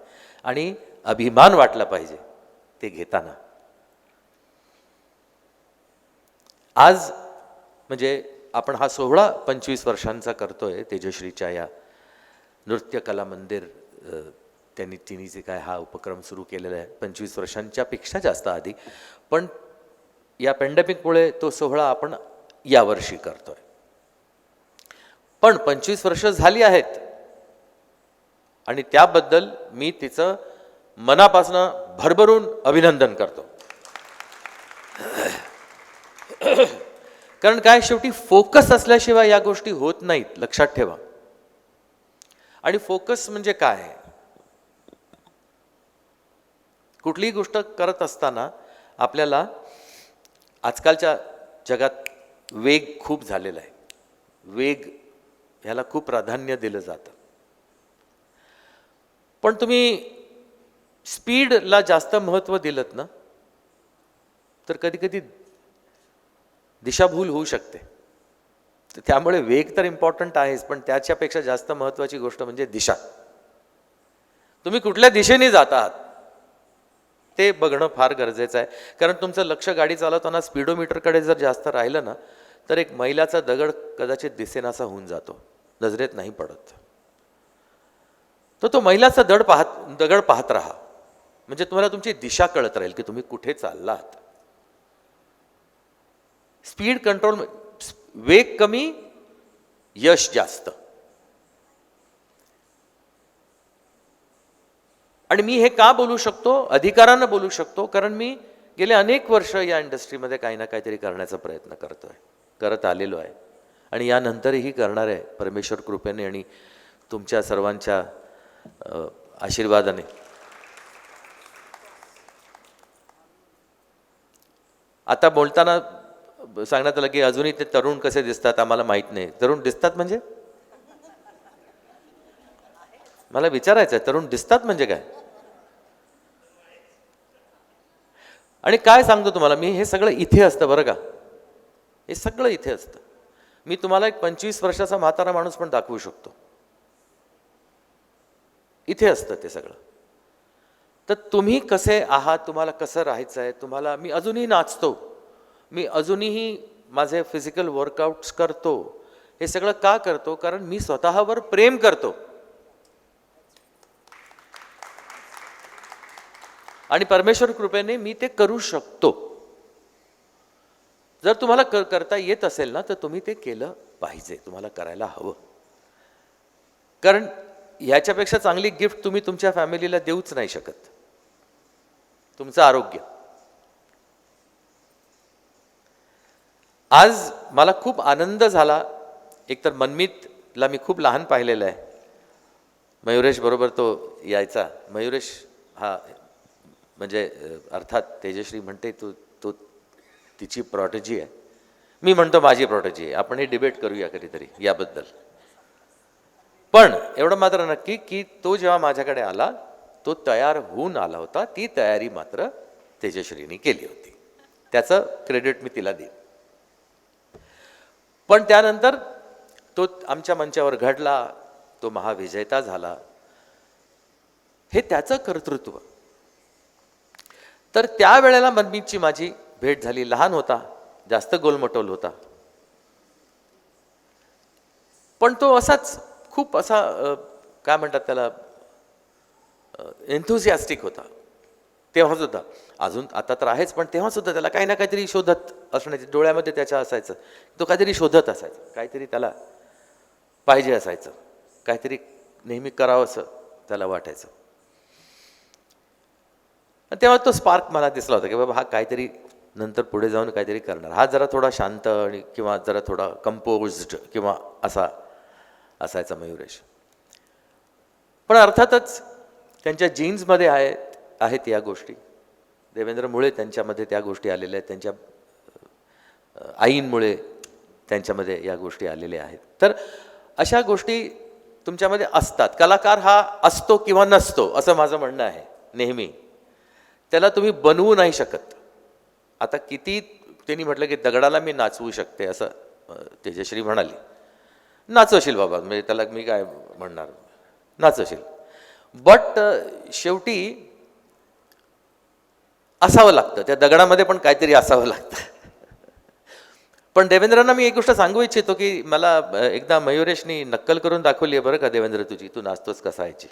आणि अभिमान वाटला पाहिजे ते घेताना. आज म्हणजे आपण हा सोहळा 25 वर्षांचा करतोय तेजश्रीच्या या नृत्य कला मंदिर, तिने जे काय हा उपक्रम सुरू केलेला आहे 25 वर्षांच्या पेक्षा जास्त आधी, पण या पॅन्डेमिकमुळे तो सोहळा आपण यावर्षी करतोय. पण 25 वर्ष झाली आहेत आणि त्याबद्दल मी तिचं मनापासून भरभरून अभिनंदन करतो. कारण काय, शेवटी फोकस असल्याशिवाय या गोष्टी होत नाहीत, लक्षात ठेवा. आणि फोकस म्हणजे काय, कुठलीही गोष्ट करत असताना आपल्याला आजकालच्या जगात वेग खूप झालेला आहे. वेग ह्याला खूप प्राधान्य दिलं जातं. पण तुम्ही स्पीडला जास्त महत्त्व दिलंत ना तर कधी कधी दिशाभूल होऊ शकते. तर त्यामुळे वेग तर इम्पॉर्टंट आहेच, पण त्याच्यापेक्षा जास्त महत्त्वाची गोष्ट म्हणजे दिशा. तुम्ही कुठल्या दिशेने जात आहात ते बघणं फार गरजेचं आहे. कारण तुमचं लक्ष गाडी चालवताना स्पीडोमीटरकडे जर जास्त राहिलं ना तर एक मैलाचा दगड कदाचित दिसेनासा होऊन जातो, नजरेत नाही पडत. तो मैलाचा दगड पाहत राहा, म्हणजे तुम्हाला तुमची दिशा कळत राहील की तुम्ही कुठे चाललात. स्पीड कंट्रोल, वेग कमी, यश जास्त. आणि मी हे का बोलू शकतो, अधिकारानं बोलू शकतो, कारण मी गेले अनेक वर्ष या इंडस्ट्रीमध्ये काही ना काहीतरी करण्याचा प्रयत्न करत आलेलो आहे आणि यानंतरही करणार आहे परमेश्वर कृपेने आणि तुमच्या सर्वांच्या आशीर्वादाने. आता बोलताना सांगण्यात आलं की अजूनही ते तरुण कसे दिसतात आम्हाला माहीत नाही. तरुण दिसतात म्हणजे मला विचारायचं आहे, तरुण दिसतात म्हणजे काय? आणि काय सांगतो तुम्हाला मी, हे सगळं इथे असतं बरं का, हे सगळं इथे असतं. मी तुम्हाला एक 25 वर्षाचा म्हातारा माणूस पण दाखवू शकतो. इथे असतं ते सगळं. तर तुम्ही कसे आहात, तुम्हाला कसं राहायचं आहे, तुम्हाला, मी अजूनही नाचतो, मी अजूनही माझे फिजिकल वर्कआउट्स करतो. हे सगळं का करतो? कारण मी स्वतःवर प्रेम करतो. आणि परमेश्वर कृपेने मी ते करू शकतो. जर तुम्हाला करता येत असेल ना तर तुम्ही ते केलं पाहिजे, तुम्हाला करायला हवं. कारण ह्याच्यापेक्षा चांगली गिफ्ट तुम्ही तुमच्या फॅमिलीला देऊच नाही शकत, तुमचं आरोग्य. आज मला खूप आनंद झाला. एकतर मनमीतला मी खूप लहान पाहिलेलं आहे, मयुरेश बरोबर तो यायचा. मयुरेश हा म्हणजे अर्थात तेजश्री म्हणते तो तिची प्रॉटेजी आहे, मी म्हणतो माझी प्रॉटेजी आहे. आपण हे डिबेट करूया कधीतरी याबद्दल. पण एवढं मात्र नक्की की तो जेव्हा माझ्याकडे आला तो तयार होऊन आला होता. ती तयारी मात्र तेजश्रीने केली होती, त्याचं क्रेडिट मी तिला देईन. पण त्यानंतर तो आमच्या मंचावर घडला, तो महाविजेता झाला, हे त्याचं कर्तृत्व. तर त्यावेळेला मनमीतची माझी भेट झाली. लहान होता, जास्त गोलमटोल होता, पण तो असाच खूप असा काय म्हणतात त्याला, एन्थुसियास्टिक होता तेव्हा सुद्धा. अजून आता तर आहेच, पण तेव्हा सुद्धा त्याला काही ना काहीतरी शोधत असण्याचे, डोळ्यामध्ये त्याच्या असायचं, तो काहीतरी शोधत असायचा, काहीतरी त्याला पाहिजे असायचं, काहीतरी नेहमी करावं असं त्याला वाटायचं. तेव्हा तो स्पार्क मला दिसला होता की बाबा हा काहीतरी नंतर पुढे जाऊन काहीतरी करणार. हा जरा थोडा शांत आणि किंवा जरा थोडा कंपोज्ड किंवा असा असायचा मयुरेश. पण अर्थातच त्यांच्या जीन्समध्ये आहेत या गोष्टी. देवेंद्र मुळे त्यांच्यामध्ये त्या गोष्टी आलेल्या आहेत, त्यांच्या आईंमुळे त्यांच्यामध्ये या गोष्टी आलेल्या आहेत. तर अशा गोष्टी तुमच्यामध्ये असतात. कलाकार हा असतो किंवा नसतो असं माझं म्हणणं आहे नेहमी. त्याला तुम्ही बनवू नाही शकत. आता किती त्यांनी म्हटलं की दगडाला मी नाचवू शकते असं तेजश्री म्हणाली. नाचवशील बाबा, म्हणजे त्याला मी काय म्हणणार, नाचवशील. बट शेवटी असावं लागतं, त्या दगडामध्ये पण काहीतरी असावं लागतं. पण देवेंद्रांना मी एक गोष्ट सांगू इच्छितो की मला एकदा मयुरेशनी नक्कल करून दाखवली आहे बरं का देवेंद्र तुझी, तू नाचतोस कसा याची.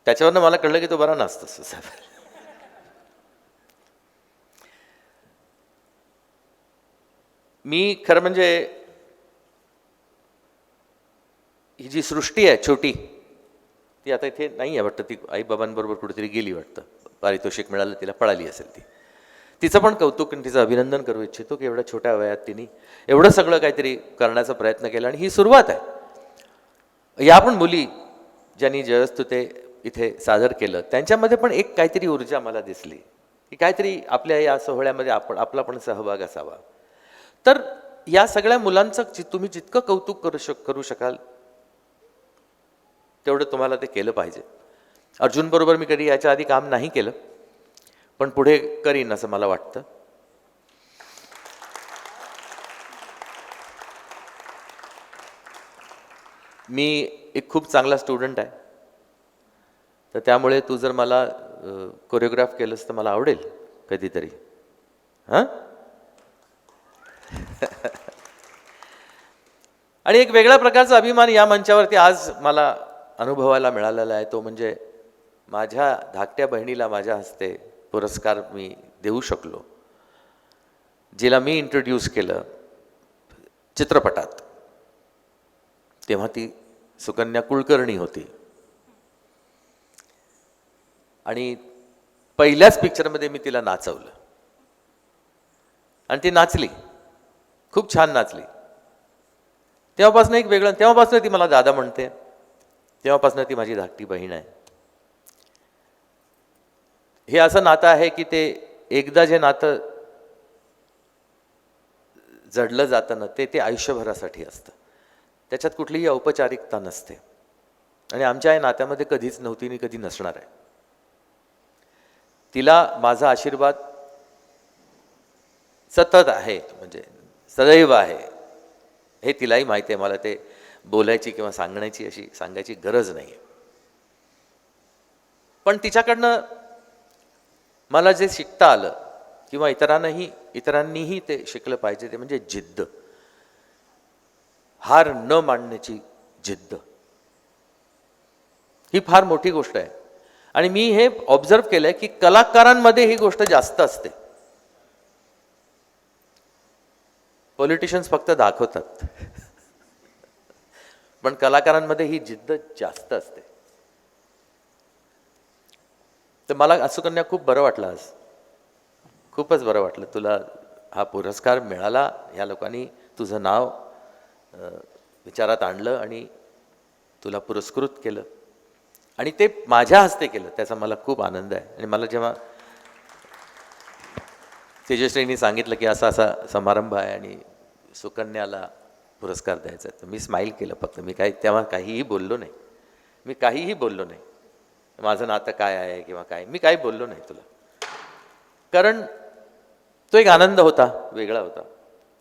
त्याच्यावरनं मला कळलं की तो बरा नाचतोस. मी खरं म्हणजे ही जी सृष्टी आहे छोटी, ती आता इथे नाही आहे वाटतं. ती आईबाबांबरोबर कुठेतरी गेली वाटतं, पारितोषिक मिळालं तिला, पळाली असेल ती. तिचं पण कौतुक आणि तिचं अभिनंदन करू इच्छितो की एवढ्या छोट्या वयात तिने एवढं सगळं काहीतरी करण्याचा प्रयत्न केला आणि ही सुरुवात आहे. या पण मुली ज्यांनी जयस्तुते इथे सादर केलं त्यांच्यामध्ये पण एक काहीतरी ऊर्जा मला दिसली की काहीतरी आपल्या या सोहळ्यामध्ये आपला पण सहभाग असावा. तर या सगळ्या मुलांचं तुम्ही जितकं कौतुक करू शकाल तेवढं तुम्हाला ते केलं पाहिजे. अर्जुनबरोबर मी कधी याच्या आधी काम नाही केलं, पण पुढे करीन असं मला वाटतं. मी एक खूप चांगला स्टुडंट आहे, तर त्यामुळे तू जर मला कोरिओग्राफ केलंस तर मला आवडेल कधीतरी. हां आणि एक वेगळ्या प्रकारचा अभिमान या मंचावरती आज मला अनुभवायला मिळालेला आहे. तो म्हणजे माझ्या धाकट्या बहिणीला माझ्या हस्ते पुरस्कार मी देऊ शकलो, जिला मी इंट्रोड्यूस केलं चित्रपटात. तेव्हा ती सुकन्या कुलकर्णी होती आणि पहिल्याच पिक्चरमध्ये मी तिला नाचवलं आणि ती नाचली, खूप छान नाचली. तेव्हापासून एक वेगळं, तेव्हापासून ती मला दादा म्हणते, तेव्हापासून ती माझी धाकटी बहीण आहे. हे असं नातं आहे की ते एकदा जे नातं जडलं जातं ना ते आयुष्यभरासाठी असतं. त्याच्यात कुठलीही औपचारिकता नसते आणि आमच्या या नात्यामध्ये कधीच नव्हती आणि कधी नसणार आहे. तिला माझा आशीर्वाद सतत आहे, म्हणजे सदैव आहे, हे तिलाही माहिती आहे. मला ते बोलायची किंवा सांगायची गरज नाही आहे. पण तिच्याकडनं मला जे शिकता आलं किंवा इतरांनीही ते शिकलं पाहिजे ते म्हणजे जिद्द, हार न मानण्याची जिद्द. ही फार मोठी गोष्ट आहे आणि मी हे ऑब्झर्व केलंय की कलाकारांमध्ये ही गोष्ट जास्त असते. पॉलिटिशियन्स फक्त दाखवतात, पण कलाकारांमध्ये ही जिद्द जास्त असते. तर मला सुकन्या खूप बरं वाटलं आज, खूपच बरं वाटलं. तुला हा पुरस्कार मिळाला, ह्या लोकांनी तुझं नाव विचारात आणलं आणि तुला पुरस्कृत केलं आणि ते माझ्या हस्ते केलं, त्याचा मला खूप आनंद आहे. आणि मला जेव्हा तेजश्रींनी सांगितलं की असा असा समारंभ आहे आणि सुकन्याला पुरस्कार द्यायचा आहे, तर मी स्माईल केलं फक्त. मी तेव्हा काहीही बोललो नाही. माझं नातं काय आहे किंवा काय, मी काही बोललो नाही तुला, कारण तो एक आनंद होता, वेगळा होता.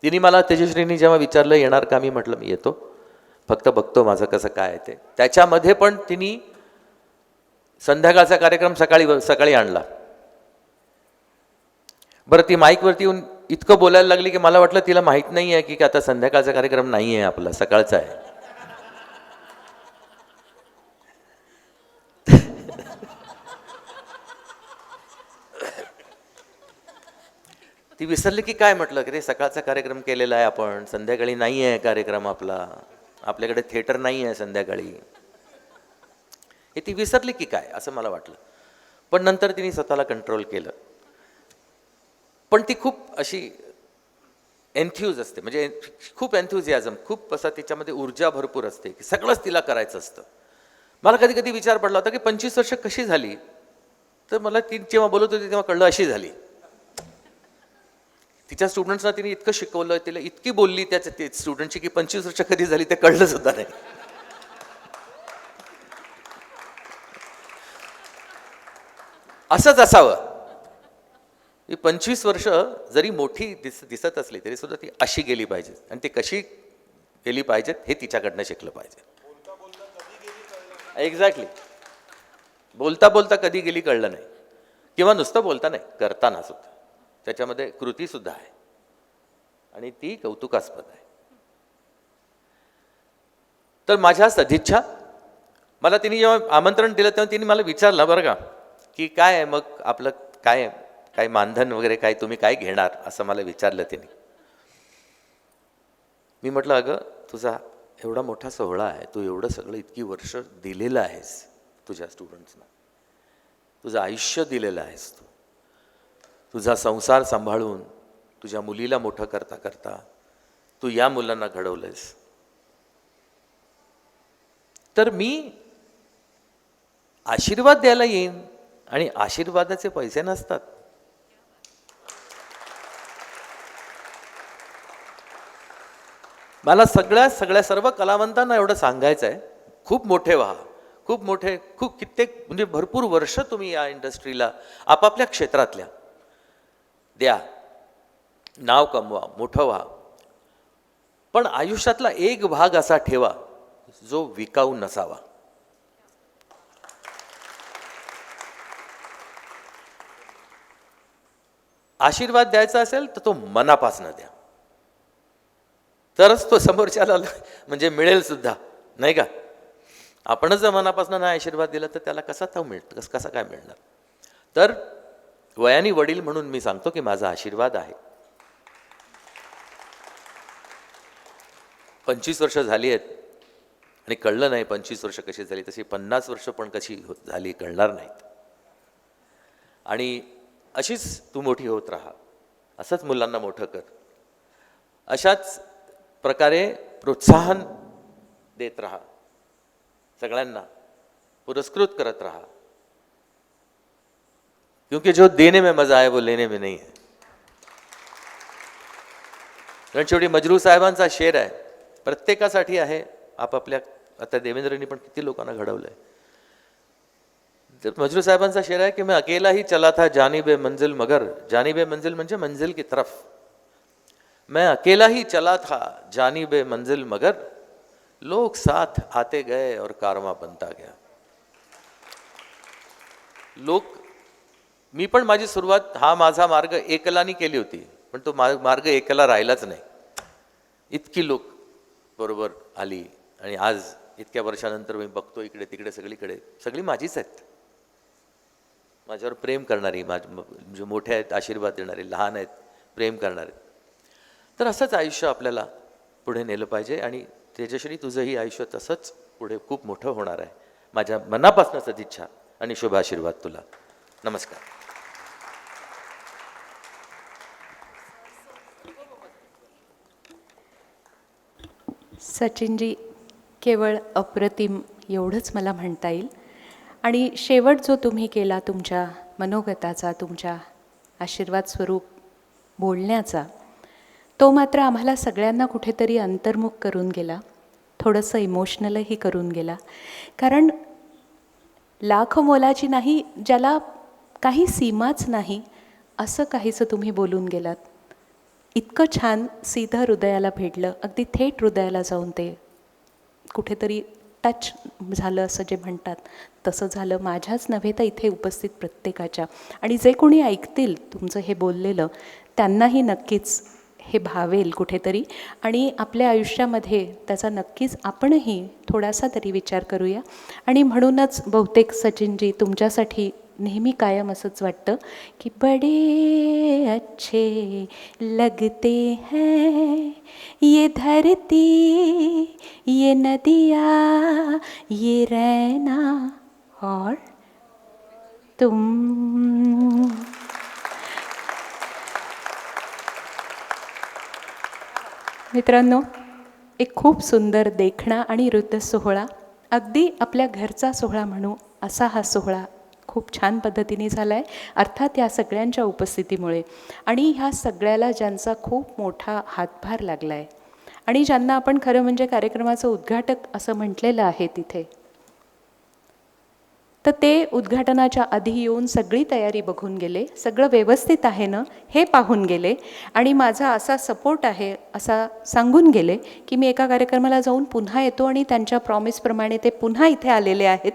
तिने मला, तेजश्रींनी जेव्हा विचारलं येणार का, मी म्हटलं मी येतो, फक्त बघतो माझं कसं काय आहे ते. त्याच्यामध्ये पण तिने संध्याकाळचा कार्यक्रम सकाळी आणला. बरं, ती माईकवरती येऊन इतकं बोलायला लागली की मला वाटलं तिला माहीत नाही आहे की आता संध्याकाळचा कार्यक्रम नाही आहे, आपला सकाळचा आहे. ती विसरली की काय, म्हटलं की रे सकाळचा कार्यक्रम केलेला आहे आपण, संध्याकाळी नाही आहे कार्यक्रम आपला, आपल्याकडे थिएटर नाही आहे संध्याकाळी. हे ती विसरली की काय असं मला वाटलं. पण नंतर तिने स्वतःला कंट्रोल केलं. पण ती खूप अशी एन्थ्यूज असते, म्हणजे खूप एन्थ्युझियाझम, खूप असा तिच्यामध्ये ऊर्जा भरपूर असते की सगळंच तिला करायचं असतं. मला कधी कधी विचार पडला होता की 25 वर्ष कशी झाली, तर मला ती जेव्हा बोलत होती तेव्हा कळलं अशी झाली. तिच्या स्टुडंट्सना तिने इतकं शिकवलं, तिला इतकी बोलली त्या स्टुडंटची की 25 वर्ष कधी झाली ते कळलं सुद्धा नाही. असंच असावं. ही 25 वर्ष जरी मोठी दिसत असली तरी सुद्धा ती अशी गेली पाहिजे आणि ती कशी गेली पाहिजेत हे तिच्याकडनं शिकलं पाहिजे. एक्झॅक्टली. बोलता बोलता कधी गेली कळलं नाही, किंवा नुसतं बोलता नाही, करताना सुद्धा त्याच्यामध्ये कृती सुद्धा आहे आणि ती कौतुकास्पद आहे. तर माझ्या सदिच्छा, मला तिने जेव्हा आमंत्रण दिलं तेव्हा तिने मला विचारलं बरं का की काय आहे मग आपलं, काय मानधन वगैरे काय, तुम्ही काय घेणार, असं मला विचारलं तिने. मी म्हटलं अगं तुझा एवढा मोठा सोहळा आहे, तू एवढं सगळं इतकी वर्ष दिलेलं आहेस तुझ्या स्टुडंट्सना, तुझं आयुष्य दिलेलं आहेस, तुझा संसार सांभाळून तुझ्या मुलीला मोठं करता करता तू या मुलांना घडवलंयस, तर मी आशीर्वाद द्यायला येईन आणि आशीर्वादाचे पैसे नसतात. मला सगळ्या सर्व कलावंतांना एवढं सांगायचं आहे, खूप मोठे व्हा, खूप कित्येक म्हणजे भरपूर वर्ष तुम्ही या इंडस्ट्रीला आपापल्या क्षेत्रातल्या द्या, नाव कमवा, मोठं व्हा, पण आयुष्यातला एक भाग असा ठेवा जो विकाऊ नसावा. आशीर्वाद द्यायचा असेल तर तो मनापासून द्या, तरच तो समोरच्याला म्हणजे मिळेल सुद्धा, नाही का? आपणच जर मनापासून नाही आशीर्वाद दिला तर त्याला कसा कसा काय मिळणार? तर वयाने वडील म्हणून मी सांगतो की माझा आशीर्वाद आहे. 25 वर्ष झाली आहेत आणि कळलं नाही 25 वर्ष कशी झाली, तशी 50 वर्ष पण कशी झाली कळणार नाहीत. आणि अशीच तू मोठी होत राहा, असंच मुलांना मोठं कर, अशाच प्रकारे प्रोत्साहन देत राहा, सगळ्यांना पुरस्कृत करत राहा, क्योंकि जो देने में मजा आहे वो लेने में नहीं है. कारण शेवटी मजरू साहेबांचा शेर आहे, प्रत्येकासाठी आहे आपापल्या. आता देवेंद्रनी पण किती लोकांना घडवलंय. मजरू साहेबांचा शेर आहे की मैं अकेला ही चला था जानिबे मंजिल, मगर जानिबे मंजिल म्हणजे मंजिल की तरफ. मैं अकेला ही चला था जानिबे मंजिल, मगर लोग साथ आते गए और कारवां बनता गया. मी पण माझी सुरुवात हा माझा मार्ग एकलानी केली होती, पण तो मार्ग एकला राहिलाच नाही. इतकी लोक बरोबर आली आणि आज इतक्या वर्षानंतर मी बघतो इकडे तिकडे सगळीकडे सगळी माझीच आहेत. माझ्यावर प्रेम करणारी, जे मोठे आहेत आशीर्वाद देणारे, लहान आहेत प्रेम करणारे. तर असंच आयुष्य आपल्याला पुढे नेलं पाहिजे आणि तेजश्री तुझंही आयुष्य तसंच पुढे खूप मोठं होणार आहे. माझ्या मनापासून सदिच्छा आणि शुभ आशीर्वाद तुला. नमस्कार. सचिनजी, केवळ अप्रतिम एवढंच मला म्हणता येईल. आणि शेवट जो तुम्ही केला तुमच्या मनोगताचा, तुमच्या आशीर्वाद स्वरूप बोलण्याचा, तो मात्र आम्हाला सगळ्यांना कुठेतरी अंतर्मुख करून गेला, थोडंसं इमोशनलही करून गेला. कारण लाख मोलाची नाही, ज्याला काही सीमाच नाही, असं काहीसं तुम्ही बोलून गेलात. इतकं छान सीधं हृदयाला भेटलं, अगदी थेट हृदयाला जाऊन ते कुठेतरी टच झालं असं जे म्हणतात तसं झालं. माझ्याच नव्हे तर इथे उपस्थित प्रत्येकाच्या, आणि जे कोणी ऐकतील तुमचं हे बोललेलं त्यांनाही नक्कीच हे भावेल कुठेतरी. आणि आपल्या आयुष्यामध्ये त्याचा नक्कीच आपणही थोडासा तरी विचार करूया. आणि म्हणूनच बहुतेक सचिनजी तुमच्यासाठी नेहमी कायम असंच वाटतं की बडे अच्छे लगते हैं ये धरती, ये नदिया, ये रैना और तुम. मित्रांनो, एक खूप सुंदर देखणा आणि नृत्य सोहळा, अगदी आपल्या घरचा सोहळा म्हणू असा हा सोहळा खूप छान पद्धतीने झाला आहे. अर्थात या सगळ्यांच्या उपस्थितीमुळे आणि ह्या सगळ्याला ज्यांचा खूप मोठा हातभार लागला आहे आणि ज्यांना आपण खरं म्हणजे कार्यक्रमाचं उद्घाटक असं म्हटलेलं आहे तिथे, तर ते उद्घाटनाच्या आधी येऊन सगळी तयारी बघून गेले, सगळं व्यवस्थित आहे ना हे पाहून गेले आणि माझा असा सपोर्ट आहे असा सांगून गेले की मी एका कार्यक्रमाला जाऊन पुन्हा येतो. आणि त्यांच्या प्रॉमिसप्रमाणे ते पुन्हा इथे आलेले आहेत.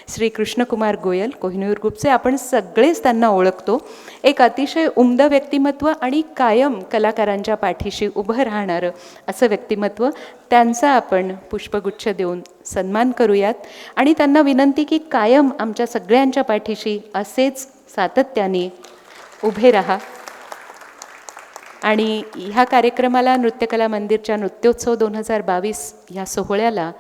श्री कृष्णकुमार गोयल, कोहिनूर ग्रुपचे. आपण सगळेच त्यांना ओळखतो. एक अतिशय उमदं व्यक्तिमत्व आणि कायम कलाकारांच्या पाठीशी उभं राहणारं असं व्यक्तिमत्व. त्यांचा आपण पुष्पगुच्छ देऊन सन्मान करूयात आणि त्यांना विनंती की कायम आमच्या सगळ्यांच्या पाठीशी असेच सातत्याने उभे राहा. आणि ह्या कार्यक्रमाला नृत्यकला मंदिरच्या नृत्योत्सव 2022 ह्या सोहळ्याला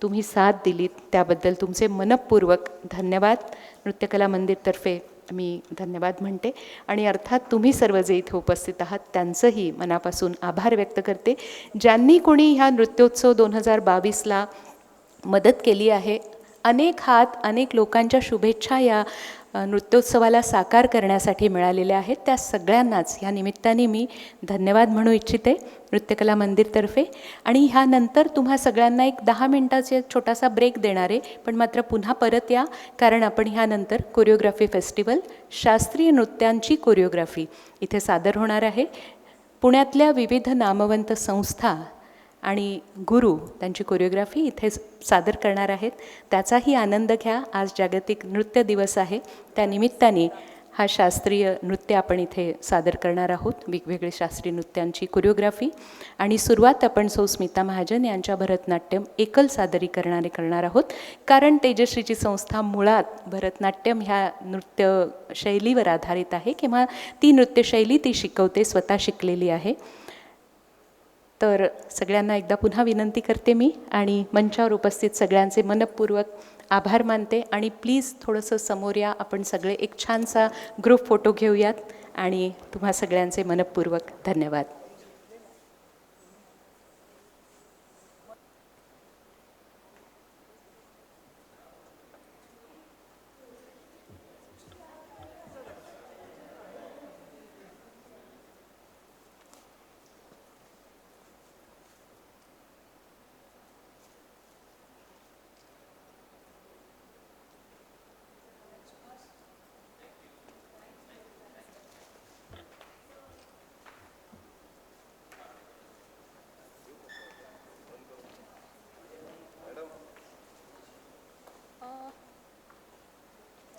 तुम्ही साथ दिलीत त्याबद्दल तुमचे मनःपूर्वक धन्यवाद. नृत्यकला मंदिरतर्फे मी धन्यवाद म्हणते आणि अर्थात तुम्ही सर्व जे इथे उपस्थित आहात त्यांचंही मनापासून आभार व्यक्त करते. ज्यांनी कोणी ह्या नृत्योत्सव 2022ला मदत केली आहे. अनेक हात, अनेक लोकांच्या शुभेच्छा या नृत्योत्सवाला साकार करण्यासाठी मिळालेल्या आहेत. त्या सगळ्यांनाच ह्या निमित्ताने मी धन्यवाद म्हणू इच्छिते नृत्यकला मंदिरतर्फे. आणि ह्यानंतर तुम्हा सगळ्यांना एक 10 मिनिटाचा एक छोटासा ब्रेक देणार आहे, पण मात्र पुन्हा परत या, कारण आपण ह्यानंतर कोरिओग्राफी फेस्टिवल, शास्त्रीय नृत्यांची कोरिओग्राफी इथे सादर होणार आहे. पुण्यातल्या विविध नामवंत संस्था आणि गुरु त्यांची कोरिओग्राफी इथे सादर करणार आहेत. त्याचाही आनंद घ्या. आज जागतिक नृत्य दिवस आहे, त्या निमित्ताने हा शास्त्रीय नृत्य आपण इथे सादर करणार आहोत, वेगवेगळे शास्त्रीय नृत्यांची कोरिओग्राफी. आणि सुरुवात आपण स्मिता महाजन यांच्या भरतनाट्यम एकल सादरीकरणाने करणार आहोत, कारण तेजश्रीची संस्था मुळात भरतनाट्यम ह्या नृत्य शैलीवर आधारित आहे, किंवा ती नृत्यशैली ती शिकवते, स्वतः शिकलेली आहे. तर सगळ्यांना एकदा पुन्हा विनंती करते मी, आणि मंचावर उपस्थित सगळ्यांचे मनपूर्वक आभार मानते. आणि प्लीज थोडंसं समोर या, आपण सगळे एक छानसा ग्रुप फोटो घेऊयात. आणि तुम्हा सगळ्यांचे मनपूर्वक धन्यवाद.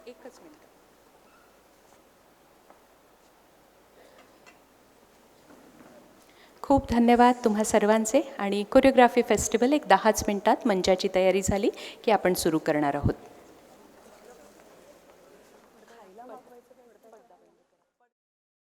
एकच मिनिट. खूप धन्यवाद तुम्हा सर्वांचे. आणि कोरिओग्राफी फेस्टिवल एक 10च मिनिटात मंचाची तयारी झाली की आपण सुरू करणार आहोत.